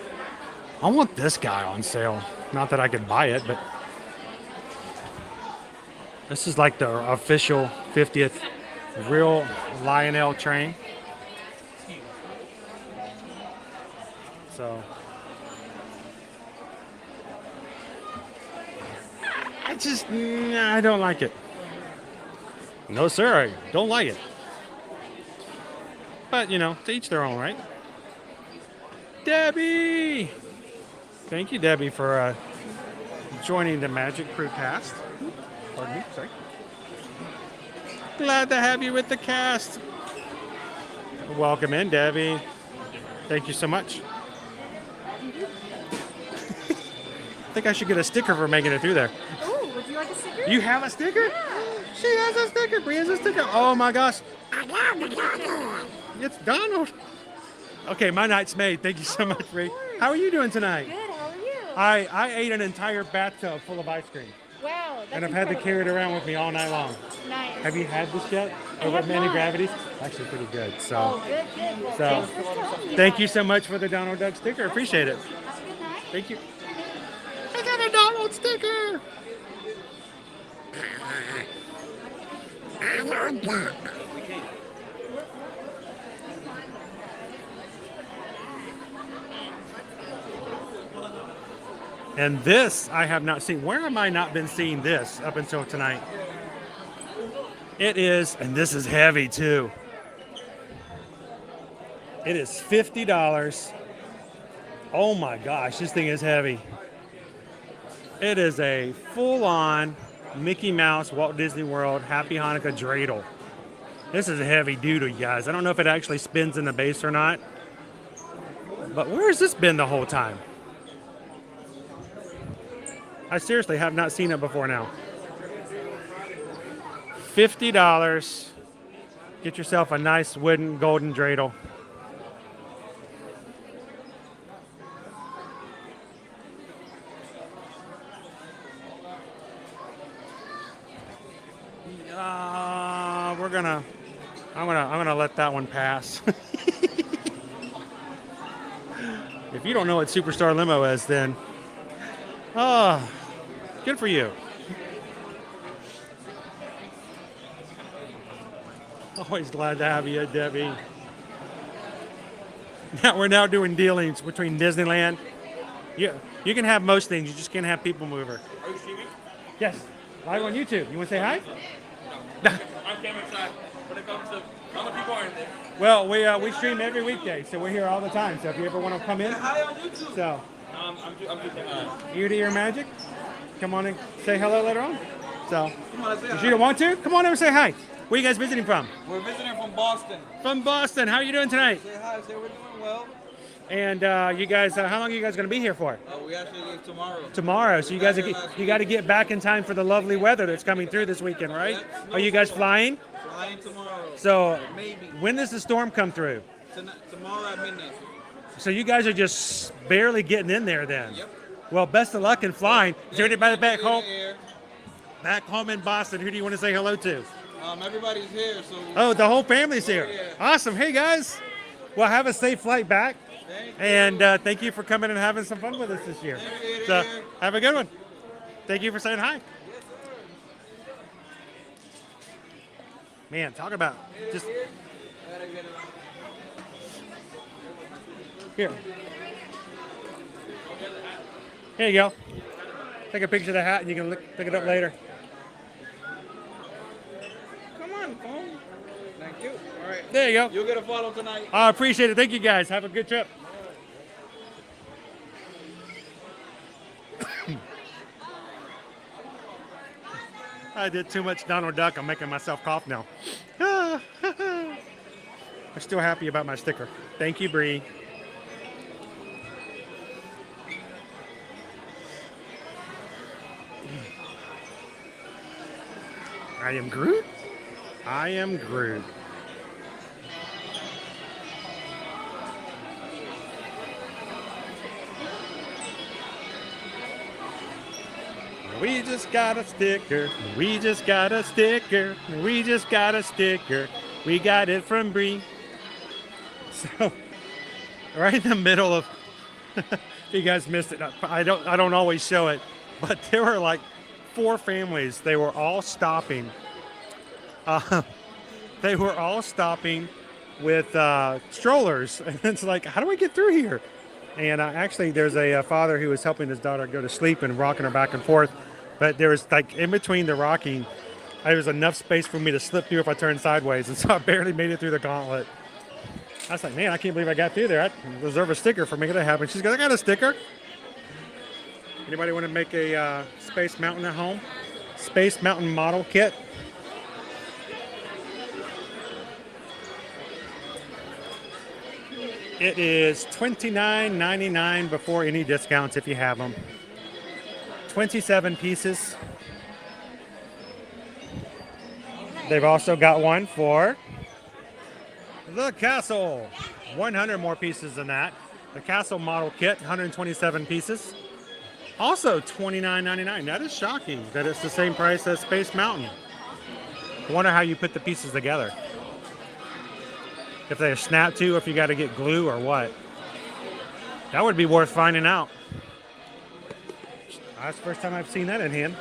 I want this guy on sale. Not that I could buy it, but this is like the official 50th real Lionel train. So I don't like it. No, sir, I don't like it. But, you know, to each their own, right? Debbie! Thank you, Debbie, for joining the Magic Crew cast. Pardon me, sorry. Glad to have you with the cast. Welcome in, Debbie. Thank you so much. I think I should get a sticker for making it through there. Ooh, would you like a sticker? You have a sticker? Yeah. She has a sticker. Brie has a sticker. Oh my gosh. It's Donald. Okay, my night's made. Thank you so much, Brie. How are you doing tonight? Good, how are you? I ate an entire bathtub full of ice cream. Wow, that's And I've had to carry it around with me all night long. Nice. Have you had this yet? Over at Many Gravities? Actually pretty good. So, Oh, good, good. Well, so thanks for telling me thank that. you so much for the Donald Duck sticker. Appreciate it. Have a good night. Thank you. I got a Donald sticker. And this I have not seen. Where have I not been seeing this up until tonight? It is, and this is heavy too. It is $50. Oh my gosh, this thing is heavy. It is a full-on Mickey Mouse Walt Disney World Happy Hanukkah dreidel. This is a heavy duty, guys. I don't know if it actually spins in the base or not. But where has this been the whole time? I seriously have not seen it before now. $50. Get yourself a nice wooden golden dreidel. I'm gonna let that one pass. If you don't know what Superstar Limo is, then good for you. Always glad to have you, Debbie. Now we're now doing dealings between Disneyland. You can have most things. You just can't have people mover. Are you streaming? Yes. Live on YouTube. You want to say hi? No. I'm camera shy. When it comes to other people aren't there. Well, we stream every weekday, so we're here all the time. So if you ever want to come in, Hi on YouTube. so I'm just ear to ear magic. Come on and say hello later on. So Come on, say if hi. you don't want to, come on over and say hi. Where are you guys visiting from? We're visiting from Boston. From Boston. How are you doing tonight? Say hi. Say we're doing well. And you guys, how long are you guys going to be here for? We actually leave tomorrow. Tomorrow. So you guys, you got to get back in time for the lovely weather that's coming through this weekend, right? Yep. Are you guys flying? Flying tomorrow. So Maybe. when does the storm come through? Tomorrow at midnight. So you guys are just barely getting in there then. Yep. Well, best of luck in flying. Is there anybody back home? Here. Back home in Boston, who do you want to say hello to? Everybody's here, so. Oh, the whole family's here. Yeah. Awesome. Hey guys. Well, have a safe flight back. And thank you for coming and having some fun with us this year. So have a good one. Thank you for saying hi. Man, talk about just here. Here you go. Take a picture of the hat and you can look it up later. Come on, phone. Thank you. All right. There you go. You'll get a follow tonight. I appreciate it. Thank you guys. Have a good trip. I did too much Donald Duck. I'm making myself cough now. I'm still happy about my sticker. Thank you, Bree. I am Groot. I am Groot. We just got a sticker. We just got a sticker. We just got a sticker. We got it from Bree. So, right in the middle of, you guys missed it. I don't always show it, but there were like 4 families. They were all stopping. They were all stopping with strollers, and it's like, how do we get through here? And actually, there's a father who was helping his daughter go to sleep and rocking her back and forth. But there was like in between the rocking, there was enough space for me to slip through if I turned sideways, and so I barely made it through the gauntlet. I was like, man, I can't believe I got through there. I deserve a sticker for making that happen. She's got, I got a sticker. Anybody want to make a Space Mountain at home? Space Mountain model kit. It is $29.99 before any discounts if you have them. 27 pieces. They've also got one for the castle. 100 more pieces than that. The castle model kit, 127 pieces. Also $29.99. That is shocking that it's the same price as Space Mountain. I wonder how you put the pieces together. If they snap to, if you got to get glue or what. That would be worth finding out. That's the first time I've seen that in hand.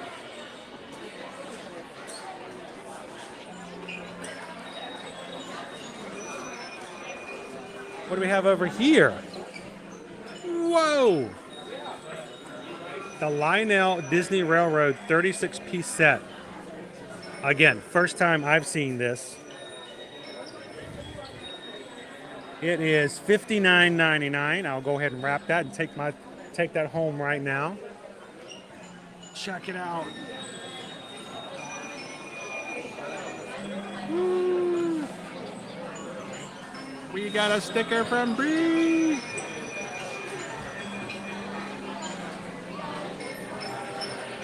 What do we have over here? Whoa! The Lionel Disney Railroad 36-piece set. Again, first time I've seen this. It is $59.99. I'll go ahead and wrap that and take that home right now. Check it out. Woo. We got a sticker from Bree.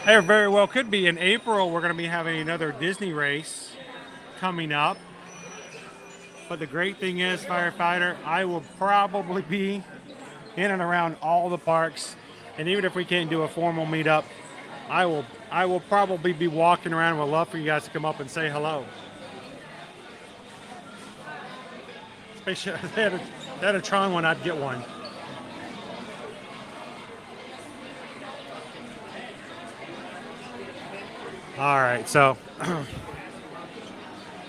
There very well could be. In April, we're going to be having another Disney race coming up. But the great thing is, Firefighter, I will probably be in and around all the parks. And even if we can't do a formal meetup, I will probably be walking around. Would love for you guys to come up and say hello. Especially if they had a Tron one, I'd get one. All right, so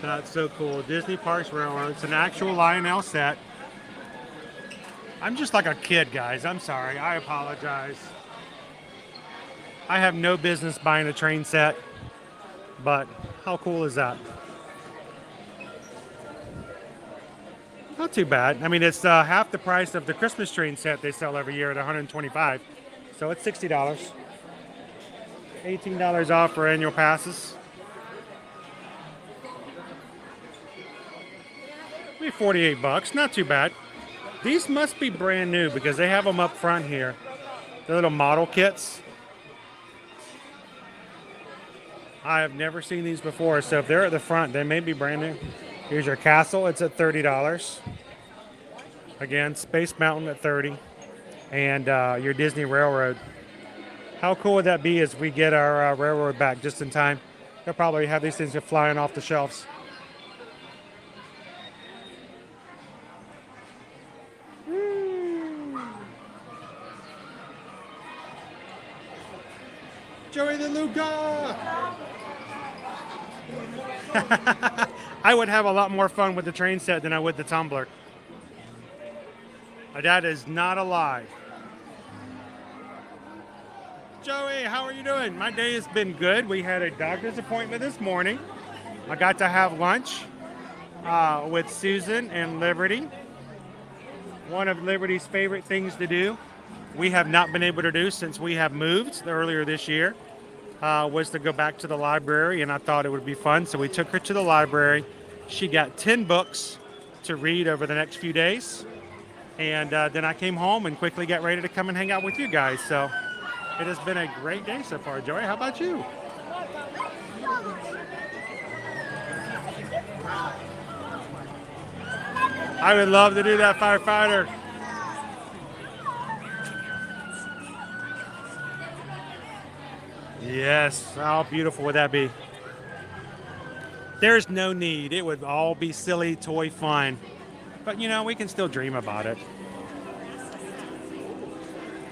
that's so cool. Disney Parks Railroad. It's an actual Lionel set. I'm just like a kid, guys. I'm sorry. I apologize. I have no business buying a train set, but how cool is that? Not too bad. I mean, it's half the price of the Christmas train set they sell every year at $125. So it's $60. $18 off for annual passes. Maybe 48 bucks. Not too bad. These must be brand new because they have them up front here. The little model kits. I have never seen these before, so if they're at the front, they may be brand new. Here's your castle. It's at $30. Again, Space Mountain at $30. And your Disney Railroad. How cool would that be as we get our railroad back just in time? They'll probably have these things just flying off the shelves. Joey the Luca! I would have a lot more fun with the train set than I would the tumbler. That is not a lie. Joey, how are you doing? My day has been good. We had a doctor's appointment this morning. I got to have lunch with Susan and Liberty. One of Liberty's favorite things to do, we have not been able to do since we have moved earlier this year, was to go back to the library, and I thought it would be fun, so we took her to the library. She got 10 books to read over the next few days, and then I came home and quickly got ready to come and hang out with you guys. So it has been a great day so far. Joey, how about you? I would love to do that, firefighter. Yes, how beautiful would that be? There's no need. It would all be silly toy fun. But you know, we can still dream about it.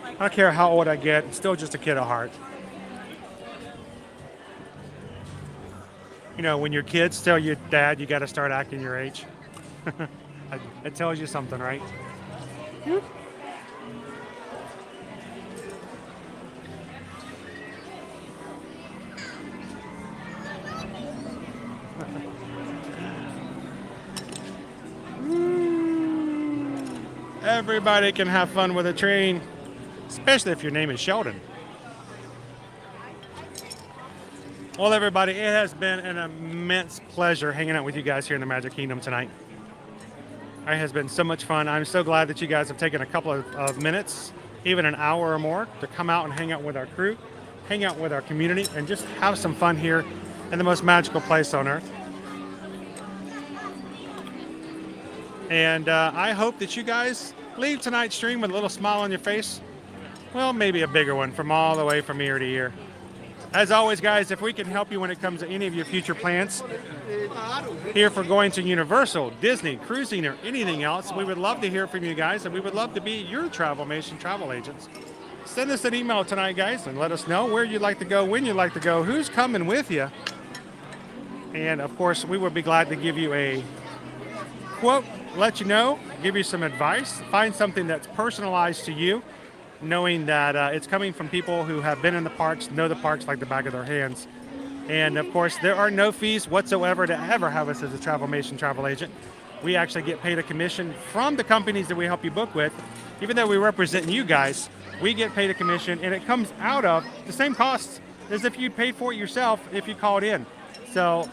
I don't care how old I get, I'm still just a kid at heart. You know, when your kids tell your dad you got to start acting your age. It tells you something, right? Everybody can have fun with a train, especially if your name is Sheldon. Well, everybody, it has been an immense pleasure hanging out with you guys here in the Magic Kingdom tonight. It has been so much fun. I'm so glad that you guys have taken a couple of minutes, even an hour or more, to come out and hang out with our crew, hang out with our community, and just have some fun here in the most magical place on earth. And I hope that you guys leave tonight's stream with a little smile on your face. Well, maybe a bigger one from all the way from ear to ear. As always, guys, if we can help you when it comes to any of your future plans, here for going to Universal, Disney, cruising, or anything else, we would love to hear from you guys, and we would love to be your Travelmation travel agents. Send us an email tonight, guys, and let us know where you'd like to go, when you'd like to go, who's coming with you. And, of course, we would be glad to give you a quote, let you know, give you some advice, find something that's personalized to you, knowing that it's coming from people who have been in the parks, know the parks like the back of their hands. And of course, there are no fees whatsoever to ever have us as a Travelmation travel agent. We actually get paid a commission from the companies that we help you book with. Even though we represent you guys, we get paid a commission, and it comes out of the same costs as if you paid for it yourself if you called in. So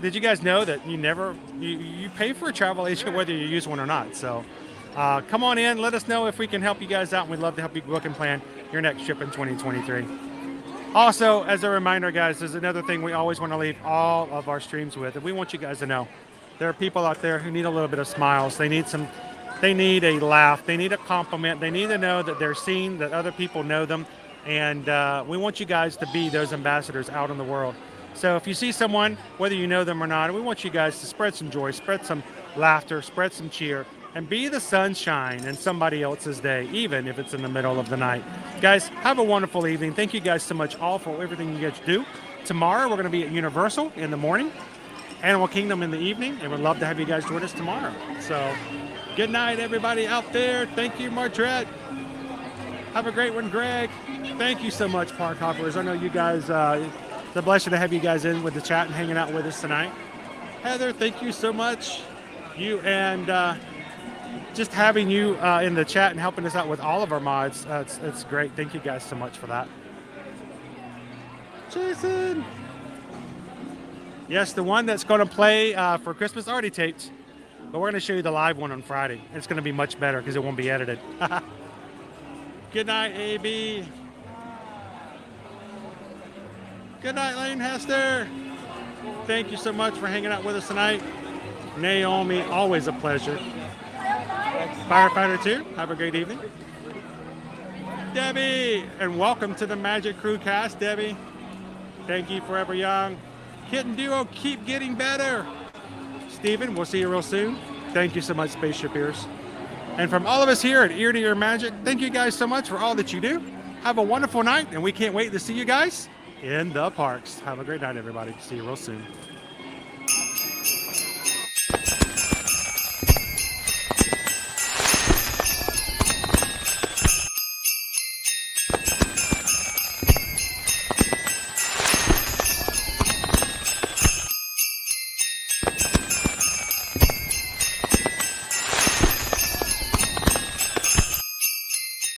did you guys know that you pay for a travel agent whether you use one or not? So come on in, let us know if we can help you guys out, and we'd love to help you book and plan your next trip in 2023. Also, as a reminder, guys, there's another thing we always want to leave all of our streams with, and we want you guys to know there are people out there who need a little bit of smiles. They need a laugh, they need a compliment, they need to know that they're seen, that other people know them, and we want you guys to be those ambassadors out in the world. So if you see someone, whether you know them or not, we want you guys to spread some joy, spread some laughter, spread some cheer, and be the sunshine in somebody else's day, even if it's in the middle of the night. Guys, have a wonderful evening. Thank you guys so much all for everything you guys do. Tomorrow, we're going to be at Universal in the morning, Animal Kingdom in the evening, and we'd love to have you guys join us tomorrow. So Good night, everybody out there. Thank you, Martrette. Have a great one, Greg. Thank you so much, Park Hoppers. I know you guys, it's a blessing to have you guys in with the chat and hanging out with us tonight. Heather, thank you so much. You and just having you in the chat and helping us out with all of our mods. It's great. Thank you guys so much for that. Jason. Yes, the one that's going to play for Christmas already taped, but we're going to show you the live one on Friday. It's going to be much better because it won't be edited. Good night, AB. Good night, Lane Hester. Thank you so much for hanging out with us tonight. Naomi, always a pleasure. Firefighter 2, have a great evening. Debbie, and welcome to the Magic Crew cast, Debbie. Thank you, Forever Young. Kitten Duo, keep getting better. Steven, we'll see you real soon. Thank you so much, Spaceship Ears. And from all of us here at Ear to Ear Magic, thank you guys so much for all that you do. Have a wonderful night, and we can't wait to see you guys in the parks. Have a great night, everybody. See you real soon.